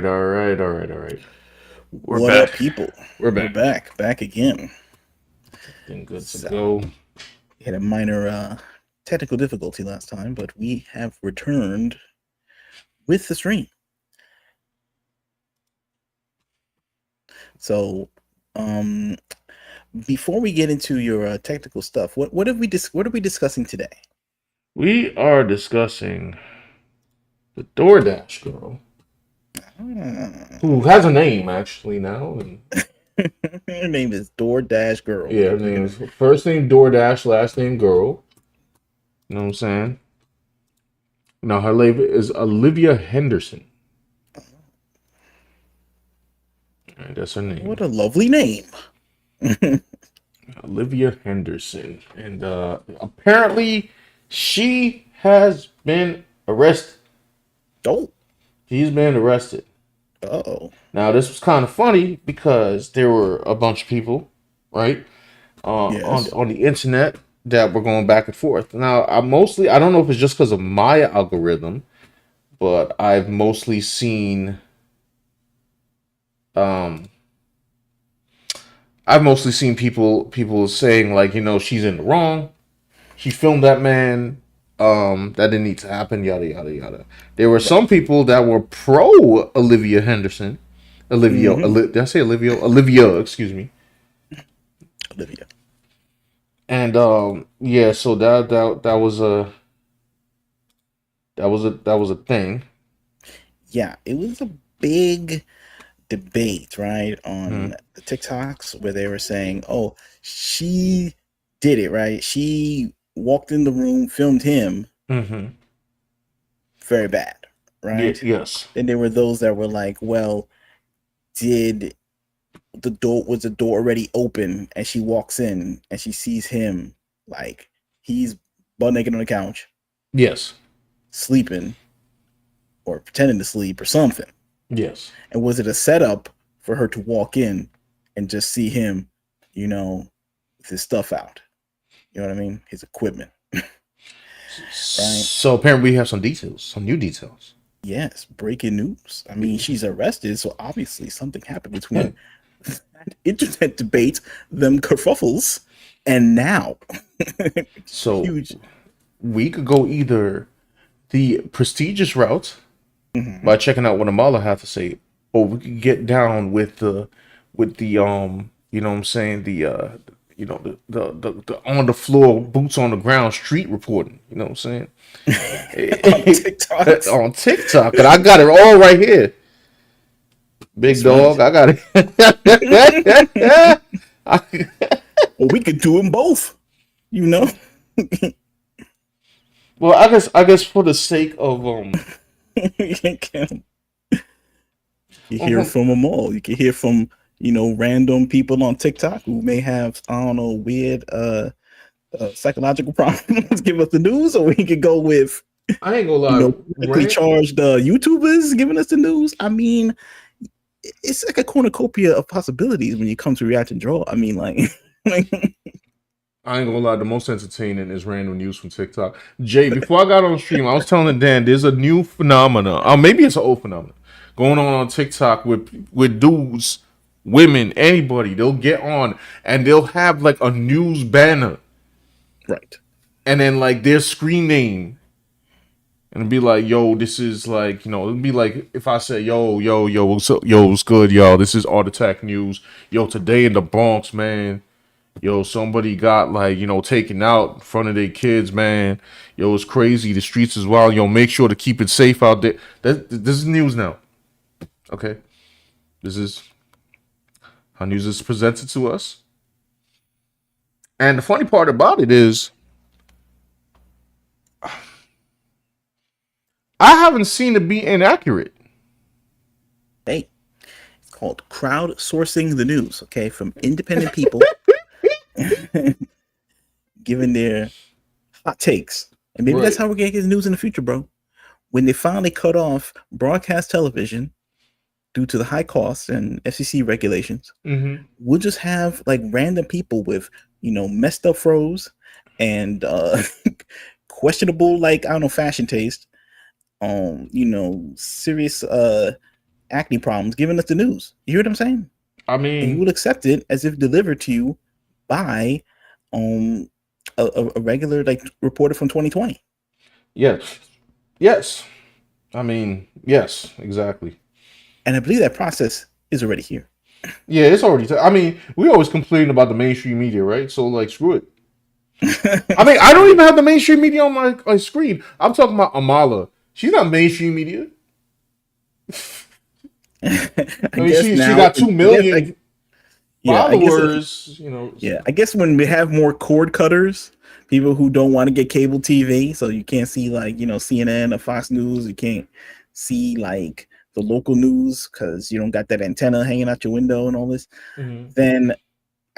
All right. We're What up, back. people? We're We're back. back again. Been good to So, go. we had a minor technical difficulty last time, but we have returned with the stream. So, um, before we get into your technical stuff, what are we discussing today? We are discussing the Doordash girl, who Ah. has a name actually now. And Her name is Doordash Girl. yeah, her name is first name Doordash, last name Girl. You know what I'm saying? Now her label is Olivia Henderson. All right, that's her What name, a lovely name. Olivia Henderson, and apparently she has been arrested. Oh, She's been arrested. oh, Now, this was kind of funny because there were a bunch of people, right, yes. on the internet that were going back and forth. Now, I don't know if it's just because of my algorithm, but um, I've mostly seen people saying like, she's in the wrong. She filmed that man. That didn't need to happen. Yada yada yada. There were some Right. people that were pro Olivia Henderson. Mm-hmm. Did I say Olivia? Olivia, excuse me. Olivia. And yeah, so that was a thing. Yeah, it was a big debate, right, Hmm. on the TikToks where they were saying, "Oh, she did it, right? She walked in the room, filmed him, Mm-hmm. very bad, Yeah, right?" yes. Then there were those that were like, "Well, did the door already open and she walks in and she sees him like he's butt naked on the couch, Yes. sleeping or pretending to sleep or something? Yes. And was it a setup for her to walk in and just see him, you know, with his stuff out? You know what I mean? His equipment, right? So apparently we have some details, some new details. Yes, breaking news. I mean, she's arrested, so obviously something happened between that internet debate, them kerfuffles, and now. It's So huge. we could go either the prestigious route Mm-hmm. by checking out what Amala had to say, or we could get down with the you know what I'm saying, the on the floor, boots on the ground street reporting, you know what I'm saying? On TikToks. On TikTok, and I got it all right here. Big That's dog, right. I got Well, it. we could do them both, you know? Well, I guess for the sake of You can hear um, from them all. You can hear from, random people on TikTok who may have, I don't know, weird psychological problems. Give us the news, or we could go with, I ain't gonna lie, politically charged YouTubers giving us the news. I mean, it's like a cornucopia of possibilities when you come to react and draw. I mean, like, like I ain't gonna lie, the most entertaining is random news from TikTok. Jay, before I got on stream, I was telling Dan there's a new phenomenon. Maybe it's an old phenomenon going on TikTok with dudes, women, anybody. They'll get on and they'll have like a news banner right. and then like their screen name and be like, yo, this is like, it'd be like if I say, yo, what's up, yo, what's good, y'all? This is Art Attack News. Yo, today in the Bronx, man. Yo, somebody got like, taken out in front of their kids, man. Yo, it's crazy. The streets is wild. Yo, make sure to keep it safe out there. This is news now. Okay. This is how news is presented to us. And the funny part about it is I haven't seen it be inaccurate. Hey, it's called crowdsourcing the news. Okay, from independent people giving their hot takes, and maybe that's Right. how we're gonna get the news in the future, bro. When they finally cut off broadcast television due to the high costs and FCC regulations, Mm-hmm. we'll just have like random people with messed up froze and questionable, like, I don't know, fashion taste, serious acne problems giving us the news. You hear what I'm saying? I And you mean, will accept it as if delivered to you by um a regular like reporter from 2020. yes, yes. I mean, yes, exactly. And I believe that process is already here. Yeah, it's already. I mean, we always complain about the mainstream media, right? So like, screw it. I mean, I don't even have the mainstream media on my screen. I'm talking about Amala. She's not mainstream media. I I mean, guess she now got two I guess million yeah, I guess followers. You know, yeah, I guess when we have more cord cutters, people who don't want to get cable TV, so you can't see like, CNN or Fox News, you can't see like the local news because you don't got that antenna hanging out your window and all this, mhm. then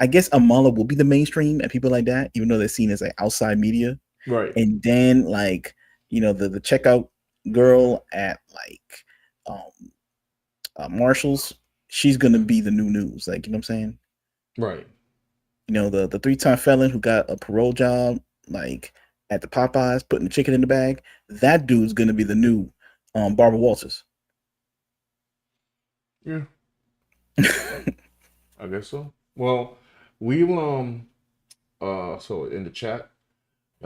I guess Amala will be the mainstream and people like that, even though they're seen as like outside media. Right, And then like, the checkout girl at like um Marshalls, she's gonna be the new news. Like, you know what I'm saying? right. The 3-time felon who got a parole job, like at the Popeyes, putting the chicken in the bag. That dude's gonna be the new Barbara Walters. Yeah, I guess so. Well, we will. So in the chat,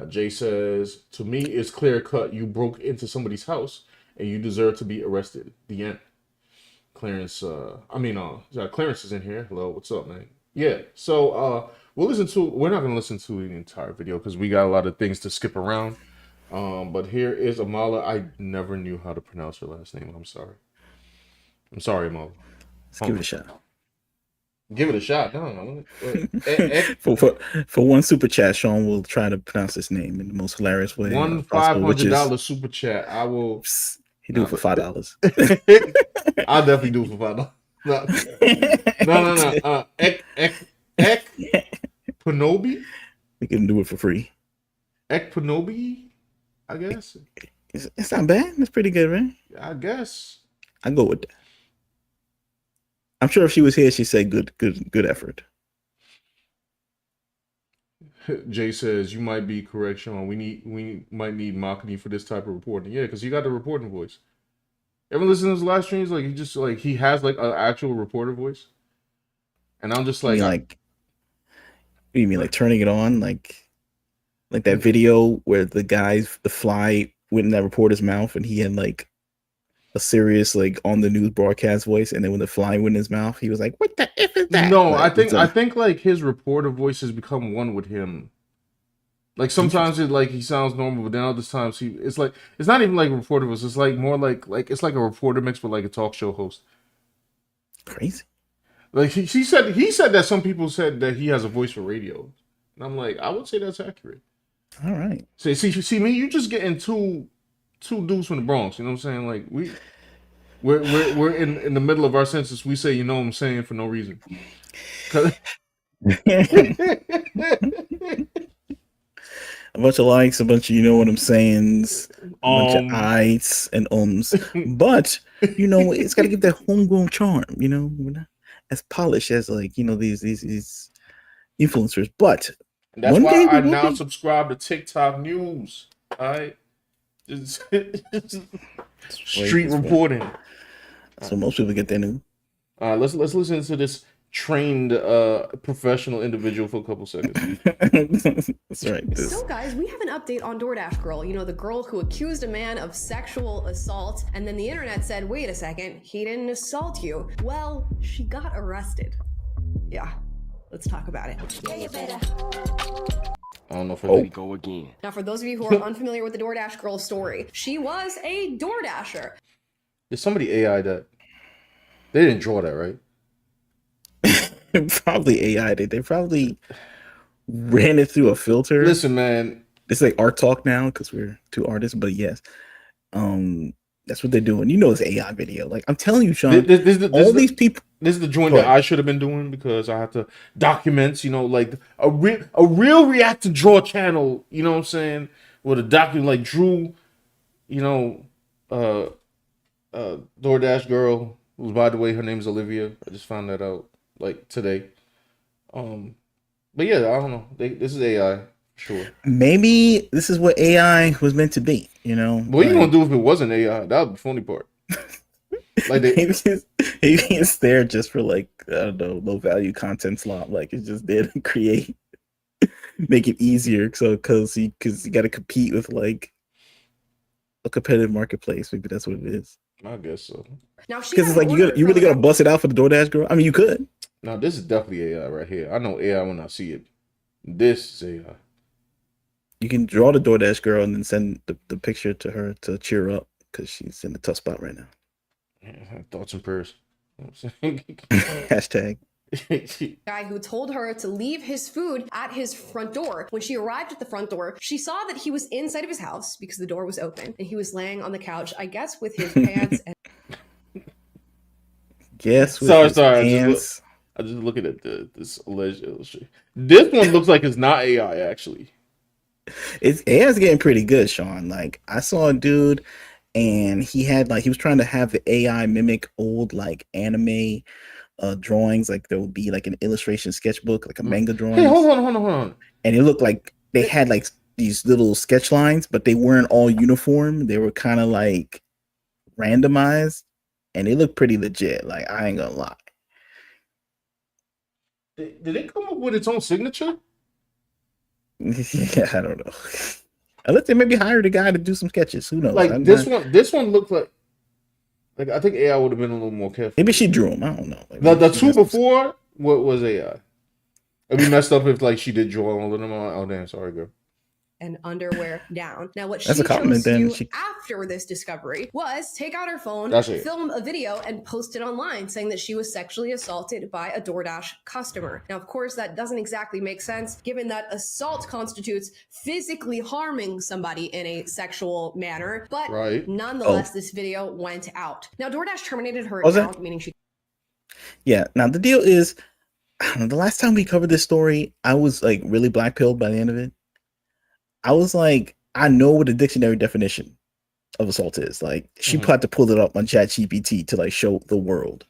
Jay says, "To me, it's clear cut. You broke into somebody's house, and you deserve to be arrested." The end. Clarence, Clarence is in here. Hello, what's up, man? Yeah, so we're not gonna listen to the entire video because we got a lot of things to skip around. But here is Amala. I never knew how to pronounce her last name. I'm sorry. I'm sorry, Amala. Let's give Hold it a on. shot. Give it a shot. No, no, no. Ek, For one super chat, Sean will try to pronounce his name in the most hilarious way one five possible, which hundred is dollar super chat. I will. he do it Nah, for $5. I'll definitely do it for $5. No, no, no, no. Ek Panobi? We can do it for free. Ek Panobi? I guess. It's not bad. It's pretty good, man. I guess. I go with that. I'm sure if she was here, she'd say good effort. Jay says you might be correct, Sean. We might need marketing for this type of reporting. Yeah, because he got the reporting voice. Ever listen to his live streams? Like he has like an actual reporter voice, and I'm just You like, mean like you mean like turning it on, like that video where the fly went in that reporter's mouth and he had like a serious like on the news broadcast voice, and then when the fly went in his mouth, he was like, "What the f is that?" no, Like, I think like his reporter voice has become one with him. Like sometimes interesting, it like he sounds normal, but then other times it's like it's not even like a reporter voice. It's like more like it's like a reporter mixed with like a talk show host. crazy. Like he said that some people said that he has a voice for radio, and I'm like I would say that's accurate. All right. See me, you just getting two dudes from the Bronx. You know what I'm saying? Like we're in the middle of our census. We say you know what I'm saying for no reason. A bunch of likes, a bunch of you know what I'm sayings, a bunch of um i's and ums. But it's got to give that homegrown charm. We're not as polished as like these influencers. But that's one why day we I will now be. subscribe to TikTok news. All right. Wait, Street this way. reporting. So most people get their new. Let's listen to this trained professional individual for a couple seconds. That's right. So guys, we have an update on Doordash Girl, the girl who accused a man of sexual assault, and then the internet said, wait a second, he didn't assault you. Well, she got arrested. Yeah, let's talk about it. I don't know if we go again. Now, for those of you who are unfamiliar with the Doordash Girl story, she was a DoorDasher. Did somebody AI that? They didn't draw that, right? Probably AI. They probably ran it through a filter. Listen, man. It's like art talk now because we're two artists, but yes. That's what they're doing. It's AI video. Like I'm telling you, Sean, these people. This is the joint that I should have been doing because I have to document, like a real react to draw channel, you know what I'm saying? With a document like Drew, DoorDash girl, who's by the way, her name is Olivia. I just found that out like today. But yeah, I don't know. This is AI, sure. Maybe this is what AI was meant to be, What are you gonna do if it wasn't AI? That was the funny part. Like they, maybe it's there just for like, I don't know, low value content slot. Like it's just there to create, make it easier. So because you got to compete with like a competitive marketplace. Maybe that's what it is. I guess so. Now she Because had it's like an you order really from gotta bust it out for the DoorDash girl. I mean, you could. Now this is definitely AI right here. I know AI when I see it. This is AI. You can draw the DoorDash girl and then send the picture to her to cheer her up because she's in a tough spot right now. Yeah, thoughts and prayers. You know what I'm Hashtag. saying? guy who told her to leave his food at his front door. When she arrived at the front door, she saw that he was inside of his house because the door was open and he was laying on the couch, I guess with his pants and Guess with sorry, his sorry. pants. I just looking at this alleged illustration. This one looks like it's not AI actually. It's AI's getting pretty good, Sean. Like I saw a dude and he had like he was trying to have the AI mimic old like anime drawings. Like there would be like an illustration sketchbook, like a manga Hey, drawings. hold on. And it looked like they had like these little sketch lines, but they weren't all uniform. They were kind of like randomized, and they look pretty legit. Like I ain't gonna lie. Did it come up with its own signature? Yeah, I don't know. Unless they maybe hired a guy to do some sketches. Who knows? Like this one looked like I think AI would have been a little more careful. Maybe she drew him. I don't know. Like, The two before what was AI? It'd be messed up if like she did draw all of them. Oh damn, sorry girl. and underwear down. Now, what That's she a compliment, chose to then. do after this discovery was take out her phone, That's it. film a video, and post it online saying that she was sexually assaulted by a DoorDash customer. Now, of course, that doesn't exactly make sense given that assault constitutes physically harming somebody in a sexual manner, but Right. nonetheless, this video went out. Now, DoorDash terminated her Was it? account, meaning she Yeah. Now the deal is, I don't know, the last time we covered this story, I was like really black pilled by the end of it. I was like, I know what the dictionary definition of assault is. Like, she Mhm. probably had to pull it up on ChatGPT to like show the world.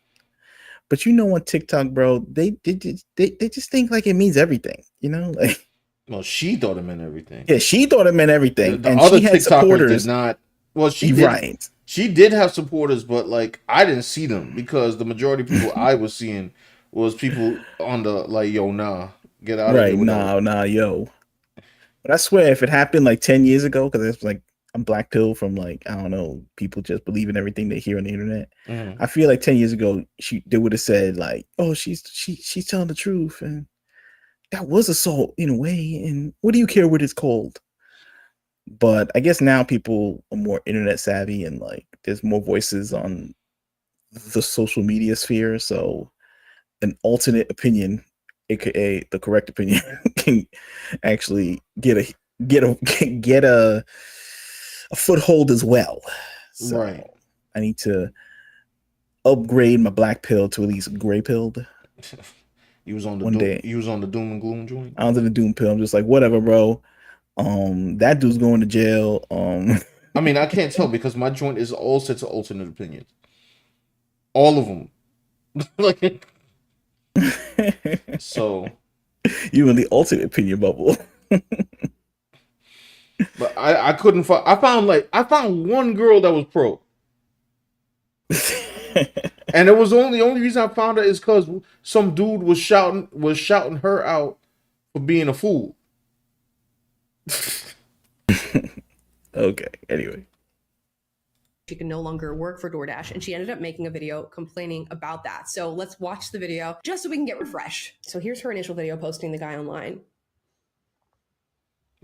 But you know, on TikTok, bro, they just think like it means everything. You know, like Well, she thought it meant everything. yeah, she thought it meant everything, The and other she had TikTokers supporters. did not. Well, she did. Right. She did have supporters, but like I didn't see them because the majority of people I was seeing was people on the like, yo, nah, get out of here, Right. whatever. Nah, yo. But I swear, if it happened like 10 years ago, because it's like I'm black pill from like, I don't know, people just believe in everything they hear on the internet. Mhm. I feel like 10 years ago, they would have said like, oh, she's telling the truth, and that was assault in a way. And what do you care what it's called? But I guess now people are more internet savvy and like there's more voices on the social media sphere. So an alternate opinion, aka the correct opinion, can actually get a foothold as well. So Right. I need to upgrade my black pill to at least gray pilled. You was on the One day. You was on the doom and gloom joint. I was in the doom pill. I'm just like, whatever, bro. That dude's going to jail. I mean, I can't tell because my joint is all sets of alternate opinions. All of them. Like so. You in the alternate opinion bubble. But I couldn't find. I found one girl that was pro, and it was the only reason I found her is because some dude was shouting her out for being a fool. Okay. Anyway. she could no longer work for DoorDash, and she ended up making a video complaining about that. So let's watch the video just so we can get refreshed. So here's her initial video posting the guy online.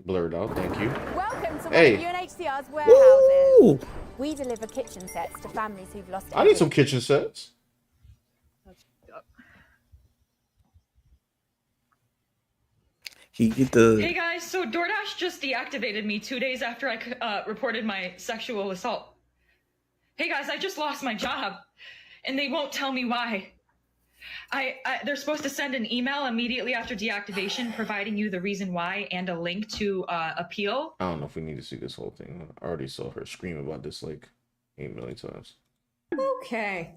Blurred out, thank you. Welcome to Hey. one of UNHCR's warehouses. Woo! We deliver kitchen sets to families who've lost I need some everything. kitchen sets. He get the Hey guys, so DoorDash just deactivated me 2 days after I reported my sexual assault. Hey guys, I just lost my job, and they won't tell me why. They're supposed to send an email immediately after deactivation providing you the reason why and a link to appeal. I don't know if we need to see this whole thing. I already saw her scream about this like 8 million times. Okay.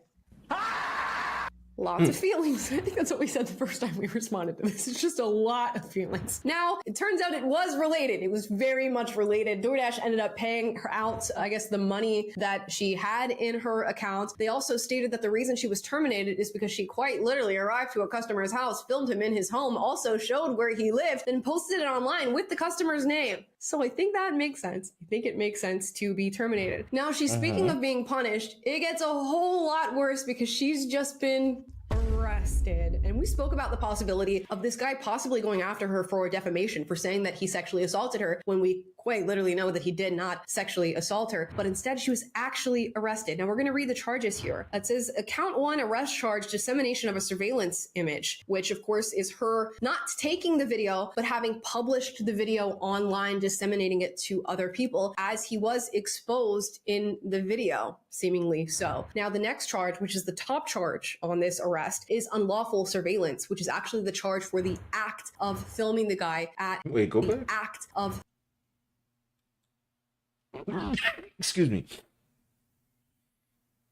Lots of feelings. I think that's what we said the first time we responded to this. It's just a lot of feelings. Now, it turns out it was related. It was very much related. DoorDash ended up paying her out, I guess, the money that she had in her account. They also stated that the reason she was terminated is because she quite literally arrived to a customer's house, filmed him in his home, also showed where he lived, and posted it online with the customer's name. So I think that makes sense. I think it makes sense to be terminated. Now, she's speaking of being punished. It gets a whole lot worse because she's just been arrested. And we spoke about the possibility of this guy possibly going after her for defamation, for saying that he sexually assaulted her, when we quite literally know that he did not sexually assault her. But instead, she was actually arrested. Now, we're going to read the charges here. It says, count 1, arrest charge, dissemination of a surveillance image, which of course is her not taking the video, but having published the video online, disseminating it to other people, as he was exposed in the video, seemingly so. Now, the next charge, which is the top charge on this arrest, is unlawful surveillance, which is actually the charge for the act of filming the guy at the act of excuse me.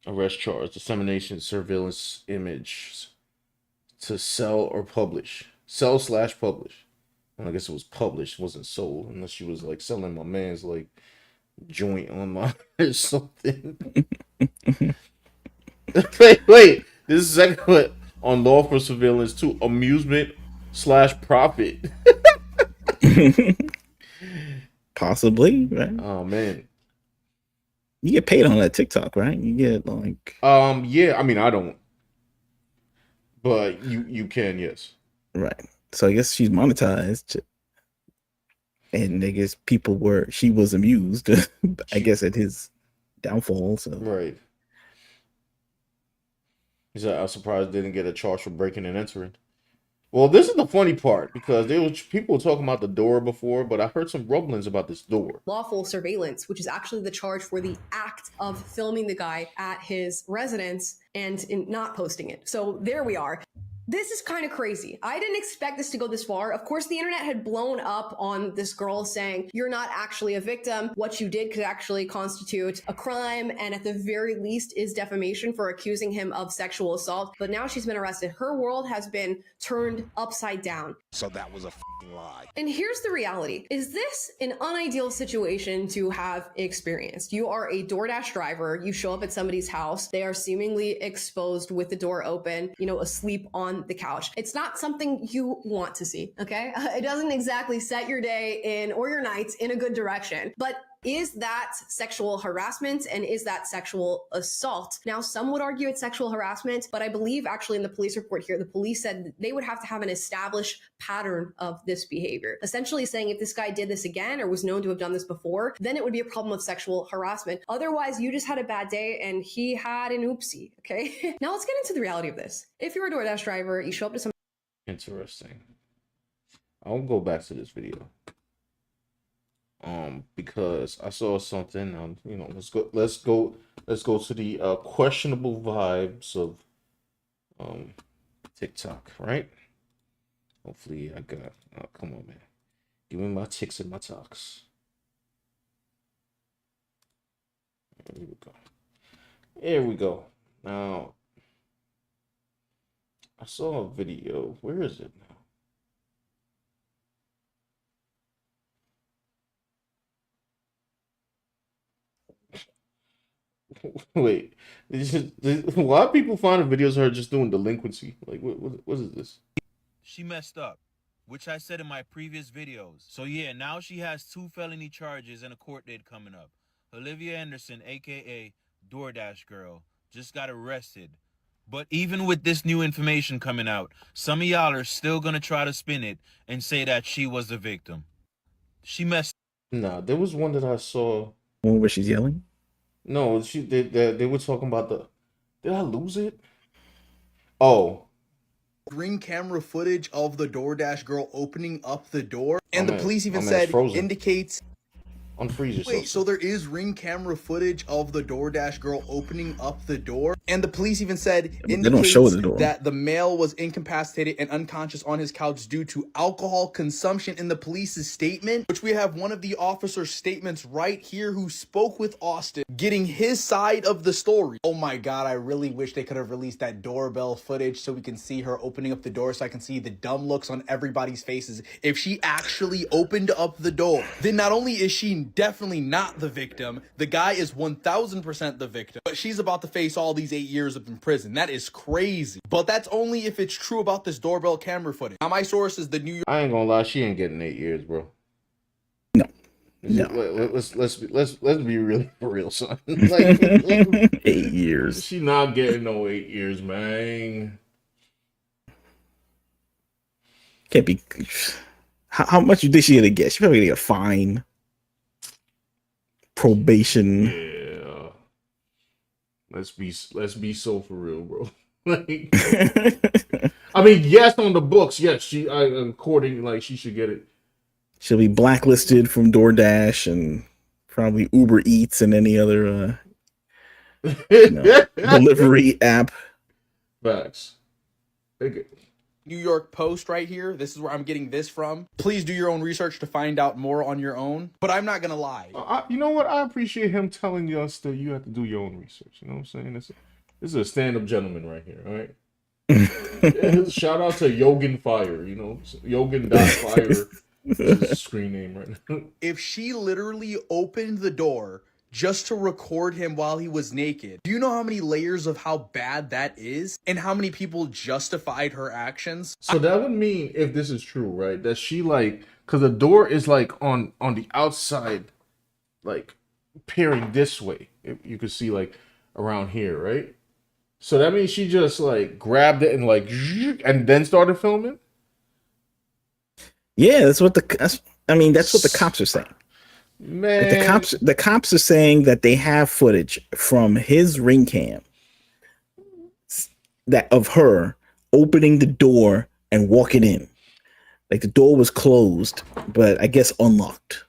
Arrest charge, dissemination, surveillance image to sell or publish. Sell/publish. Well, I guess it was published, wasn't sold, unless she was like selling my man's like joint online or something. wait. This is exactly what unlawful surveillance to amusement/profit. Possibly, right? Oh man. You get paid on that TikTok, right? You get like yeah, I mean I don't. But you can, yes. right. So I guess she's monetized. And I guess she was amused, I guess, at his downfall. So right. He said, I'm surprised they didn't get a charge for breaking and entering. Well, this is the funny part, because people were talking about the door before, but I heard some rumblings about this door. Lawful surveillance, which is actually the charge for the act of filming the guy at his residence and not posting it. So there we are. This is kind of crazy. I didn't expect this to go this far. Of course, the internet had blown up on this girl saying, you're not actually a victim. What you did could actually constitute a crime, and at the very least is defamation for accusing him of sexual assault. But now she's been arrested. Her world has been turned upside down. So that was a f***ing lie. And here's the reality. Is this an unideal situation to have experienced? You are a DoorDash driver. You show up at somebody's house. They are seemingly exposed with the door open, asleep on the couch. It's not something you want to see, okay? It doesn't exactly set your day or your nights in a good direction. But is that sexual harassment, and is that sexual assault? Now, some would argue it's sexual harassment, but I believe actually in the police report here, the police said they would have to have an established pattern of this behavior. Essentially saying if this guy did this again or was known to have done this before, then it would be a problem of sexual harassment. Otherwise, you just had a bad day and he had an oopsie, okay? Now let's get into the reality of this. If you're a DoorDash driver, you show up to some... Interesting. I'll go back to this video. Because I saw something, let's go to the questionable vibes of TikTok, right? Hopefully I got, come on, man. Give me my ticks and my talks. Here we go. Now, I saw a video. Where is it now? Wait, why are people finding videos of her just doing delinquency? Like, what is this? She messed up, which I said in my previous videos. So yeah, now she has 2 felony charges and a court date coming up. Olivia Anderson, aka Doordash Girl, just got arrested. But even with this new information coming out, some of y'all are still gonna try to spin it and say that she was the victim. She messed. Nah, there was one that I saw. One where she's yelling? No, they were talking about the... Did I lose it? Oh. Ring camera footage of the DoorDash girl opening up the door. And the police even said indicates... Unfreeze yourself. Wait, so there is ring camera footage of the DoorDash girl opening up the door? And the police even said indicates that the male was incapacitated and unconscious on his couch due to alcohol consumption in the police's statement, which we have one of the officer's statements right here who spoke with Austin. getting his side of the story. Oh my god, I really wish they could have released that doorbell footage so we can see her opening up the door, so I can see the dumb looks on everybody's faces. If she actually opened up the door, then not only is she definitely not the victim, the guy is 1000% the victim, but she's about to face all these 8 years up in prison. That is crazy. But that's only if it's true about this doorbell camera footage. Now my source is the New York. I ain't gonna lie, she ain't getting 8 years, bro. No. Let's be really for real, son. Like 8 years. She not getting no 8 years, man. Can't be. How much you think she gonna get? She probably gonna get a fine, probation. Yeah. Let's be so for real, bro. Like, I mean, yes, on the books, yes, according, like, she should get it. She'll be blacklisted from DoorDash and probably Uber Eats and any other delivery app. Facts. New York Post right here. This is where I'm getting this from. Please do your own research to find out more on your own. But I'm not gonna lie. You know what? I appreciate him telling us that you have to do your own research. You know what I'm saying? This is a stand-up gentleman right here, all right? Shout out to Yogan Fire, you know? Yogan.fire is his screen name right now. If she literally opened the door just to record him while he was naked, do you know how many layers of how bad that is? And how many people justified her actions? So that would mean, if this is true, right, that she, like, because the door is, like, on the outside, like, peering this way. You could see, like, around here, right? So that means she just, like, grabbed it and, like, and then started filming? Yeah, that's what the cops are saying. Man, the cops are saying that they have footage from his ring cam that of her opening the door and walking in. Like, the door was closed, but I guess unlocked.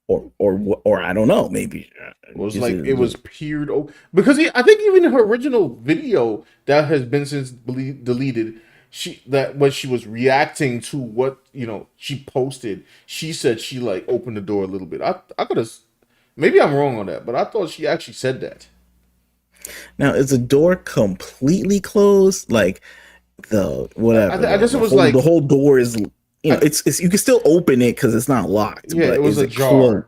Or I don't know, maybe it was like it was peered open, because I think even in her original video that has been since deleted, when she was reacting to what she posted, she said she, like, opened the door a little bit. I could have, maybe I'm wrong on that, but I thought she actually said that. Now, is the door completely closed? Like, the whatever? I guess it was like the whole door is. It's you can still open it because it's not locked. Yeah, but it was ajar. Closed?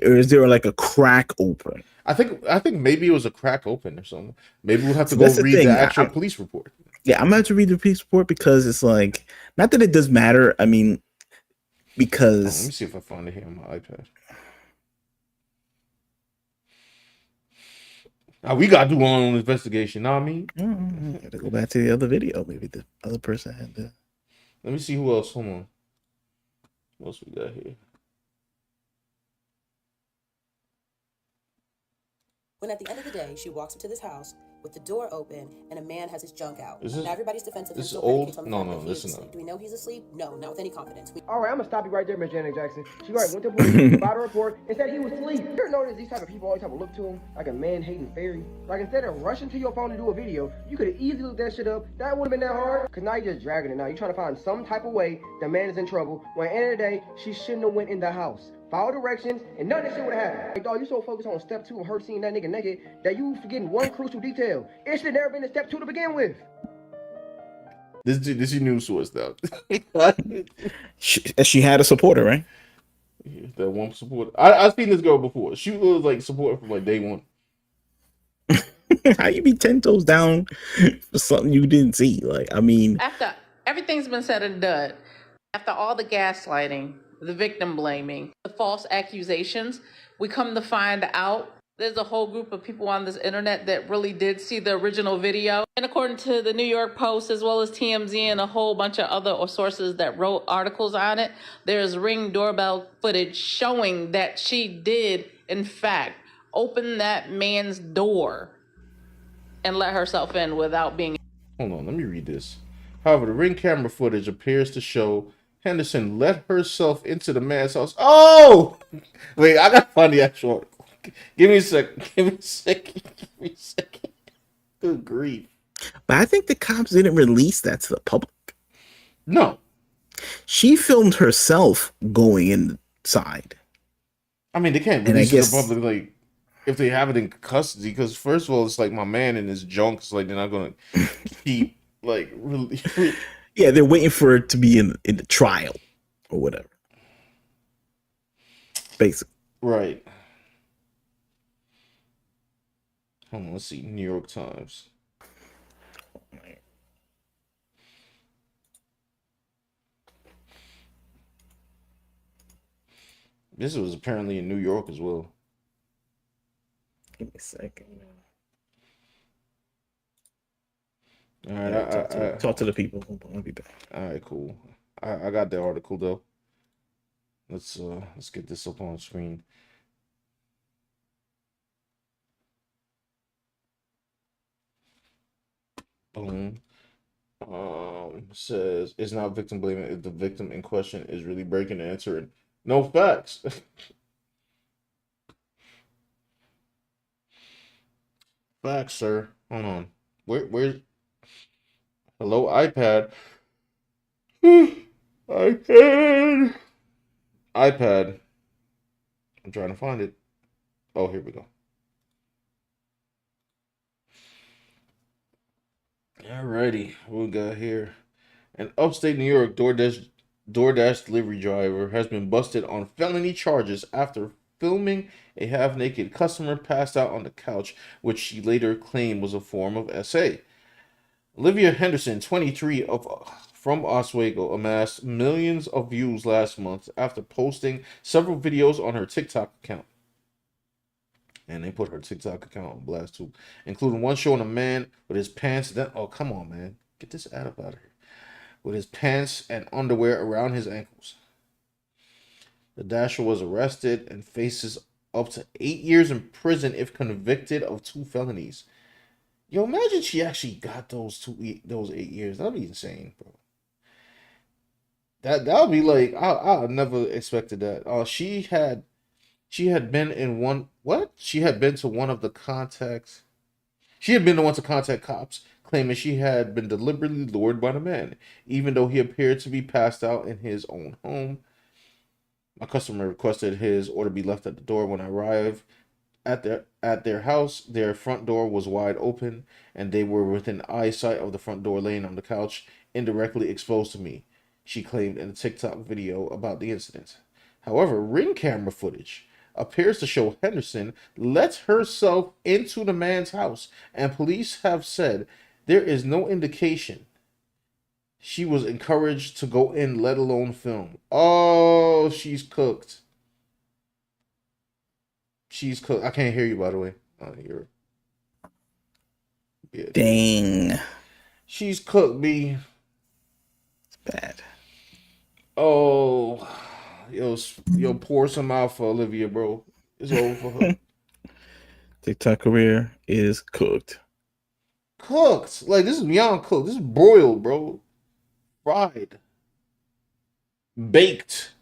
Or is there like a crack open? I think maybe it was a crack open or something. Maybe we'll have to go read the actual police report. Yeah, I'm gonna have to read the police report because it's like, not that it does matter. I mean, because let me see if I find it here on my iPad. Now we gotta do our own investigation. Know what I mean? Gotta go back to the other video. Maybe the other person had the. Let me see who else. Hold on. What else we got here? When at the end of the day, she walks into this house with the door open and a man has his junk out. Now everybody's defensive. This is old? No, listen up. Do we know he's asleep? No, not with any confidence. All right, I'm gonna stop you right there, Miss Janet Jackson. She went to police, filed a report, and said he was asleep. You ever notice these type of people always have a look to him like a man-hating fairy? Like, instead of rushing to your phone to do a video, you could have easily looked that shit up. That wouldn't have been that hard. Cause now you're just dragging it. Now you're trying to find some type of way the man is in trouble. When at the end of the day, she shouldn't have went in the house. Follow directions, and none of this shit would have happened. Like, dog, you so focused on step 2 of her seeing that nigga naked that you forgetting one crucial detail. It should have never been in step 2 to begin with. This is your news source, though. She had a supporter, right? Yeah, that one supporter. I've seen this girl before. She was like supporter from like day one. How you be 10 toes down for something you didn't see? Like, I mean, after everything's been said and done, after all the gaslighting, the victim blaming, the false accusations, we come to find out there's a whole group of people on this internet that really did see the original video. And according to the New York Post, as well as TMZ and a whole bunch of other sources that wrote articles on it, there's Ring doorbell footage showing that she did, in fact, open that man's door and let herself in without being... Hold on, let me read this. However, the Ring camera footage appears to show Henderson let herself into the man's house. Oh! Wait, I gotta find the actual article. Give me a second. Good grief. But I think the cops didn't release that to the public. No. She filmed herself going inside. I mean, they can't release it to the public, like... if they have it in custody, because first of all, it's like my man and his junk. It's like they're not gonna keep like really. Yeah, they're waiting for it to be in the trial or whatever. Basically, Right. Hold on, let's see. New York Times. This was apparently in New York as well. Give me a second. All right, talk to the people. I'll be back. All right, cool. I got the article though. Let's get this up on screen. Boom. Says it's not victim blaming if the victim in question is really breaking and answering no facts. Facts, sir. Hold on. Where's hello iPad? iPad. iPad. I'm trying to find it. Oh, here we go. Alrighty, what we got here? An upstate New York DoorDash delivery driver has been busted on felony charges after filming a half-naked customer passed out on the couch, which she later claimed was a form of SA. Olivia Henderson, 23, from Oswego, amassed millions of views last month after posting several videos on her TikTok account. And they put her TikTok account on blast too, including one showing a man with his pants down. Oh, come on, man. Get this ad up out of here. With his pants and underwear around his ankles. The dasher was arrested and faces up to 8 years in prison if convicted of 2 felonies. Yo, imagine she actually got those 8 years. That'd be insane, bro. That would be like I never expected that. She had been in one what? She had been to one of the contacts. She had been the one to contact cops, claiming she had been deliberately lured by the man, even though he appeared to be passed out in his own home. My customer requested his order be left at the door. When I arrived at their house, their front door was wide open, and they were within eyesight of the front door, laying on the couch, indirectly exposed to me, she claimed in a TikTok video about the incident. However, ring camera footage appears to show Henderson let herself into the man's house, and police have said there is no indication she was encouraged to go in, let alone film. Oh, she's cooked. She's cooked. I can't hear you, by the way. You're... Yeah, dang. She's cooked, B. It's bad. Oh, yo, pour some out for Olivia, bro. It's over for her. TikTok career is cooked. Cooked. Like, this is beyond cooked. This is broiled, bro. Fried. Baked.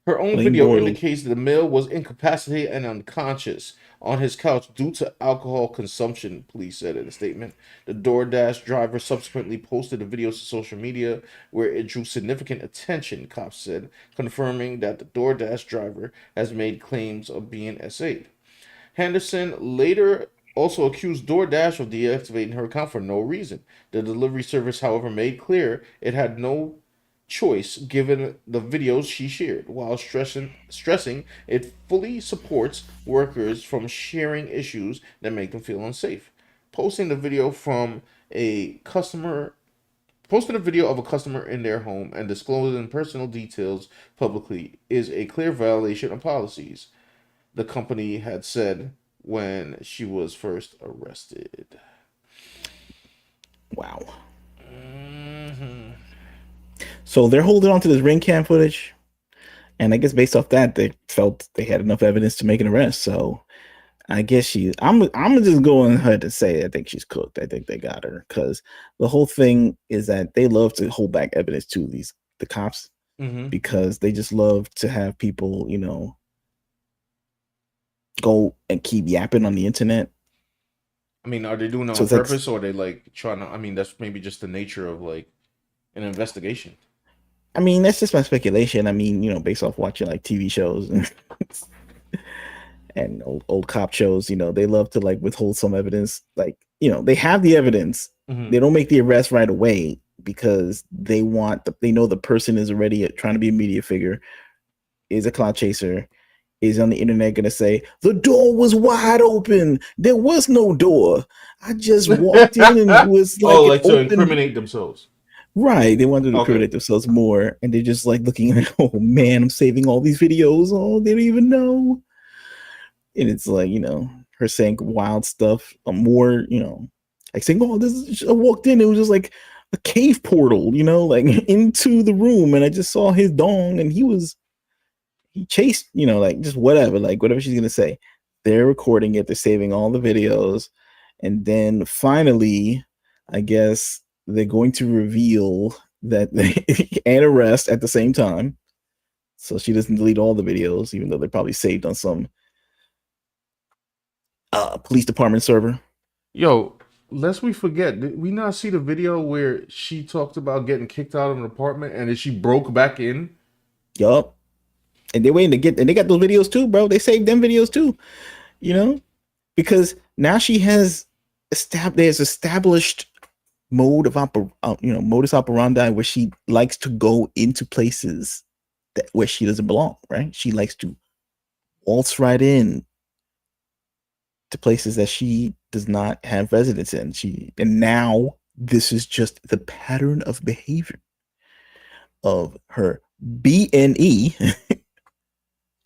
Her own video indicates that the male was incapacitated and unconscious on his couch due to alcohol consumption, police said in a statement. The DoorDash driver subsequently posted the videos to social media where it drew significant attention, cops said, confirming that the DoorDash driver has made claims of being SA'd. Henderson later also accused DoorDash of deactivating her account for no reason. The delivery service, however, made clear it had no choice given the videos she shared, while stressing it fully supports workers from sharing issues that make them feel unsafe. Posting a video of a customer in their home and disclosing personal details publicly is a clear violation of policies, the company had said when she was first arrested. Wow. So they're holding on to this ring cam footage, and I guess based off that, they felt they had enough evidence to make an arrest. So I guess I'm just going ahead to say I think she's cooked. I think they got her, because the whole thing is that they love to hold back evidence to the cops, because they just love to have people, go and keep yapping on the internet. I mean, are they doing it on purpose, or are they like trying to? I mean, that's maybe just the nature of like an investigation. I mean, that's just my speculation. I mean, based off watching like TV shows And old cop shows, they love to like withhold some evidence. Like, they have the evidence. They don't make the arrest right away because they know the person is already trying to be a media figure, is a clout chaser, is on the internet going to say, the door was wide open. There was no door. I just walked in and it was like to incriminate themselves. Right. They wanted to incriminate themselves more. And they're just like looking at, oh man, I'm saving all these videos. Oh, they don't even know. And it's like, her saying wild stuff, more, like saying, oh, I walked in, it was just like a cave portal, like into the room. And I just saw his dong and he chased, like just whatever she's going to say. They're recording it. They're saving all the videos. And then finally, I guess they're going to reveal that and arrest at the same time. So she doesn't delete all the videos, even though they're probably saved on some police department server. Yo, lest we forget, did we not see the video where she talked about getting kicked out of an apartment and then she broke back in? Yup. And they're waiting to get, and they got those videos too, bro. They saved them videos too, because now she has established mode of modus operandi where she likes to go into places where she doesn't belong, right? She likes to waltz right in to places that she does not have residence in. And now this is just the pattern of behavior of her B&E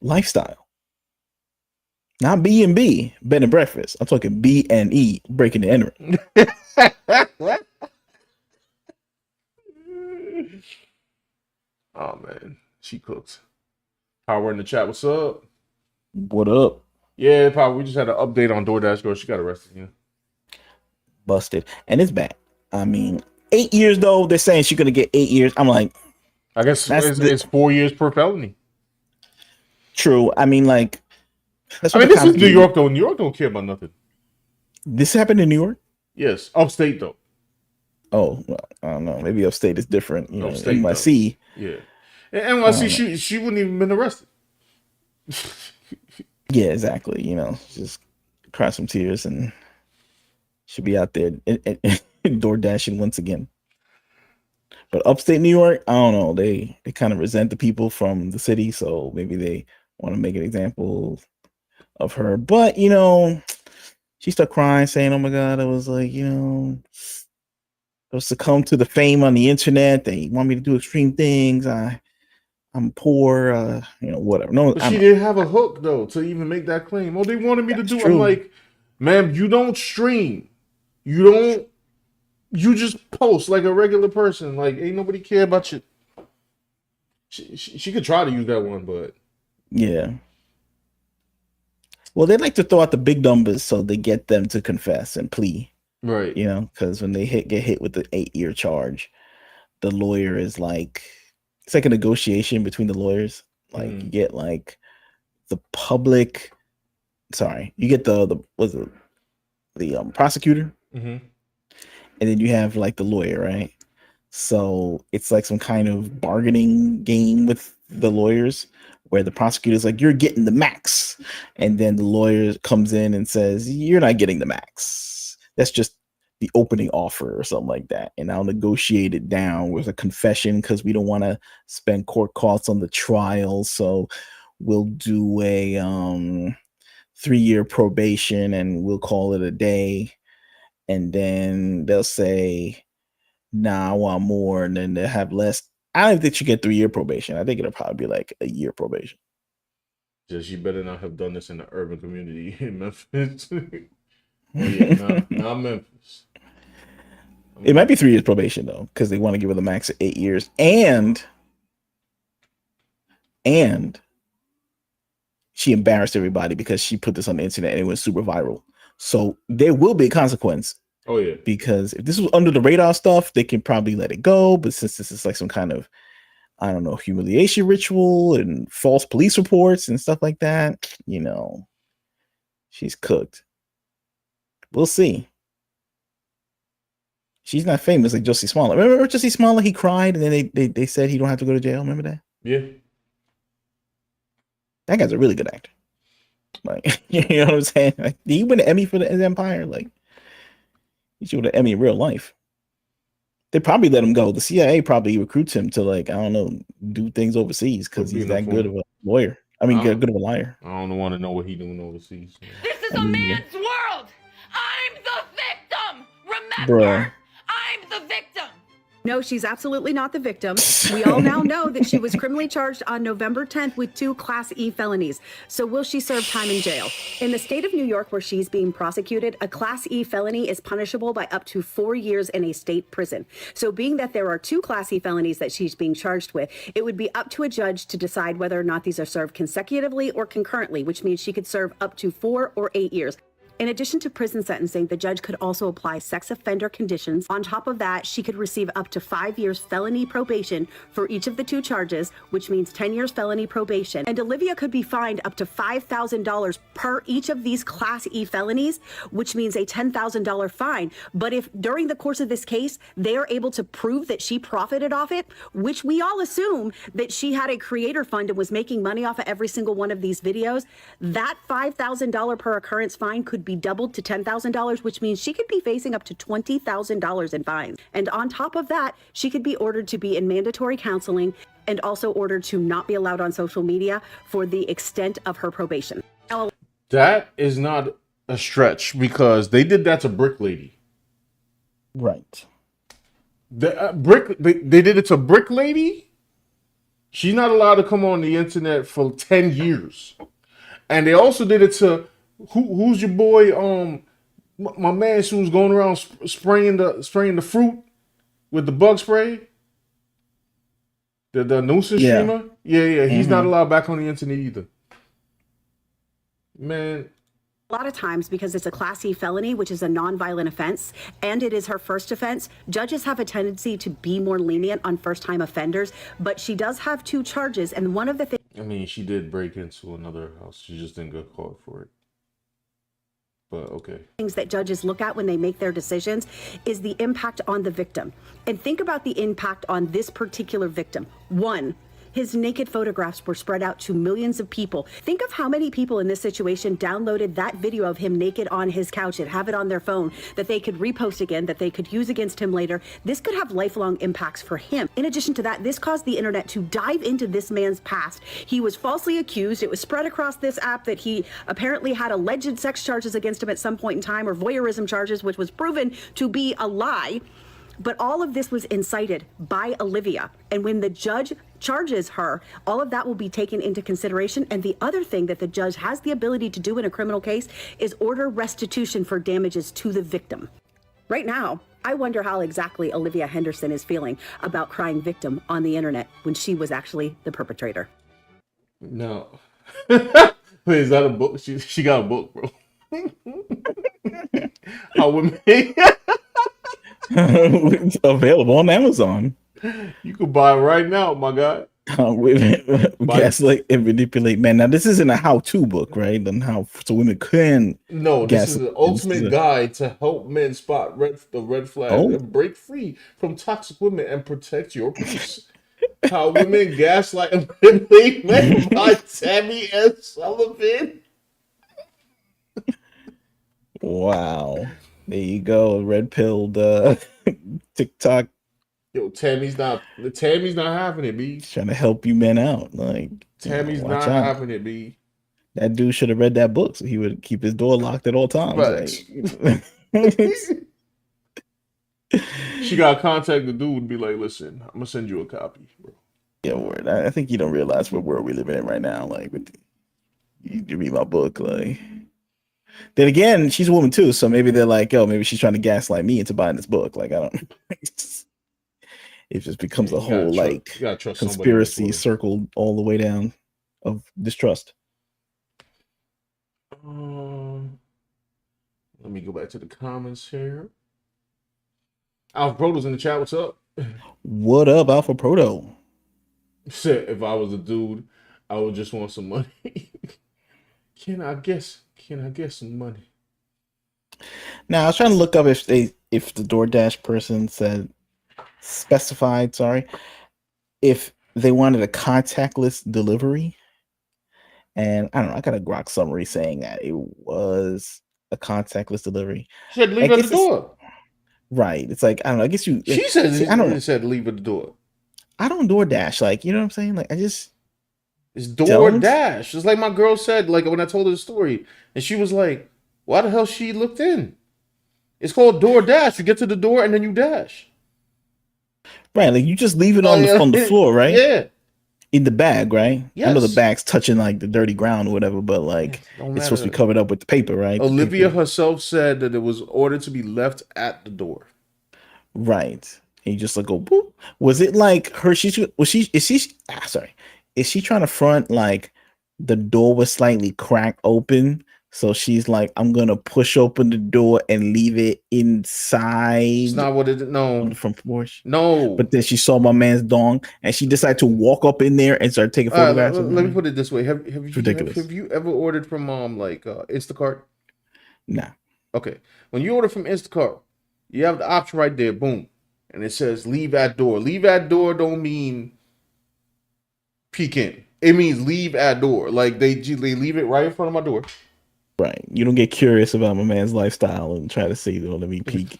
lifestyle. Not B&B, bed and breakfast. I'm talking B&E, breaking and entering. Oh man, she cooks. Power in the chat. What's up? What up? Yeah, Power. We just had an update on Doordash Girl. She got arrested. Yeah, busted, and it's bad. I mean, 8 years though. They're saying she's gonna get 8 years. I'm like, I guess it's 4 years per felony. True. I mean, like, this is New York though. New York don't care about nothing. This happened in New York. Yes, upstate though. Oh, well, I don't know. Maybe upstate is different. Upstate, NYC. Though. Yeah, and NYC, she wouldn't even been arrested. Yeah, exactly. Just cry some tears and she'll be out there door dashing once again. But upstate New York, I don't know. They kind of resent the people from the city, so maybe they want to make an example of her. But she started crying, saying, "Oh my God, I was like, I was succumb to the fame on the internet. They want me to do extreme things. I'm poor, whatever." No, but she didn't have a hook though to even make that claim. Oh, they wanted me to do. True. I'm like, ma'am, you don't stream. You just post like a regular person. Like, ain't nobody care about you. She could try to use that one, but yeah. Well, they like to throw out the big numbers so they get them to confess and plea. Right. Because when they get hit with the 8-year charge, the lawyer is like, it's like a negotiation between the lawyers. Like you get like the public, you get the prosecutor, and then you have like the lawyer, right? So it's like some kind of bargaining game with the lawyers where the prosecutor's like, you're getting the max. And then the lawyer comes in and says, you're not getting the max. That's just the opening offer or something like that. And I'll negotiate it down with a confession because we don't want to spend court costs on the trial. So we'll do a 3-year probation and we'll call it a day. And then they'll say, nah, I want more. And then they'll have less. I don't think you get 3-year probation. I think it'll probably be like a year probation. Just you better not have done this in the urban community in Memphis. Yeah, not Memphis. It might be 3 years probation though, because they want to give her the max of 8 years, and she embarrassed everybody because she put this on the internet and it went super viral. So there will be a consequence. Oh yeah. Because if this was under the radar stuff, they can probably let it go. But since this is like some kind of, I don't know, humiliation ritual and false police reports and stuff like that, she's cooked. We'll see. She's not famous like Jussie Smollett. Remember Jussie Smollett? He cried and then they said he don't have to go to jail. Remember that? Yeah. That guy's a really good actor. Like, you know what I'm saying? Like, did he win an Emmy for the Empire? Like, he should win an Emmy in real life. They probably let him go. The CIA probably recruits him to, like, I don't know, do things overseas because he's that good of a lawyer. I mean, good of a liar. I don't want to know what he's doing overseas. So. This is a man's world. I'm the victim. Remember, Bruh. I'm the victim. No, she's absolutely not the victim. We all now know that she was criminally charged on November 10th with 2 Class E felonies. So will she serve time in jail? In the state of New York, where she's being prosecuted, a Class E felony is punishable by up to 4 years in a state prison. So being that there are 2 Class E felonies that she's being charged with, it would be up to a judge to decide whether or not these are served consecutively or concurrently, which means she could serve up to 4 or 8 years. In addition to prison sentencing, the judge could also apply sex offender conditions. On top of that, she could receive up to 5 years felony probation for each of the 2 charges, which means 10 years felony probation. And Olivia could be fined up to $5,000 per each of these Class E felonies, which means a $10,000 fine. But if during the course of this case, they are able to prove that she profited off it, which we all assume that she had a creator fund and was making money off of every single one of these videos, that $5,000 per occurrence fine could be doubled to $10,000, which means she could be facing up to $20,000 in fines. And on top of that, she could be ordered to be in mandatory counseling and also ordered to not be allowed on social media for the extent of her probation. That is not a stretch because they did that to Brick Lady. Right. They did it to Brick Lady. She's not allowed to come on the internet for 10 years. And they also did it to who's your boy? My man who's going around spraying the fruit with the bug spray. The nuisance streamer. Yeah. He's not allowed back on the internet either. Man. A lot of times, because it's a Class E felony, which is a non-violent offense, and it is her first offense, judges have a tendency to be more lenient on first-time offenders, but she does have 2 charges, and one of the things... I mean, she did break into another house. She just didn't get caught for it. But okay. Things that judges look at when they make their decisions is the impact on the victim. And think about the impact on this particular victim. 1, his naked photographs were spread out to millions of people. Think of how many people in this situation downloaded that video of him naked on his couch and have it on their phone that they could repost again, that they could use against him later. This could have lifelong impacts for him. In addition to that, this caused the internet to dive into this man's past. He was falsely accused. It was spread across this app that he apparently had alleged sex charges against him at some point in time, or voyeurism charges, which was proven to be a lie. But all of this was incited by Olivia. And when the judge charges her, all of that will be taken into consideration. And the other thing that the judge has the ability to do in a criminal case is order restitution for damages to the victim. Right now, I wonder how exactly Olivia Henderson is feeling about crying victim on the internet when she was actually the perpetrator. No. Wait, is that a book? She got a book, bro. How women... It's available on Amazon. You can buy it right now, my guy. Gaslight and manipulate men. Now, this isn't a how-to book, right? And how so women can. No, this is the ultimate guide to help men spot the red flag and break free from toxic women and protect your peace. How women gaslight and manipulate men by Tammy S. Sullivan. Wow. There you go, red-pilled TikTok. Yo, Tammy's not having it, B. Trying to help you men out. Like Tammy's not having it, B. That dude should have read that book so he would keep his door locked at all times. Right. She got to contact the dude and be like, listen, I'm going to send you a copy, bro. Yeah, word. I think you don't realize what world we live in right now. Like, you read my book, like... Then again, she's a woman too, so maybe they're like, "Oh, maybe she's trying to gaslight me into buying this book." Like, I don't. It just becomes a whole conspiracy circle all the way down of distrust. Let me go back to the comments here. Alpha Proto's in the chat. What's up? What up, Alpha Proto? Said if I was a dude, I would just want some money. Can I get some money? Now, I was trying to look up if the DoorDash person specified, if they wanted a contactless delivery. And I don't know, I got a Grok summary saying that it was a contactless delivery. She said leave at the door. Right. It's like, I don't know. I guess you. She said I don't know. it said leave at the door. I don't DoorDash. Like, you know what I'm saying? Like, I just. It's DoorDash. It's like my girl said, like when I told her the story, and she was like, "Why the hell she looked in?" It's called DoorDash. You get to the door and then you dash. Right, like you just leave it on the floor, right? Yeah. In the bag, right? Yes. I know the bag's touching like the dirty ground or whatever, but like it's supposed to be covered up with the paper, right? Olivia herself said that it was ordered to be left at the door. Right. And you just like go boop. Was it like her? Is she trying to front like the door was slightly cracked open? So she's like, I'm gonna push open the door and leave it inside. It's not what it no from porch. No. But then she saw my man's dong and she decided to walk up in there and start taking photographs. Let me put it this way. Have ridiculous. Have you ever ordered from Instacart? Nah. Okay. When you order from Instacart, you have the option right there, boom. And it says leave at door. Leave at door don't mean peek in. It means leave at door. Like they leave it right in front of my door. Right. You don't get curious about my man's lifestyle and try to see, let me peek.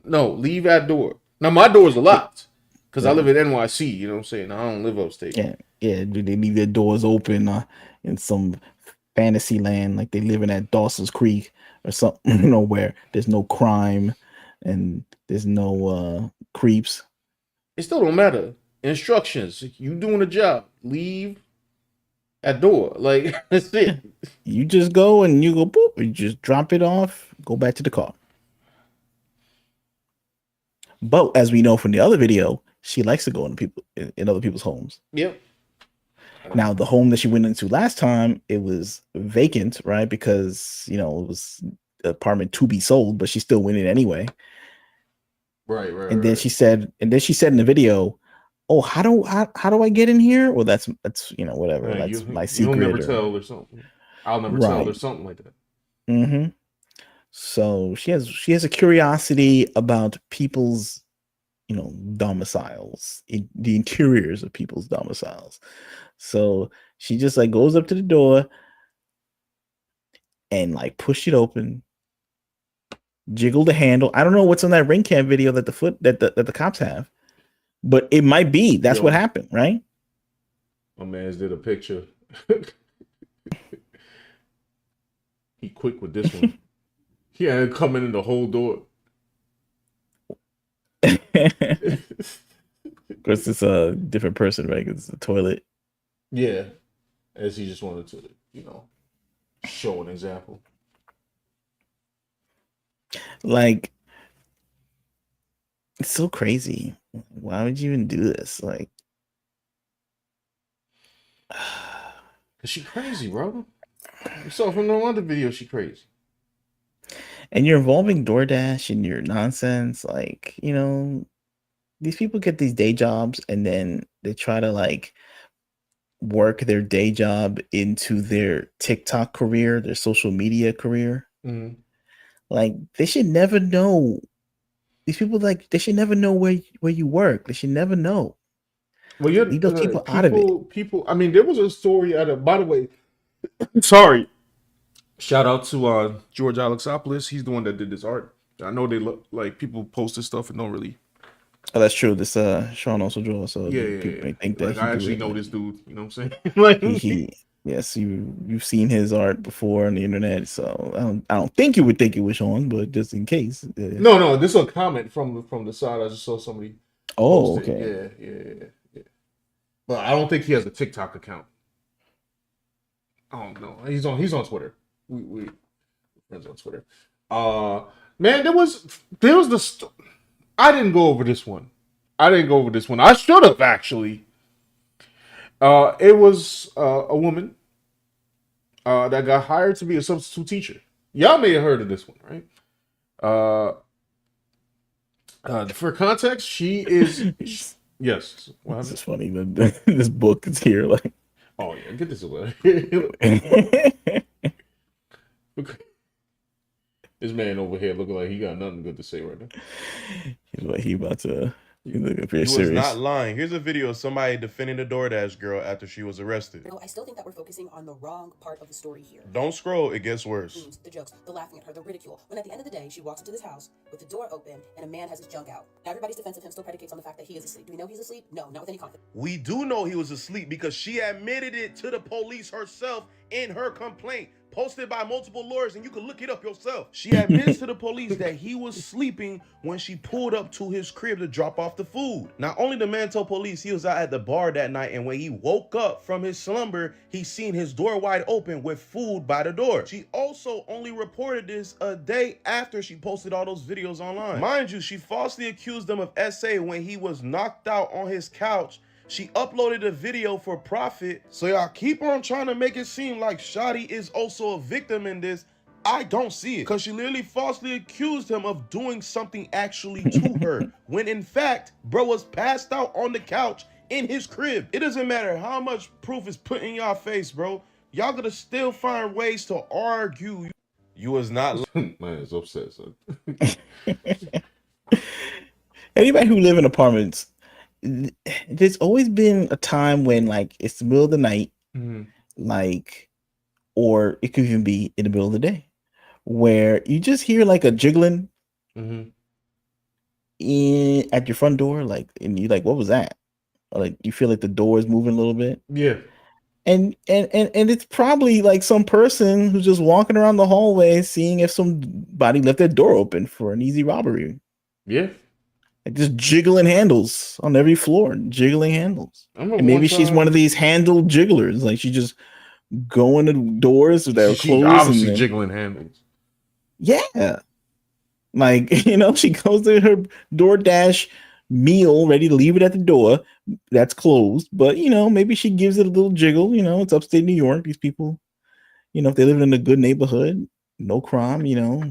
No, leave at door. Now my doors are locked because I live in NYC. You know what I'm saying? I don't live upstate. Yeah. Do they leave their doors open in some fantasy land like they live in at Dawson's Creek or something, where there's no crime and there's no creeps? It still don't matter. Instructions. You doing a job. Leave at door. Like that's it. You just go and you go boop. You just drop it off. Go back to the car. But as we know from the other video, she likes to go in other people's homes. Yep. Now the home that she went into last time, it was vacant, right? Because it was an apartment to be sold, but she still went in anyway. Right. And then she said in the video, "Oh, how do I get in here?" Well, that's whatever. Yeah, that's my secret. You'll never tell or something. I'll never tell or something like that. Mm-hmm. So she has a curiosity about people's, domiciles, the interiors of people's domiciles. So she just like goes up to the door and like push it open, jiggle the handle. I don't know what's on that ring cam video that the cops have. But it might be. That's what happened, right? My man's did a picture. He quick with this one. He had coming in the whole door. Of course, it's a different person, right? It's the toilet. Yeah. As he just wanted to, show an example. Like, it's so crazy. Why would you even do this? Like, cause she crazy, bro. You saw from the other video, she crazy. And you're involving DoorDash in your nonsense. Like, these people get these day jobs and then they try to like work their day job into their TikTok career, their social media career. Mm-hmm. Like, they should never know. These people, like, they should never know where you work. They should never know. Well, leave those people out of it. People, I mean, there was a story by the way, sorry. Shout out to George Alexopoulos. He's the one that did this art. I know they look like people post this stuff and don't really. Oh, that's true. This Sean also draws, so people may think that like I actually know this dude. You know what I'm saying? like yes, you've seen his art before on the internet, so I don't think you would think it was Sean, but just in case. No, this is a comment from the side. I just saw somebody. Oh, post it. okay. Yeah. But I don't think he has a TikTok account. I don't know. He's on Twitter. We friends on Twitter. Man, there was I didn't go over this one. I should have actually. It was a woman that got hired to be a substitute teacher. Y'all may have heard of this one, right? For context, she is yes. This is funny. This book is here, like. Oh yeah, get this away. This man over here looking like he got nothing good to say right now. He's like he about to You look very You was serious. not lying. Here's a video of somebody defending the DoorDash girl after she was arrested. No, I still think that we're focusing on the wrong part of the story here. Don't scroll, it gets worse. The jokes, the laughing at her, the ridicule. When at the end of the day, she walks into this house with the door open and a man has his junk out. Everybody's defense of him still predicates on the fact that he is asleep. Do we know he's asleep? No, not with any confidence. We do know he was asleep because she admitted it to the police herself in her complaint, posted by multiple lawyers, and you can look it up yourself. She admits to the police that he was sleeping when she pulled up to his crib to drop off the food. Not only the man told police he was out at the bar that night, and when he woke up from his slumber, he seen his door wide open with food by the door. She also only reported this a day after she posted all those videos online. Mind you, she falsely accused him of SA when he was knocked out on his couch. She uploaded a video for profit. So y'all keep on trying to make it seem like Shotty is also a victim in this. I don't see it, because she literally falsely accused him of doing something actually to her, when in fact, bro was passed out on the couch in his crib. It doesn't matter how much proof is put in y'all face, bro. Y'all gonna still find ways to argue. You was not. Man, it's upset, son. Anybody who live in apartments, there's always been a time when like it's the middle of the night, like, or it could even be in the middle of the day, where you just hear like a jiggling at your front door, like, and you like, what was that? Or, like, you feel like the door is moving a little bit. Yeah. And it's probably like some person who's just walking around the hallway seeing if somebody left their door open for an easy robbery. Yeah. Like just jiggling handles on every floor, jiggling handles. And maybe she's one of these handle jigglers. Like she just going to doors that are closed. Obviously jiggling handles. Yeah. Like, you know, she goes to her DoorDash meal ready to leave it at the door that's closed. But, you know, maybe she gives it a little jiggle. You know, it's upstate New York. These people, you know, if they live in a good neighborhood, no crime, you know,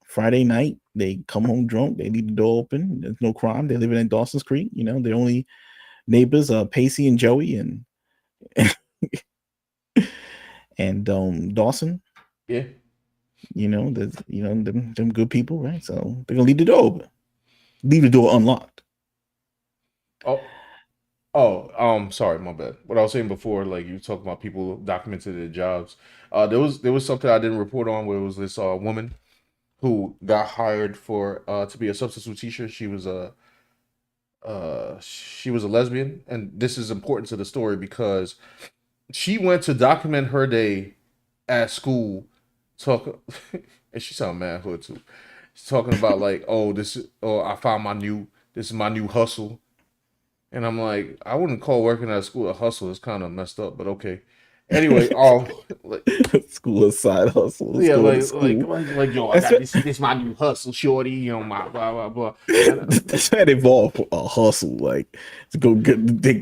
Friday night, they come home drunk, they leave the door open, there's no crime, they live in Dawson's Creek, you know, their only neighbors are Pacey and Joey and Dawson. Yeah. You know, there's, you know, them good people, right? So they're gonna leave the door open. Leave the door unlocked. Sorry, my bad. What I was saying before, like you were talking about people documented their jobs. There was something I didn't report on where it was this woman who got hired for to be a substitute teacher. She was a lesbian, and this is important to the story because she went to document her day at school, and she sounded mad hood too. She's talking about like, I found this is my new hustle, and I'm like, I wouldn't call working at a school a hustle. It's kind of messed up, but okay. Anyway, like, school side hustle. Yeah, like yo, I got this my new hustle, shorty. You know, my blah blah blah. That's how it evolved a hustle, like to go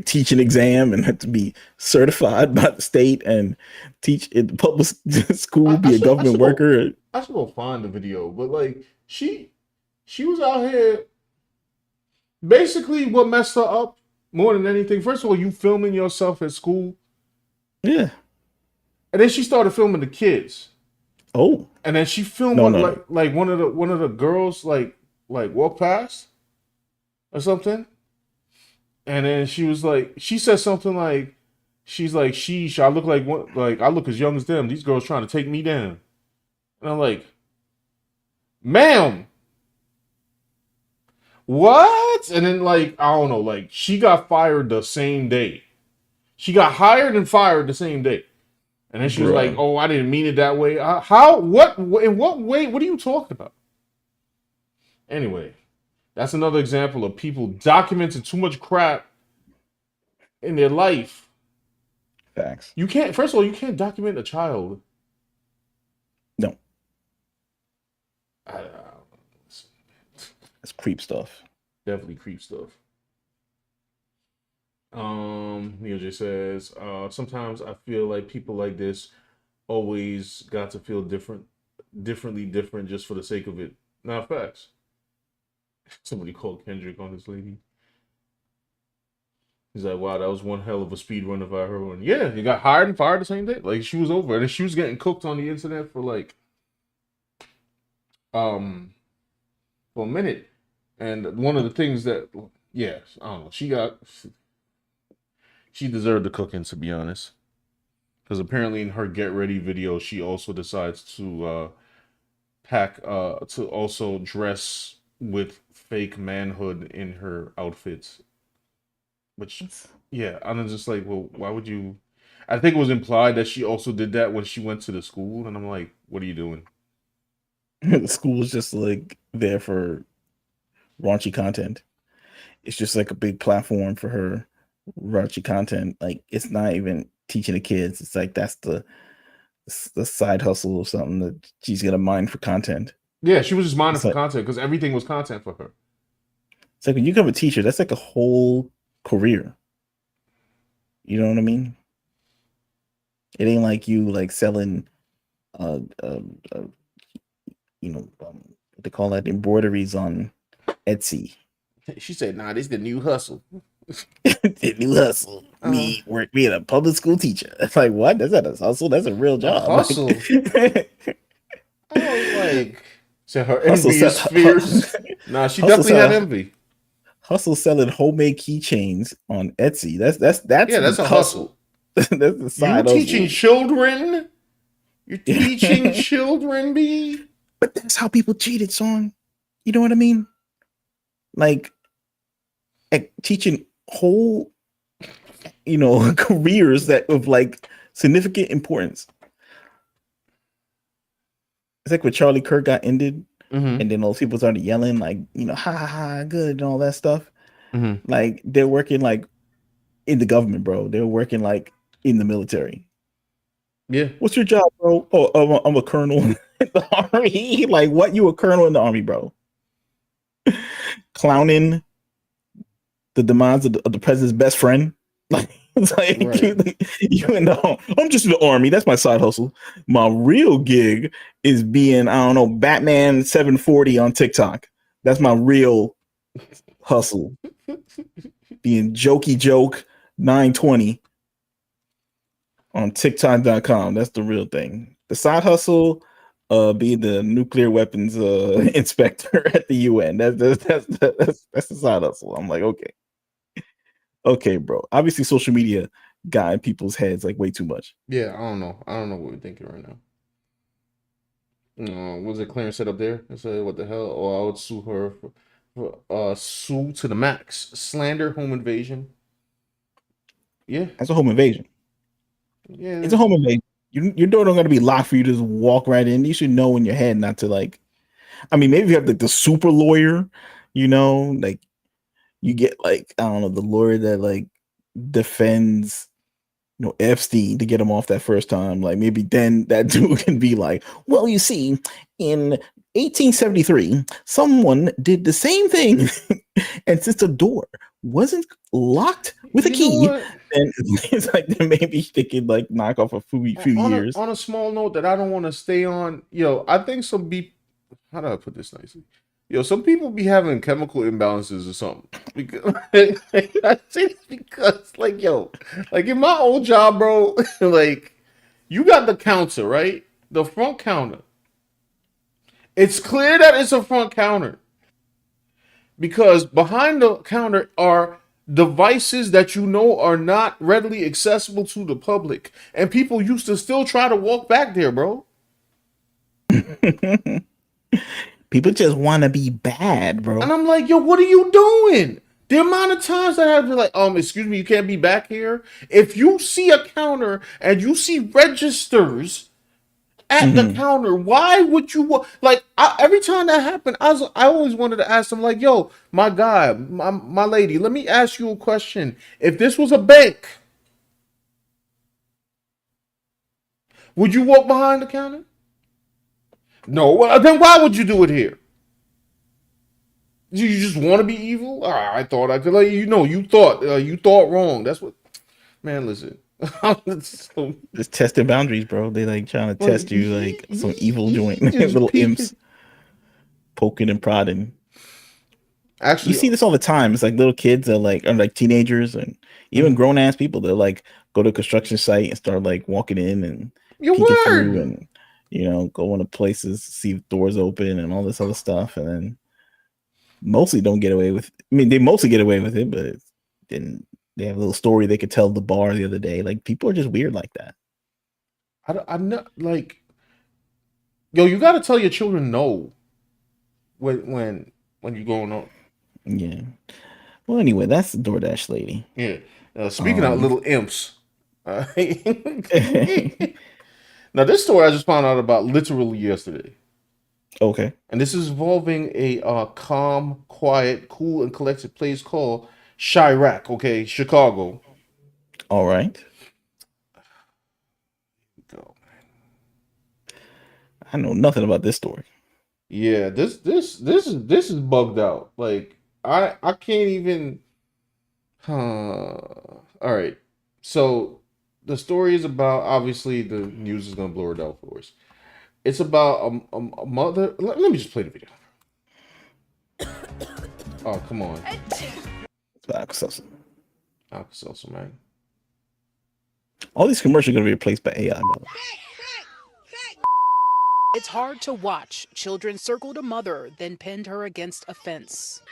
teach an exam and have to be certified by the state and teach in the public school, be a government worker. I should go find the video, but like she was out here. Basically, what messed her up more than anything. First of all, you filming yourself at school. Yeah. And then she started filming the kids. Oh. And then she filmed like one of the girls like walk past or something. And then she was like, she said something like, she's like, sheesh, I look as young as them. These girls trying to take me down. And I'm like, ma'am, what? And then like, I don't know, like she got fired the same day. She got hired and fired the same day. And then she was like, oh, I didn't mean it that way. How? What? In what way? What are you talking about? Anyway, that's another example of people documenting too much crap in their life. Facts. You can't, first of all, you can't document a child. No. That's creep stuff. Definitely creep stuff. Neil J says, sometimes I feel like people like this always got to feel differently different just for the sake of it. Not facts. Somebody called Kendrick on this lady. He's like, wow, that was one hell of a speed run if I heard one. Yeah, you got hired and fired the same day. Like she was over it, and she was getting cooked on the internet for like for a minute. And one of the things that, yeah, I don't know, she deserved the cooking, to be honest. Because apparently in her get ready video, she also decides to to also dress with fake manhood in her outfits. Which, yeah, I'm just like, well, why would you? I think it was implied that she also did that when she went to the school, and I'm like, what are you doing? The school is just like there for raunchy content. It's just like a big platform for her raunchy content. Like it's not even teaching the kids. It's like that's the side hustle or something that she's gonna mine for content. Yeah, she was just mining It's for like, content because everything was content for her. it's like when you become a teacher, that's like a whole career. You know what I mean? It ain't like you like selling, uh, uh, uh what they call that, embroideries on Etsy. She said, "Nah, this is the new hustle." The new hustle. Me being a public school teacher. It's like, what? That's not a hustle. That's a real job. A hustle. I was like, so her Hustle envy is fierce. Nah, she definitely had envy. Hustle selling homemade keychains on Etsy. That's a hustle. That's the side You hustle. teaching children? You're teaching children, B? But that's how people cheated, son. You know what I mean? Like teaching whole, careers that of like significant importance. It's like when Charlie Kirk got ended, and then those people started yelling like, ha ha ha, good and all that stuff. Like they're working like in the government, bro. They're working like in the military. Yeah. What's your job, bro? Oh, I'm a colonel in the army. Like, what? You a colonel in the army, bro? Clowning the demise of the president's best friend. Like, it's like you know, I'm just in the army. That's my side hustle. My real gig is being, I don't know, Batman 740 on TikTok. That's my real hustle. Being jokey joke 920 on TikTok.com. That's the real thing. The side hustle, be the nuclear weapons inspector at the UN. That's the side hustle. I'm like, okay, bro. Obviously, social media got in people's heads like way too much. Yeah, I don't know what we're thinking right now. What was it Clarence said up there? I said, what the hell? Oh, I would sue her for sue to the max. Slander, home invasion. Yeah. That's a home invasion. Yeah. It's a home invasion. Your door don't got to be locked for you to just walk right in. You should know in your head not to like. I mean, maybe you have like the super lawyer, like you get like, I don't know, the lawyer that like defends Epstein to get him off that first time. Like maybe then that dude can be like, well, you see, in 1873, someone did the same thing, and since the door wasn't locked with a key, then it's like then maybe they could like knock off a few years. On a small note that I don't want to stay on, I think how do I put this nicely? Some people be having chemical imbalances or something. Because I say this because, like in my old job, bro, like you got the counter, right? The front counter. It's clear that it's a front counter because behind the counter are devices that are not readily accessible to the public, and people used to still try to walk back there, bro. People just want to be bad, bro. And I'm like, yo, what are you doing? The amount of times that I've been like, excuse me, you can't be back here. If you see a counter and you see registers at the counter, why would you like? Every time that happened, I always wanted to ask them, like, yo, my guy, my lady, let me ask you a question. If this was a bank, would you walk behind the counter? No. Well, then why would you do it here? You just want to be evil? I thought I could let you know. You thought wrong. That's what. Man, listen. Just testing boundaries, bro. They like trying to test you like some evil joint, little imps poking and prodding. Actually, you see this all the time. It's like little kids are like teenagers and even grown ass people. They'll like go to a construction site and start like walking in and peeking through and go into places, see if doors open and all this other stuff, and then mostly don't get away with. I mean, they mostly get away with it, but then they have a little story they could tell the bar the other day. Like people are just weird like that. I'm not like, yo, you got to tell your children no when you're going on. Yeah. Well, anyway, that's the DoorDash lady. Yeah. Speaking of little imps, now this story I just found out about literally yesterday. Okay. And this is involving a calm, quiet, cool, and collected place called Chirac. Okay, Chicago. All right. Go. I know nothing about this story. Yeah, this is bugged out. Like I can't even. All right. So the story is about, obviously the news is gonna blur it out for us. It's about a mother. Let me just play the video. Oh, come on. Alka-Seltzer, man. All these commercials are gonna be replaced by AI. Brother. It's hard to watch. Children circled a mother, then pinned her against a fence.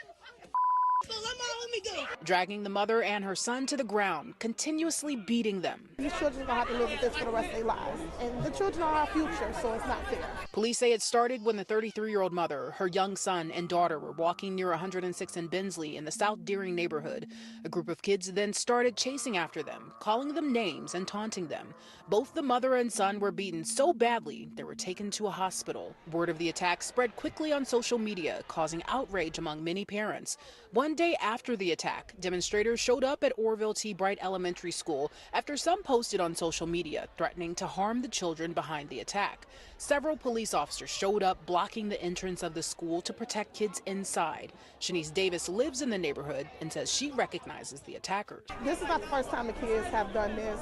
Dragging the mother and her son to the ground, continuously beating them. These children are going to have to live with this for the rest of their lives. And the children are our future, so it's not fair. Police say it started when the 33-year-old mother, her young son, and daughter were walking near 106 and Bensley in the South Deering neighborhood. A group of kids then started chasing after them, calling them names and taunting them. Both the mother and son were beaten so badly they were taken to a hospital. Word of the attack spread quickly on social media, causing outrage among many parents. One day after the attack, demonstrators showed up at Orville T. Bright Elementary School after some posted on social media threatening to harm the children behind the attack. Several police officers showed up blocking the entrance of the school to protect kids inside. Shanice Davis lives in the neighborhood and says she recognizes the attackers. This is not the first time the kids have done this.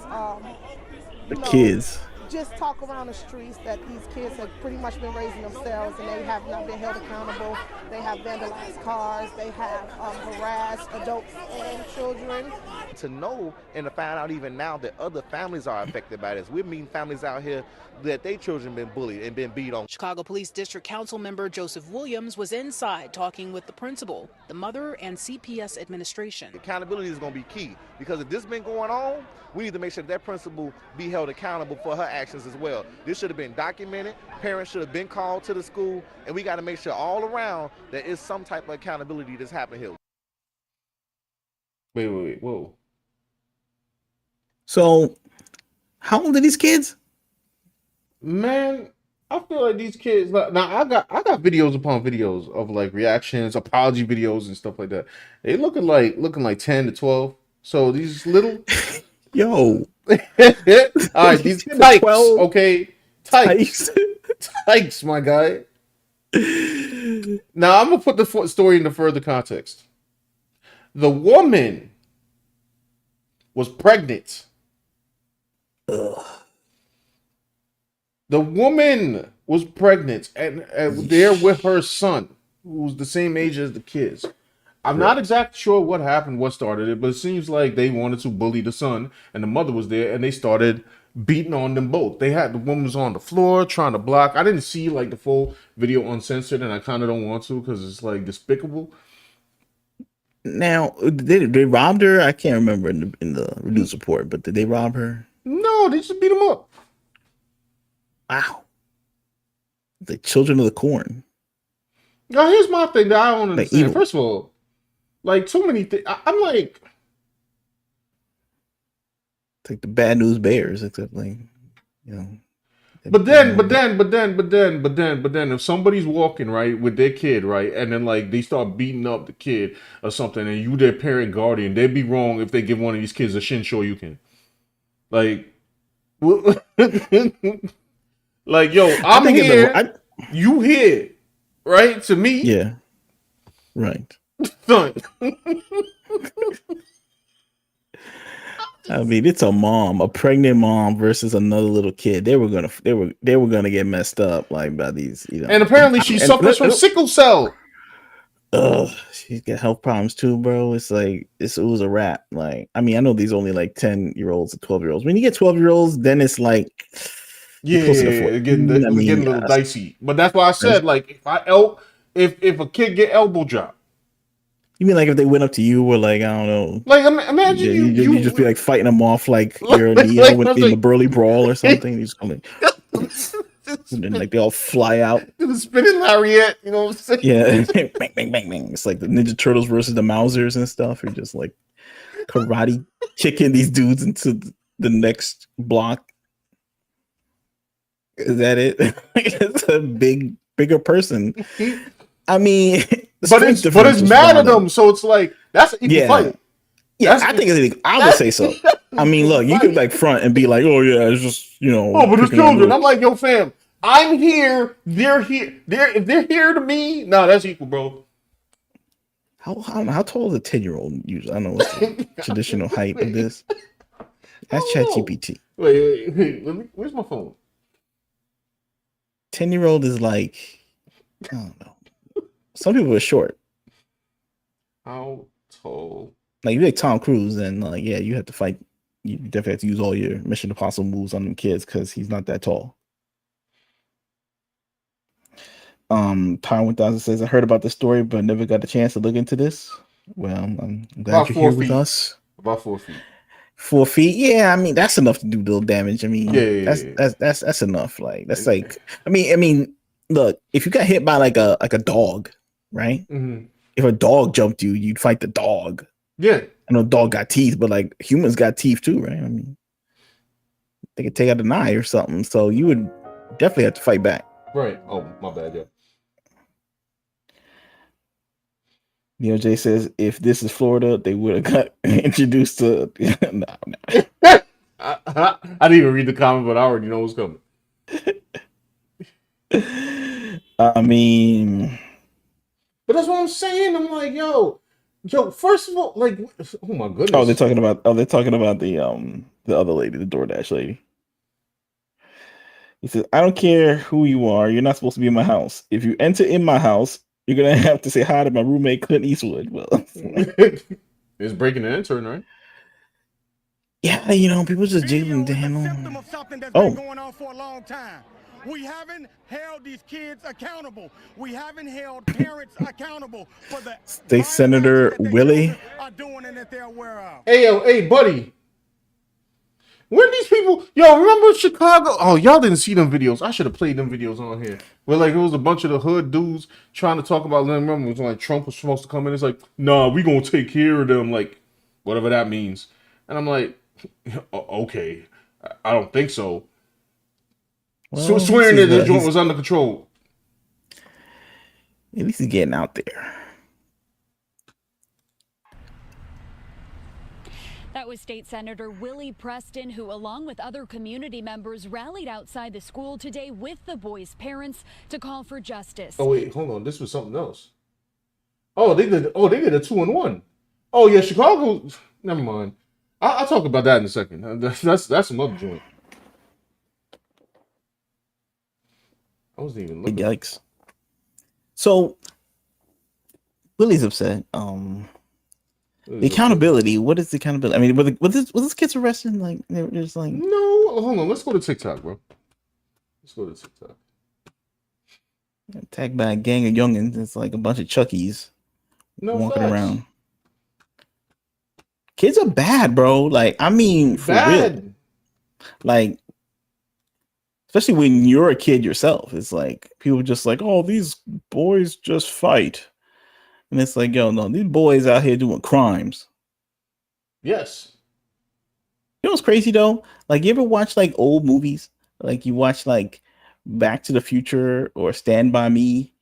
Kids. Just talk around the streets that these kids have pretty much been raising themselves and they have not been held accountable. They have vandalized cars. They have harassed adults and children. To know and to find out even now that other families are affected by this. We're meeting families out here that their children been bullied and been beat on. Chicago Police District Council member Joseph Williams was inside talking with the principal, the mother, and CPS administration. Accountability is going to be key because if this has been going on, we need to make sure that principal be held accountable for her actions as well. This should have been documented. Parents should have been called to the school, and we got to make sure all around there is some type of accountability that's happening here. Wait, whoa. So, how old are these kids? Man, I feel like these kids. Now I got videos upon videos of like reactions, apology videos, and stuff like that. They looking like 10 to 12. So these little, yo, all right, these tykes, okay, tykes, tykes, my guy. Now I'm gonna put the story into further context. The woman was pregnant. Ugh. The woman was pregnant and there with her son, who's the same age as the kids. I'm not exactly sure what happened, what started it, but it seems like they wanted to bully the son, and the mother was there, and they started beating on them both. The woman was on the floor trying to block. I didn't see like the full video uncensored, and I kind of don't want to because it's like despicable. Now, they robbed her. I can't remember in the news report, but did they rob her? No, they just beat him up. Wow. The children of the corn. Now, here's my thing that I don't understand. First of all, like, too many things. I'm like... It's like the bad news bears, except like, you know. But then, if somebody's walking, right, with their kid, right, and then, like, they start beating up the kid or something, and you their parent guardian, they'd be wrong if they give one of these kids a shin shoryuken. Like... Like, yo, I'm here, you here, right? To me. Yeah. Right. Son. I mean, it's a pregnant mom versus another little kid. They were gonna get messed up like by these, you know. And apparently she suffers from sickle cell. She's got health problems too, bro. It's like it was a wrap. Like, I mean, I know these only like 10-year-olds and 12-year-olds. When you get 12-year-olds, then it's like it's getting a little dicey. But that's why I said, like, if a kid get elbow dropped, You mean like if they went up to you or like, I don't know, Like imagine you just be like fighting them off like you're like, Neo like, in the Burly Brawl or something. You just come like, and then like they all fly out. The spinning lariat, you know what I'm saying? Yeah, bang, bang, bang, bang. It's like the Ninja Turtles versus the Mousers and stuff. You're just like karate kicking these dudes into the next block. Is that it? It's a bigger person. I mean, but it's mad at them, so it's like that's an equal fight. Yeah, I think it's. I would say so. I mean, look, you could like front and be like, "Oh yeah, it's just Oh, but it's children." I'm like, "Yo, fam, I'm here. They're here. If they're here to me, no, that's equal, bro." How tall is a 10-year-old usually? I don't know what's the traditional height of this. That's ChatGPT. Wait. Where's my phone? 10-year-old is like, I don't know. Some people are short. How tall? Like if you're like Tom Cruise, then like you have to fight. You definitely have to use all your Mission Impossible moves on them kids because he's not that tall. Power 1000 says, I heard about the story, but never got a chance to look into this. Well, I'm glad you're here with us. About 4 feet. 4 feet, yeah. I mean, that's enough to do little damage. I mean, that's enough. Like that's like, I mean, look, if you got hit by like a dog, right? Mm-hmm. If a dog jumped you, you'd fight the dog. Yeah, I know dog got teeth, but like humans got teeth too, right? I mean, they could take out an eye or something, so you would definitely have to fight back. Right. Oh, my bad. Yeah. DOJ says if this is Florida, they would have got introduced to. No. I didn't even read the comment, but I already know what's coming. I mean, but that's what I'm saying. I'm like, yo. First of all, like, oh my goodness. They're talking about the other lady, the DoorDash lady. He says, I don't care who you are. You're not supposed to be in my house. If you enter in my house, you're gonna have to say hi to my roommate Clint Eastwood. Well, it's breaking and entering, right? Yeah, people just jiggling down. Oh, going on for a long time. We haven't held these kids accountable. We haven't held parents accountable for the State Senator Willie. Hey, buddy. When these people, remember Chicago? Oh, y'all didn't see them videos. I should have played them videos on here. Where like it was a bunch of the hood dudes trying to talk about them. Remember, it was like Trump was supposed to come in. It's like, nah, we gonna take care of them, like whatever that means. And I'm like, okay, I don't think so. Well, swearing that the joint was under control. At least he's getting out there. That was State Senator Willie Preston, who, along with other community members, rallied outside the school today with the boys' parents to call for justice. Oh wait, hold on. This was something else. Oh, they did a 2-1. Oh yeah, Chicago. Never mind. I'll talk about that in a second. That's some other joint. I wasn't even looking. Yikes. So Willie's upset. The accountability. What is the accountability? I mean, was this kid's arrested? Like they were just like, no. Hold on. Let's go to TikTok, bro. Let's go to TikTok. Attacked by a gang of youngins. It's like a bunch of Chuckies walking around. Kids are bad, bro. Like, I mean, for real. Like, especially when you're a kid yourself. It's like people just like, oh, these boys just fight. And it's like, yo, no, these boys out here doing crimes. Yes. You know what's crazy though? Like, you ever watch like old movies? Like you watch like Back to the Future or Stand By Me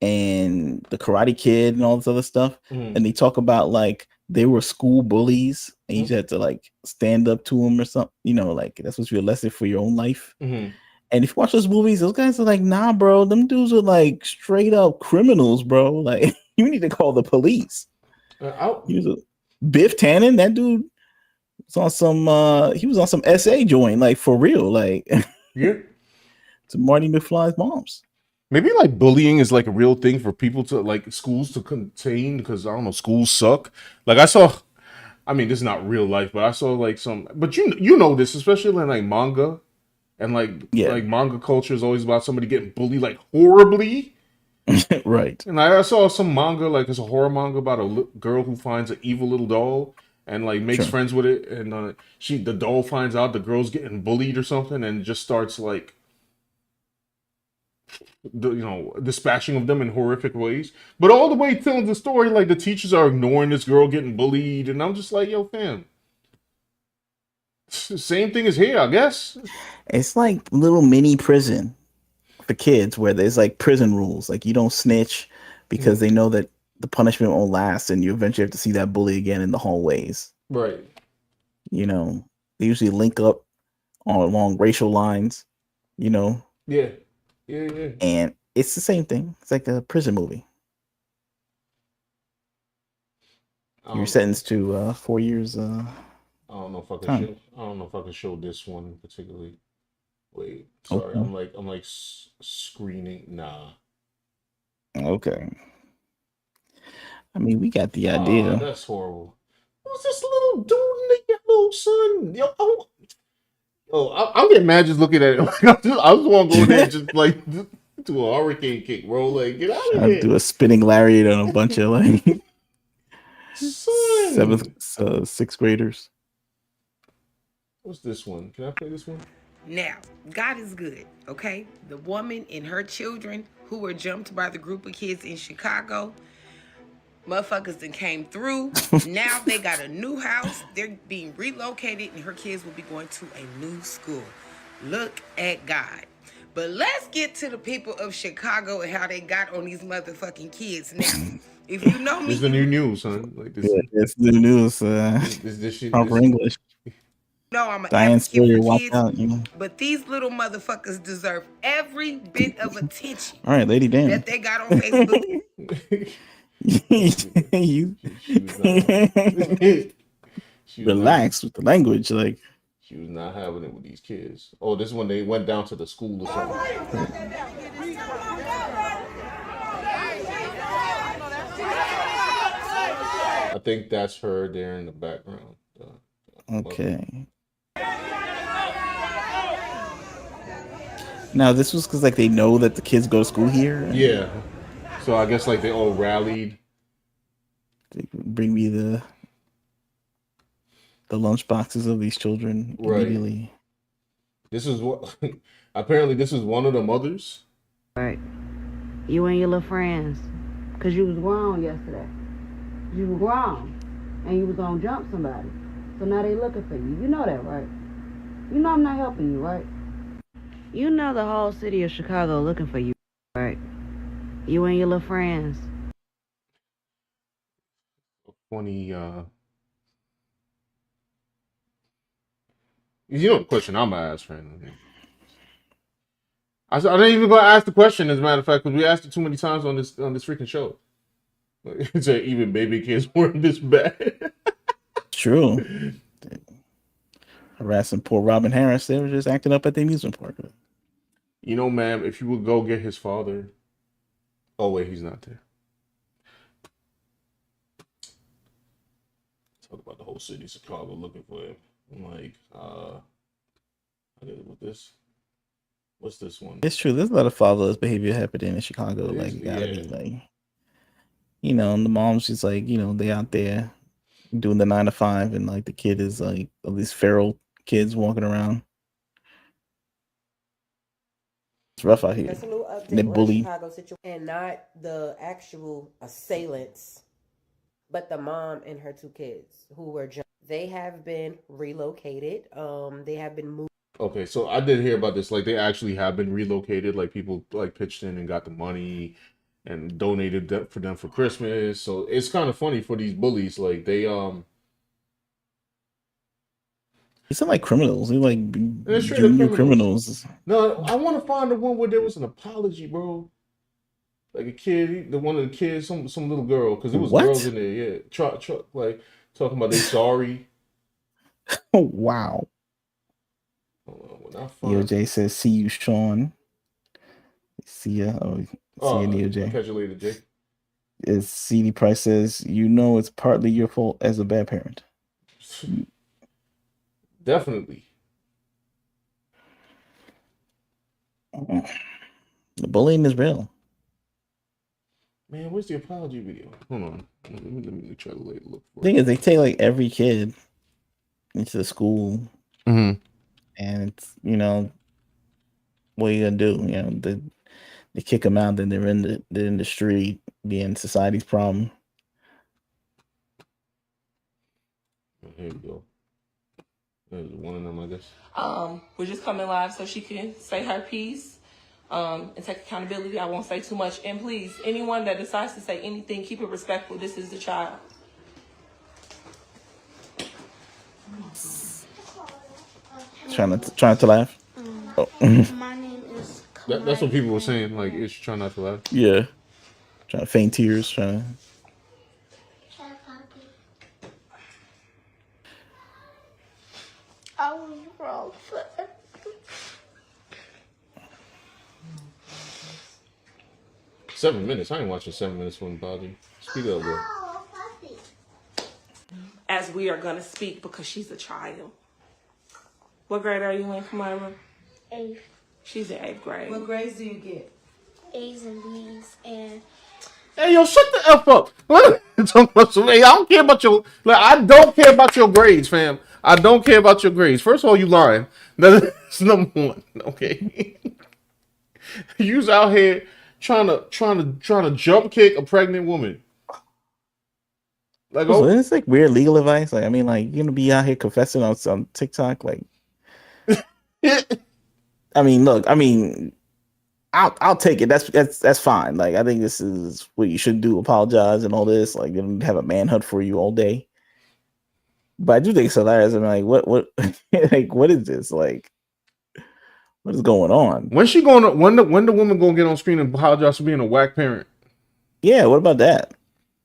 and The Karate Kid and all this other stuff. And they talk about like they were school bullies and you just had to like stand up to them or something. Like that's what you're lesson for your own life. And if you watch those movies, those guys are like, nah, bro, them dudes are like straight up criminals, bro. Like, you need to call the police. Biff Tannen, that dude was on some SA joint, like for real, like yeah. To Marty McFly's moms. Maybe like bullying is like a real thing for people to like schools to contain because I don't know, schools suck. Like this is not real life, but I saw like but you know this, especially in like manga. And like manga culture is always about somebody getting bullied like horribly. Right. And I saw some manga, like it's a horror manga about a girl who finds an evil little doll and like makes Sure. friends with it, and the doll finds out the girl's getting bullied or something, and just starts like dispatching of them in horrific ways. But all the way telling the story, like the teachers are ignoring this girl getting bullied, and I'm just like, yo, fam. Same thing as here, I guess. It's like little mini prison for kids where there's like prison rules. Like you don't snitch because they know that the punishment won't last and you eventually have to see that bully again in the hallways. Right. You know, they usually link up along racial lines, you know. Yeah. Yeah. And it's the same thing. It's like a prison movie. You're sentenced to 4 years. I don't know if I can show. I don't know if I can show this one particularly. Wait, sorry. Okay. I'm like screening. Nah. Okay. I mean, we got the idea. That's horrible. Who's this little dude in the yellow, son? I'm getting mad just looking at it. I just want to go there and just like do a hurricane kick, bro. Like, get out of here. Do a spinning lariat on a bunch of like Son. sixth graders. What's this one? Can I play this one? Now, God is good, okay? The woman and her children who were jumped by the group of kids in Chicago, motherfuckers that came through. Now they got a new house. They're being relocated and her kids will be going to a new school. Look at God. But let's get to the people of Chicago and how they got on these motherfucking kids. Now, if you know me, It's the new news, son. Like this. Yeah, it's the news. This shit. Proper English. No, I'm an Diane advocate Sawyer, for watch kids, out, you know. but these little motherfuckers deserve every bit of attention All right, Lady Dan. that they got on Facebook. Relax with the language, like she was not having it with these kids. Oh, this is when they went down to the school or something. I think that's her there in the background. Okay. Now this was because like they know that the kids go to school here. Yeah. So I guess like they all rallied. They bring me the lunch boxes of these children immediately. This is what apparently this is one of the mothers. Right. You and your little friends. Cause you was grown yesterday. You were grown. And you was gonna jump somebody. So now they looking for you. You know that, right? You know I'm not helping you, right? You know the whole city of Chicago looking for you, right? You and your little friends. Funny, you know the question I'm gonna ask, friend. I didn't even gonna ask the question, as a matter of fact, because we asked it too many times on this freaking show. It's like, even baby kids weren't this bad. True. Harassing poor Robin Harris. They were just acting up at the amusement park. You know, ma'am, if you would go get his father. Oh wait, he's not there. Talk about the whole city of Chicago looking for him. I'm like, I did it with this. What's this one? It's true. There's a lot of fatherless behavior happening in Chicago. Like, gotta be like, you know, and the mom's just like, you know, they out there doing the 9 to 5, and like the kid is like all these feral kids walking around. It's rough out here. That's a little update They on the bully. Chicago situation, and not the actual assailants, but the mom and her 2 kids who were jumped. They have been relocated. They have been moved. Okay, so I did hear about this. Like, they actually have been relocated. Like, people like pitched in and got the money and donated that for them for Christmas. So it's kind of funny for these bullies. Like, they It's not like criminals. They're like they're straight up junior criminals. No, I want to find the one where there was an apology, bro. Like a kid, one of the kids, some little girl, because there was What? girls in there. Yeah, truck, like talking about they sorry. Oh wow. EOJ says, "See you, Sean." See ya. Oh, see ya, EOJ. I'll catch you later, Jay. As CD Price says, "You know it's partly your fault as a bad parent." Definitely. The bullying is real. Man, where's the apology video? Hold on. Let me try to look for it. Thing is, they take like every kid into the school, mm-hmm. and it's, what are you gonna do? They kick them out, then they're in the street, being society's problem. Here we go. There's one of them, I guess. We're just coming live so she can say her piece and take accountability. I won't say too much. And please, anyone that decides to say anything, keep it respectful. This is the child. Trying to laugh. Oh. My name is. That's what people were saying. Like, is she trying not to laugh? Yeah, trying to feign tears. Trying to. I was wrong for everything. 7 minutes. I ain't watching 7 minutes for an apology. Speak up, bro. As we are going to speak because she's a child. What grade are you in, Kamira? 8th. She's in 8th grade. What grades do you get? A's and B's and. Hey, yo, shut the F up. I don't care about your. Like, I don't care about your grades, fam. I don't care about your grades. First of all, you lying. That's number one. Okay. You's out here trying to jump kick a pregnant woman. Like, so it's like weird legal advice. Like, I mean, like, you're gonna be out here confessing on TikTok, like. I mean, look. I mean, I'll take it. That's fine. Like, I think this is what you should do. Apologize and all this. Like, they don't have a manhunt for you all day. But I do think it's hilarious. I'm like, what, like, what is this? Like, what is going on? When's she going to? When the woman gonna get on screen and apologize for being a whack parent? Yeah, what about that?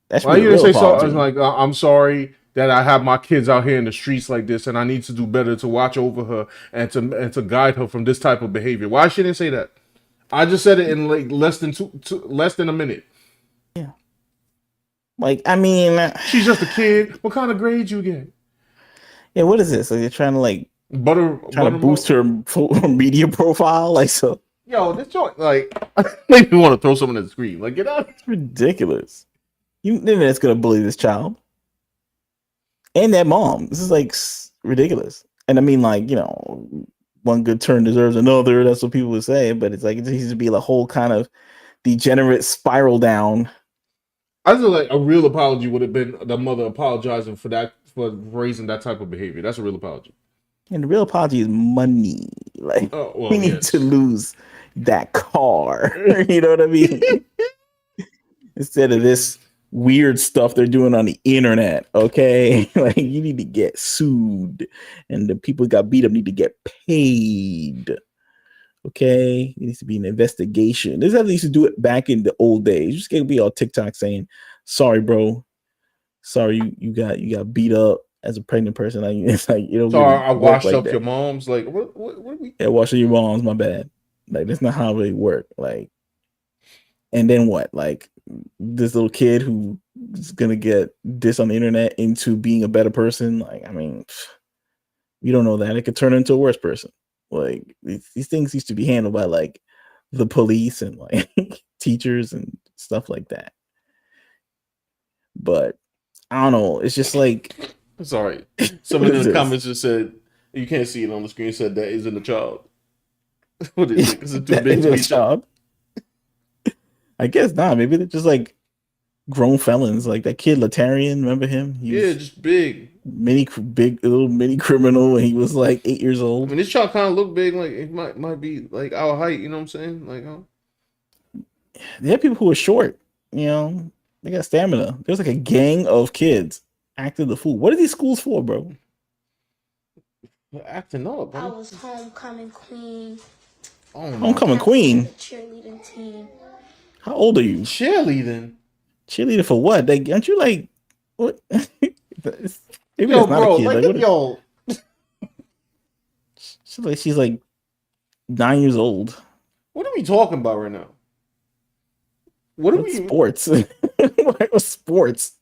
That's why you didn't say so. Like, I'm sorry that I have my kids out here in the streets like this, and I need to do better to watch over her and to guide her from this type of behavior. Why she didn't say that? I just said it in like less than a minute. Yeah. Like, I mean, she's just a kid. What kind of grades you get? Yeah, what is this? Like, they're trying to like trying to boost her media profile, like so. Yo, this joint like make me want to throw someone at the screen. Like, get out! It's ridiculous. You think that's gonna bully this child and that mom? This is like ridiculous. And I mean, like, one good turn deserves another. That's what people would say. But it's like it needs to be a whole kind of degenerate spiral down. I feel like a real apology would have been the mother apologizing for raising that type of behavior. That's a real apology. And the real apology is money. Like, we need to lose that car. You know what I mean? Instead of this weird stuff they're doing on the internet, okay? Like, you need to get sued, and the people who got beat up need to get paid. Okay, it needs to be an investigation. This is how they used to do it back in the old days. You just can't be on TikTok saying, "Sorry, bro. Sorry, you got beat up as a pregnant person." Like, it's like, sorry, I washed up your mom's. Like, what are we? Yeah, washing your mom's. My bad. Like, that's not how it work. Like, and then what? Like, this little kid who is gonna get this on the internet into being a better person. Like, I mean, you don't know that it could turn into a worse person. Like, these things used to be handled by like the police and like teachers and stuff like that. But I don't know. It's just like, sorry. Somebody in the comments just said, you can't see it on the screen, said that isn't a child. What is it? Is it too big to be a child? I guess not. Maybe they're just like grown felons. Like that kid Latarian, remember him? Just big. Little mini criminal when he was like 8 years old. I mean, this child kind of look big, like it might be like our height, you know what I'm saying? Like, There are people who are short, they got stamina. There's like a gang of kids acting the fool. What are these schools for, bro? They're acting up, bro. I was homecoming queen. Homecoming queen? Cheerleading team. How old are you? Cheerleading for what? Like, aren't you like what? Maybe yo, that's not bro, a kid. like yo. She's like 9 years old. What are we talking about right now? What are we sports? What sports?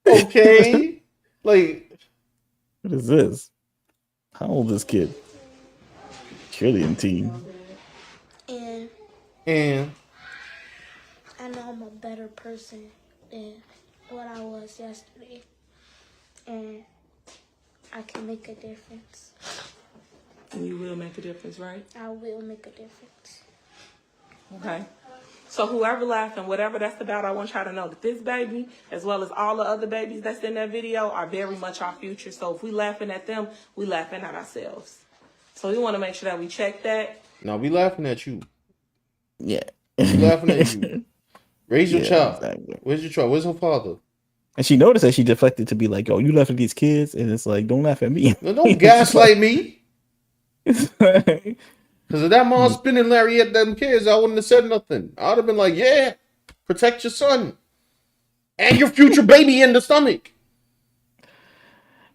Okay. Like, what is this? How old is this kid? Cheerleading team. And I know I'm a better person than what I was yesterday. And I can make a difference. And you will make a difference, right? I will make a difference. Okay. So whoever laughing, whatever that's about, I want y'all to know that this baby, as well as all the other babies that's in that video, are very much our future. So if we laughing at them, we laughing at ourselves. So we want to make sure that we check that. No, we laughing at you. Yeah. We laughing at you. Raise your child. Exactly. Where's your child? Where's her father? And she noticed that she deflected to be like, "Oh, you laughing at these kids," and it's like, "Don't laugh at me." No, don't gaslight me. Because if that mom spinning Larry at them kids, I wouldn't have said nothing. I would have been like, "Yeah, protect your son and your future baby in the stomach."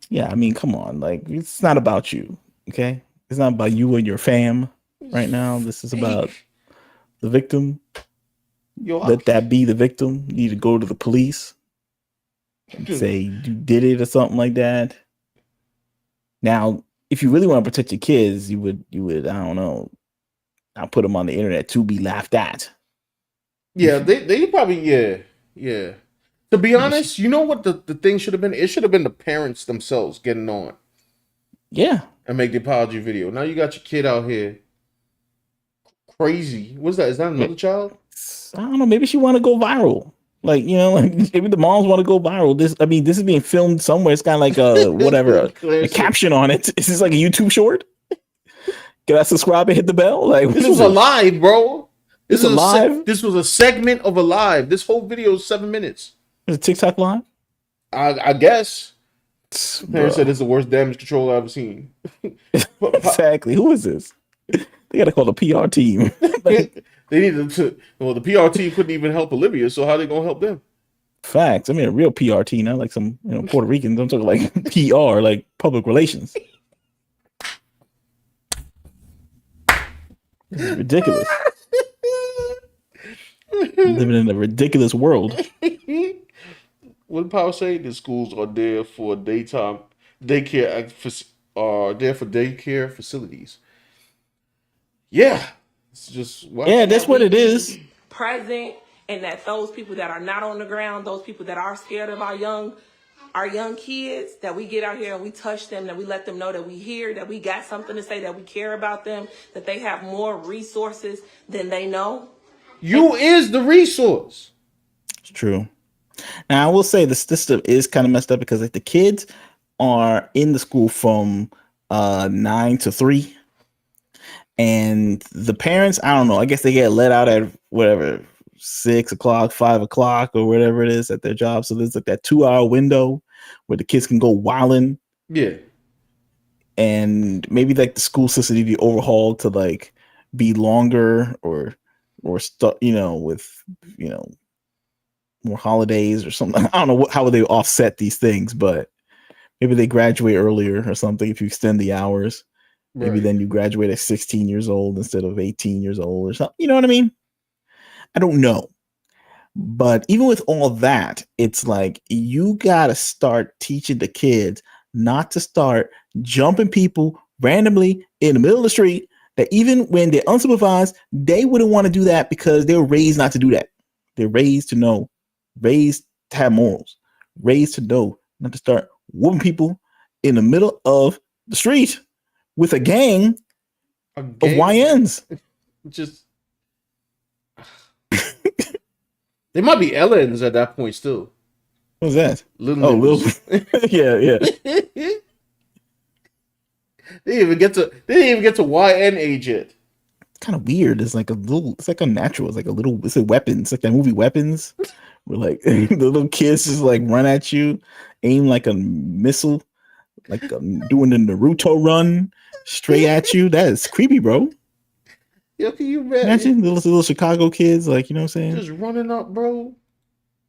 Yeah, I mean, come on. Like, it's not about you, okay? It's not about you and your fam right now. This is about the victim. Let that be the victim. You need to go to the police and say you did it or something like that. Now, if you really want to protect your kids, you would, I don't know, I'll put them on the internet to be laughed at. Yeah, they probably, yeah. To be honest, you know what the thing should have been? It should have been the parents themselves getting on. Yeah. And make the apology video. Now you got your kid out here crazy. What's that? Is that another child? I don't know. Maybe she want to go viral. Like, you know, like maybe the moms want to go viral. This is being filmed somewhere. It's got like a caption on it. Is this like a YouTube short? Can I subscribe and hit the bell? Like, this was a live, bro. This is live. This was a segment of a live. This whole video is 7 minutes. Is it TikTok live? I guess. Parents said it's the worst damage control I've ever seen. Exactly. Who is this? They gotta call the PR team. They needed to. Well, the PR team couldn't even help Olivia, so how are they gonna help them? Facts. I mean, a real PR team, not like some Puerto Ricans. I'm talking like PR, like public relations. This is ridiculous. Living in a ridiculous world. What did Power say? The schools are there for daytime daycare. Are there for daycare facilities. Yeah, it's just yeah, that's what it is. Present, and that those people that are not on the ground, those people that are scared of our young kids, that we get out here and we touch them, that we let them know that we here, that we got something to say, that we care about them, that they have more resources than they know. You is the resource. It's true. Now I will say the system is kind of messed up because like the kids are in the school from 9 to 3. And the parents, I don't know, I guess they get let out at whatever, 6 o'clock, 5 o'clock, or whatever it is at their job. So there's like that 2-hour window where the kids can go wilding. Yeah. And maybe like the school system need to be overhauled to like be longer or stuff, with, more holidays or something. I don't know how would they offset these things, but maybe they graduate earlier or something if you extend the hours. Maybe then you graduate at 16 years old instead of 18 years old or something. You know what I mean? I don't know. But even with all that, it's like you got to start teaching the kids not to start jumping people randomly in the middle of the street, that even when they're unsupervised, they wouldn't want to do that because they were raised not to do that. They're raised to know, raised to have morals, raised to know not to start whooping people in the middle of the street with a gang of YNs. Just they might be LNs at that point still. What's that? Little yeah. They didn't even get to YN age yet. Kind of weird. It's like unnatural. It's a weapon. It's like that movie Weapons, where like the little kids just like run at you, aim like a missile, like doing the Naruto run straight at you. That is creepy, bro. Yeah, can you imagine little Chicago kids, like, you know what I'm saying? Just running up, bro.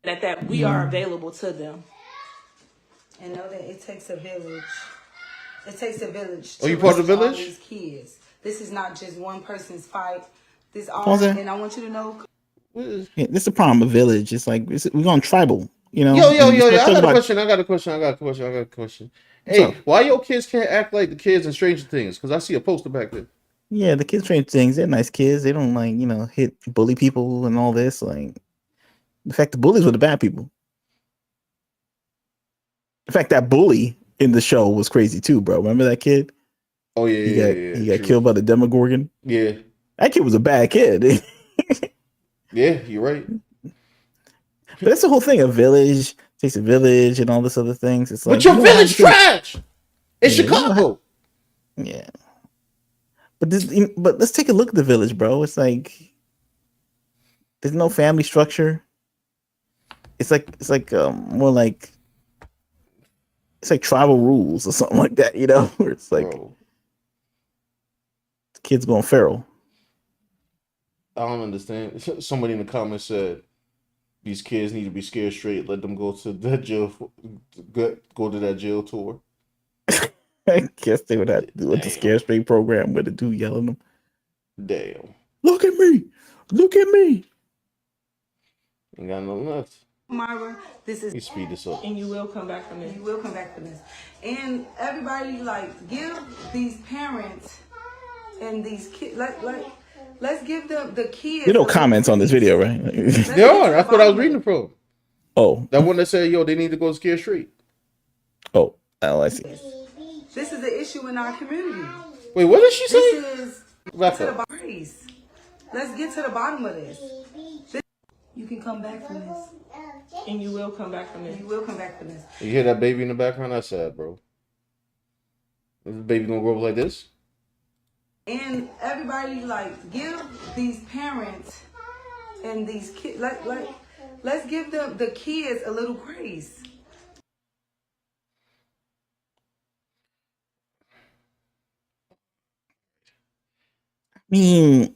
That we are available to them. And know that it takes a village. It takes a village to you part of the village? All these kids. This is not just one person's fight. This all, Pause that. and I want you to know. Yeah, this is the problem with village. It's like we're going tribal, you know. Yo. I got a question. Hey, why your kids can't act like the kids in Stranger Things? Because I see a poster back there. Yeah, the kids Stranger Things. They're nice kids. They don't like, hit bully people and all this. Like, In fact, the bullies were the bad people. In fact, that bully in the show was crazy too, bro. Remember that kid? Oh yeah, he got killed by the Demogorgon. Yeah, that kid was a bad kid. Yeah, you're right. But that's the whole thing. A village takes a village and all this other things. It's like, but your village trash. It's Chicago. Yeah. But let's take a look at the village, bro. It's like there's no family structure. It's like more like it's like tribal rules or something like that, you know? Where it's like kids going feral. I don't understand. Somebody in the comments said these kids need to be scared straight. Let them go to that jail. Go to that jail tour. I guess they would have to do with the scare straight program with the dude yelling them. Damn. Look at me. Look at me. Ain't got no nuts. Myra, this is. You speed this up. And you will come back from this. You will come back from this. And everybody, like, give these parents and these kids, let's give them the kids. You know comments on this video, right? There are. That's what I was reading from. Oh. That one that said, yo, they need to go scare straight. Oh, I see. This is an issue in our community. Wait, what did she say? This is Back to the up. bottom. Let's get to the bottom of this. You can come back from this. And you will come back from this. You will come back from this. You hear that baby in the background? That's sad, bro. Is the baby gonna grow up like this? And everybody, like, give these parents and these kids, let's give them the kids a little grace. I mean,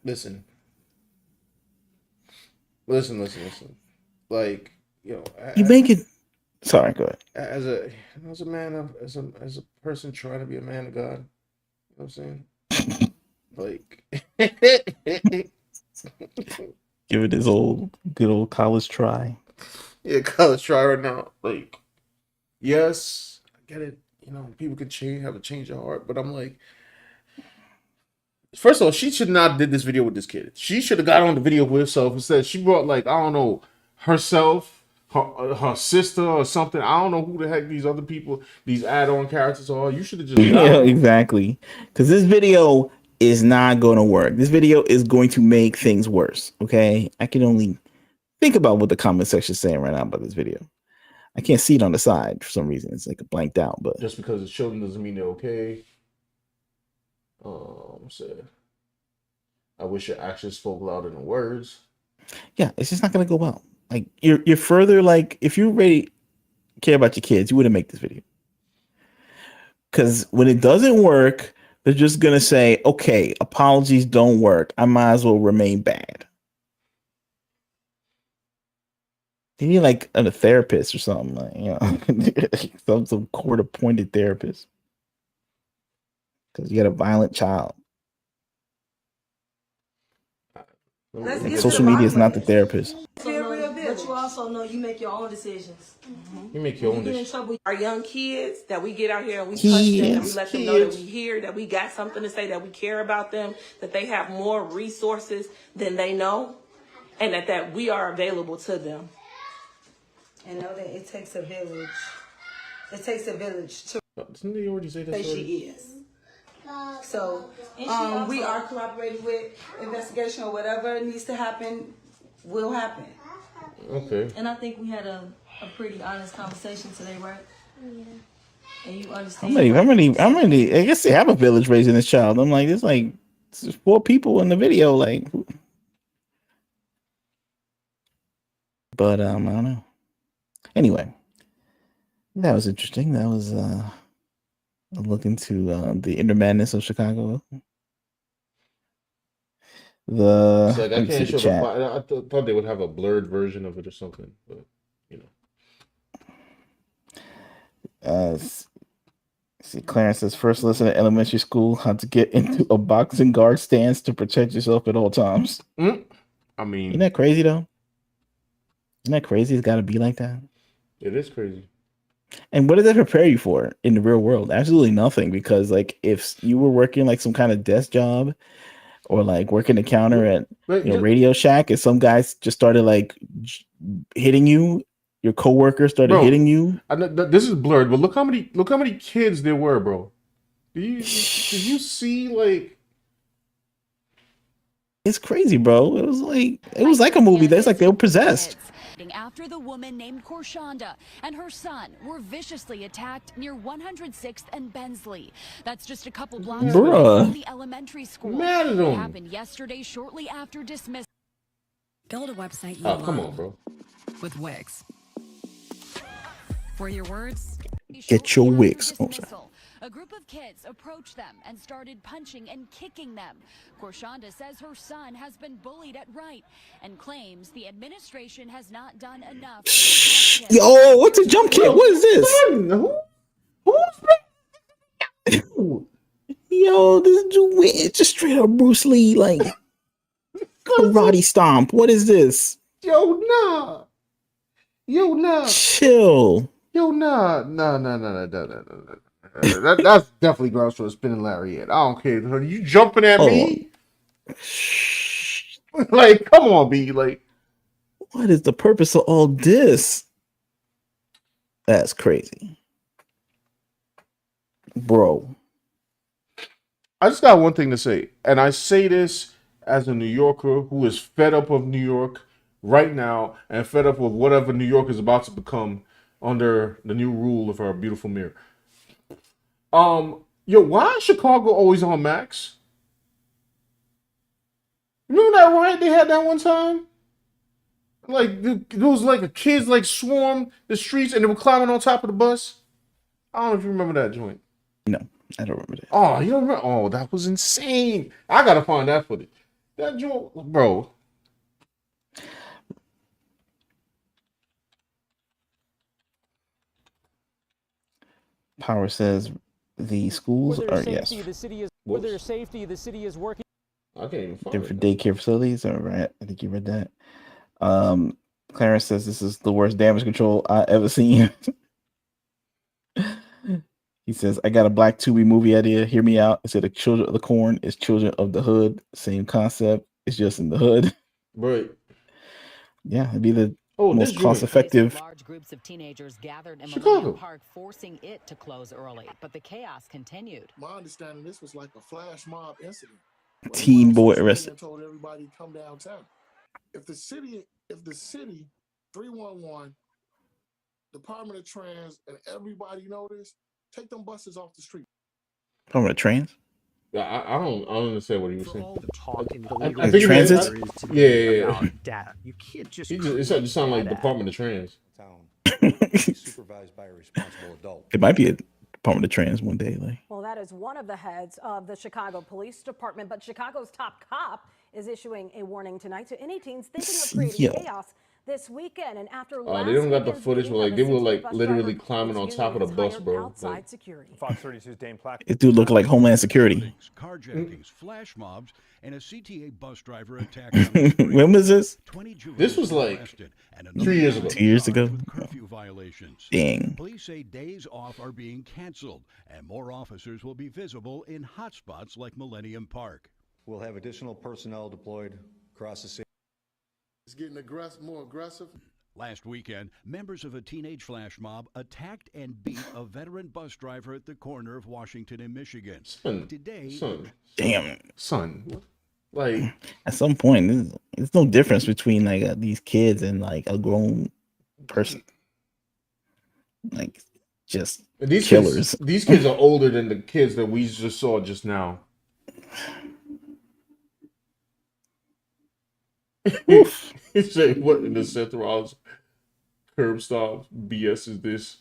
listen. Like, you know, you make it. Sorry, go ahead. As a man, as a person trying to be a man of God, you know what I'm saying? Like, Give it his good old college try. Yeah, college try right now. Like, yes, I get it. You know, people can have a change of heart, but I'm like, first of all, she should not have did this video with this kid. She should have got on the video with herself instead. She brought, like, I don't know, herself, her sister or something. I don't know who the heck these other people, these add-on characters are. You should have just Yeah, exactly. Because this video is not going to work. This video is going to make things worse. Okay, I can only think about what the comment section is saying right now about this video. I can't see it on the side for some reason. It's like blanked out. But just because it's children doesn't mean they're okay. So I wish your actions spoke louder than words. Yeah, it's just not gonna go well. Like you're further, like, if you really care about your kids, you wouldn't make this video. Because when it doesn't work, they're just gonna say, okay, apologies don't work. I might as well remain bad. They need like a therapist or something, like, you know, some court appointed therapist. Because you got a violent child. Social media is not the therapist. But you also know you make your own decisions. You make your own decisions. Our young kids, that we get out here and we touch them, and we let them know that we here, that we got something to say, that we care about them, that they have more resources than they know, and that we are available to them. And know that it takes a village. It takes a village to. Didn't they already say that? She is. So we are cooperating with investigation, or whatever needs to happen will happen. Okay. And I think we had a pretty honest conversation today, right? Yeah. And you understand. How many? I guess they have a village raising this child. I'm like, there's 4 people in the video, like. But I don't know. Anyway, that was interesting. That was a look into the inner madness of Chicago. It's like, I can't show I thought they would have a blurred version of it or something, but you know. See, Clarence says, first lesson at elementary school, how to get into a boxing guard stance to protect yourself at all times. I mean, isn't that crazy though? Isn't that crazy? It's got to be like that. It is crazy. And what does that prepare you for in the real world? Absolutely nothing. Because, like, if you were working like some kind of desk job or like working the counter at Radio Shack, and some guys just started like hitting you. Your coworker started hitting you. This is blurred, but look how many kids there were, bro. Did you see like? It's crazy, bro. It was like a movie. That's like they were possessed. After the woman named Korshonda and her son were viciously attacked near 106th and Bensley. That's just a couple blocks from the elementary school. It happened yesterday shortly after dismissal. Build a website you come on, bro. With Wix. For your words, get your Wix. A group of kids approached them and started punching and kicking them. Korshonda says her son has been bullied at Wright and claims the administration has not done enough. Yo, what's a jump kit? What is this? Yo, this dude it's just straight up Bruce Lee, like karate stomp. What is this? Yo, nah. Chill. Yo, nah. That's definitely grounds for a spinning lariat. I don't care. Are you jumping at me? Like, come on, B. Like, what is the purpose of all this? That's crazy, bro. I just got one thing to say, and I say this as a New Yorker who is fed up of New York right now and fed up with whatever New York is about to become under the new rule of our beautiful mayor. Yo, why is Chicago always on Max? Remember that riot they had that one time? Like, there was like a kids like swarmed the streets and they were climbing on top of the bus. I don't know if you remember that joint. No, I don't remember that. Oh, you don't remember? Oh, that was insane. I gotta find that footage. That joint, bro. Power says the schools are yes. For their safety, the city is working. I can't even find They're for daycare facilities. All right, I think you read that. Clarence says this is the worst damage control I ever seen. He says, I got a Black Tubi movie idea. Hear me out. Instead of Children of the Corn, it's Children of the Hood. Same concept. It's just in the hood. Right. Yeah, it'd be the most cost-effective. Large groups of teenagers gathered in Millennium Park, forcing it to close early, but the chaos continued. My understanding, this was like a flash mob incident. Teen boy arrested. Told everybody to come downtown. If the city 311, Department of Trans, and everybody know this, take them buses off the street. Department of Trans? Yeah, I don't understand what he was saying. I think transit? Yeah. Data. You can't just. It just sound like Department of Trans. Supervised by a responsible adult. It might be a Department of Trans one day. Like. Well, that is one of the heads of the Chicago Police Department, but Chicago's top cop is issuing a warning tonight to any teens thinking of creating chaos this weekend. And after they don't got the footage where like they were like literally climbing on top of the bus, bro. Like, Fox 32's Dane Platt. It do look like Homeland Security. Carjackings, flash mobs, and a CTA bus driver attack. When was this? This was like 3 years ago. 2 years ago. Curfew violations. Dang. Police say days off are being canceled, and more officers will be visible in hotspots like Millennium Park. We'll have additional personnel deployed across the city. It's getting more aggressive. Last weekend, members of a teenage flash mob attacked and beat a veteran bus driver at the corner of Washington and Michigan. Today, son, like at some point, there's no difference between like these kids and like a grown person. Like just these killers. These kids are older than the kids that we just saw just now. He said, "What in the Seth Rollins curb stop BS is this?"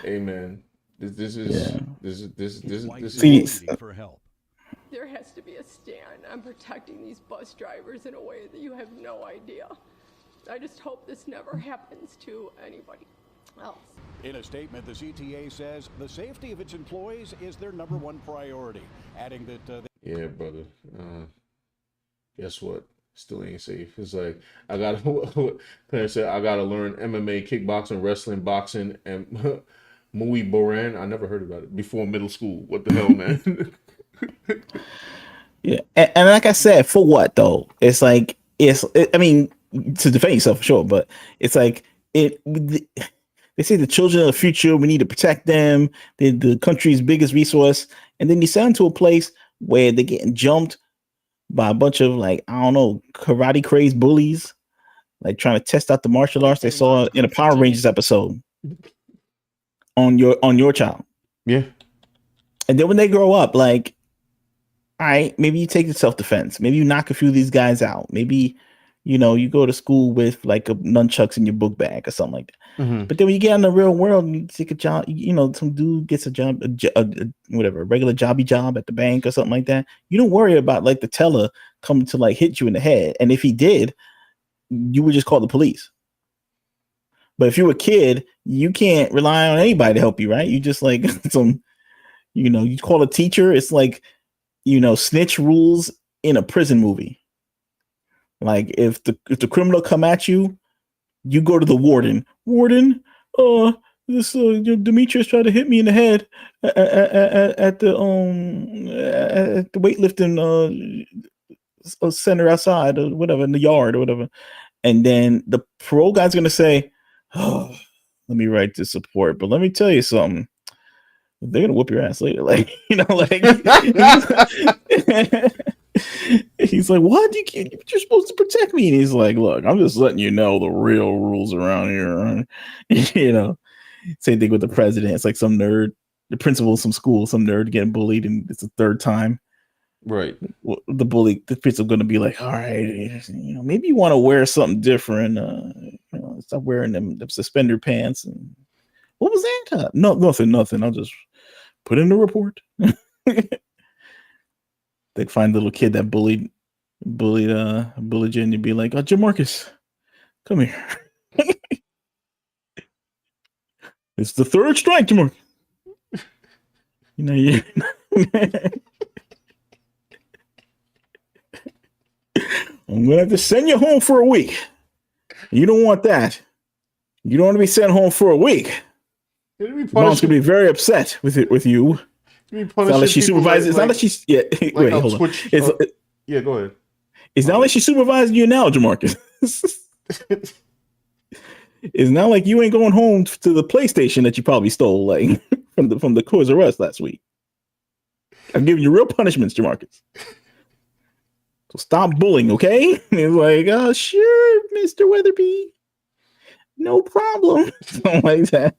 Amen. This is for help. There has to be a stand on protecting these bus drivers in a way that you have no idea. I just hope this never happens to anybody else. In a statement, the CTA says the safety of its employees is their #1 priority, adding that. Yeah, brother. Guess what? Still ain't safe. It's like I gotta. Clarence said I gotta learn MMA, kickboxing, wrestling, boxing, and Muay Boran. I never heard about it before middle school. What the hell, man? Yeah, and like I said, for what though? It's like I mean, to defend yourself for sure, but it's like it. They say the children of the future. We need to protect them. They're the country's biggest resource, and then you send them to a place where they're getting jumped by a bunch of like I don't know karate crazed bullies, like trying to test out the martial arts they saw in a Power Rangers episode on your child. Yeah, and then when they grow up, like. All right, maybe you take the self-defense. Maybe you knock a few of these guys out. Maybe, you go to school with like a nunchucks in your book bag or something like that. Mm-hmm. But then when you get in the real world and you take a job, some dude gets a job, whatever, a regular jobby job at the bank or something like that. You don't worry about like the teller coming to like hit you in the head. And if he did, you would just call the police. But if you're a kid, you can't rely on anybody to help you, right? You just like you call a teacher. It's like, snitch rules in a prison movie. Like if the criminal come at you, you go to the warden. Warden, this Demetrius tried to hit me in the head at the weightlifting center outside or whatever, in the yard or whatever. And then the parole guy's gonna say, "Oh, let me write this report, but let me tell you something. They're gonna whoop your ass later." Like, he's like, "What? You're supposed to protect me." And he's like, "Look, I'm just letting you know the real rules around here." Same thing with the president. It's like some nerd, the principal of some school, some nerd getting bullied, and it's the third time. Right. The principal gonna be like, "All right, maybe you want to wear something different. Stop wearing them suspender pants." And what was that? No, nothing. I'll just put in the report. They'd find the little kid that bullied you, and you'd be like, "Oh, Jim Marcus, come here." It's the third strike, Jim Marcus. I'm gonna have to send you home for a week. You don't want that. You don't want to be sent home for a week. Mom's gonna be very upset with you. It's not like she supervises. It's not like she's wait, hold on. Yeah, go ahead. It's not like she's supervising you now, Jamarcus. It's not like you ain't going home to the PlayStation that you probably stole, like from the Toys R Us last week. I'm giving you real punishments, Jamarcus. So stop bullying, okay? And he's like, "Oh, sure, Mr. Weatherby, no problem." Something like that.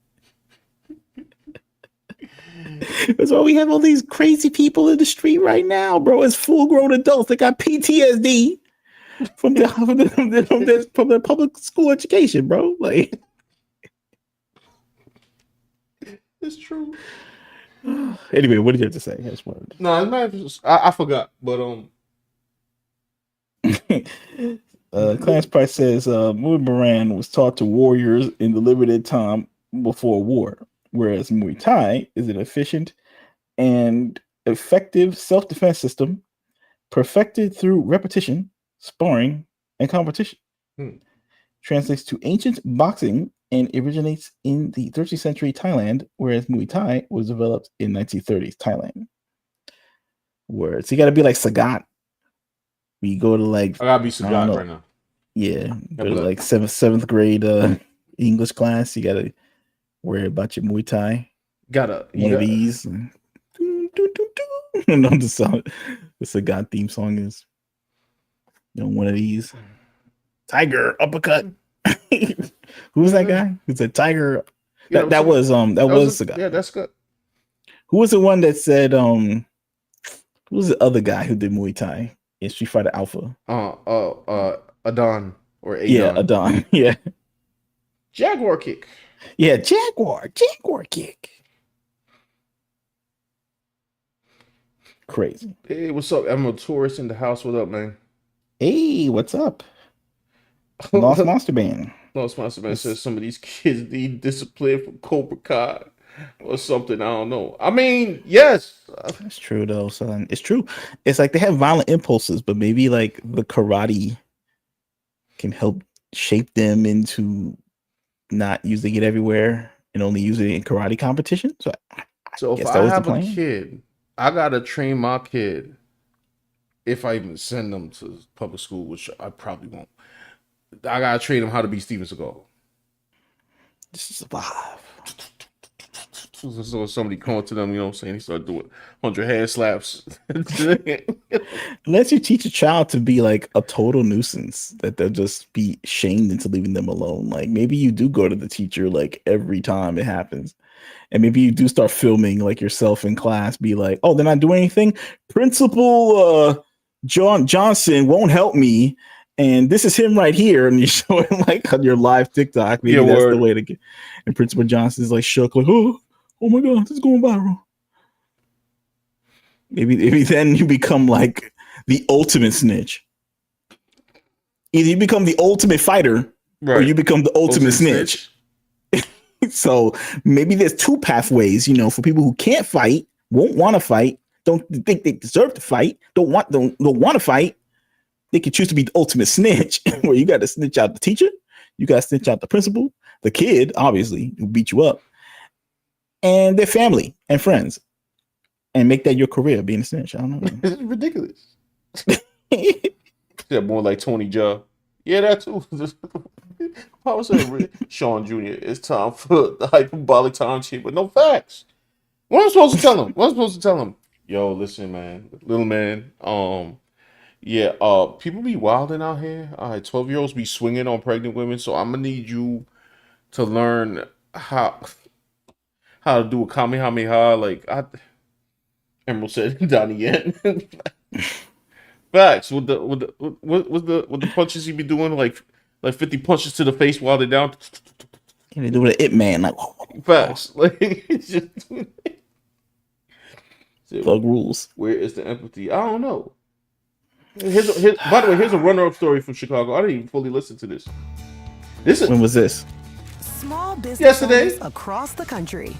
That's why we have all these crazy people in the street right now, bro. It's full-grown adults that got PTSD from the public school education, bro. Like, it's true. Anyway, what did you have to say? I forgot, but Clarence Price says Muay Moran was taught to warriors in the limited time before war, whereas Muay Thai is an efficient and effective self-defense system perfected through repetition, sparring, and competition. Translates to ancient boxing and originates in the 13th century Thailand, whereas Muay Thai was developed in 1930s Thailand. Words. So you got to be like Sagat. You go to like I gotta be Sagat right now. Yeah, go to like seventh grade English class. You got to worry about your Muay Thai. One of these. No, the song, the Sagat theme song is, one of these. Tiger uppercut. Who was that guy? Who said Tiger? That was Sagat. Yeah, that's good. Who was the one that said who was the other guy who did Muay Thai in Street Fighter Alpha? Adon or Adon. Yeah, Adon. Yeah. Jaguar kick. Yeah, Jaguar kick. Crazy. Hey, what's up? I'm a tourist in the house. What up, man? Hey, what's up? Lost Monster Band. Lost Monster Band says some of these kids need discipline from Cobra Kai or something. I don't know. I mean, yes. That's true, though, son. It's true. It's like they have violent impulses, but maybe like the karate can help shape them into not using it everywhere and only using it in karate competition. So if I have a kid I gotta train my kid if I even send them to public school, which I probably won't. I gotta train them how to be Steven Seagal. Just survive. So somebody calling to them, you know what I'm saying? He started doing 100 hand slaps. Unless you teach a child to be like a total nuisance, that they'll just be shamed into leaving them alone. Like maybe you do go to the teacher like every time it happens. And maybe you do start filming like yourself in class, be like, oh, they're not doing anything. Principal John Johnson won't help me. And this is him right here. And you show him like on your live TikTok. Maybe that's the way to get. And Principal Johnson's like shook, like, oh my God, this is going viral. Maybe then you become like the ultimate snitch. Either you become the ultimate fighter, or you become the ultimate snitch. So maybe there's two pathways, you know, for people who can't fight, won't want to fight, don't think they deserve to fight, don't want to fight. They can choose to be the ultimate snitch, where you got to snitch out the teacher, you got to snitch out the principal, the kid, obviously, who beat you up, and their family and friends, and make that your career, being a snitch. I don't know. It's ridiculous. Yeah, more like Tony Jaa. Yeah, that too. I was saying, Sean Jr., it's time for the hyperbolic time sheet, but no facts. What am I supposed to tell him? Yo, listen, man, little man. Yeah, people be wilding out here. All right, 12-year-olds be swinging on pregnant women. So I'm gonna need you to learn how to do a kamehameha. Like Emerald said, Donnie Yen. Facts with the punches he be doing, like 50 punches to the face while they're down. And they do the Ip Man, like facts. Like it's just thug rules. Where is the empathy? I don't know. By the way, here's a runner-up story from Chicago. I didn't even fully listen to this. When was this? Small business yesterday owners across the country.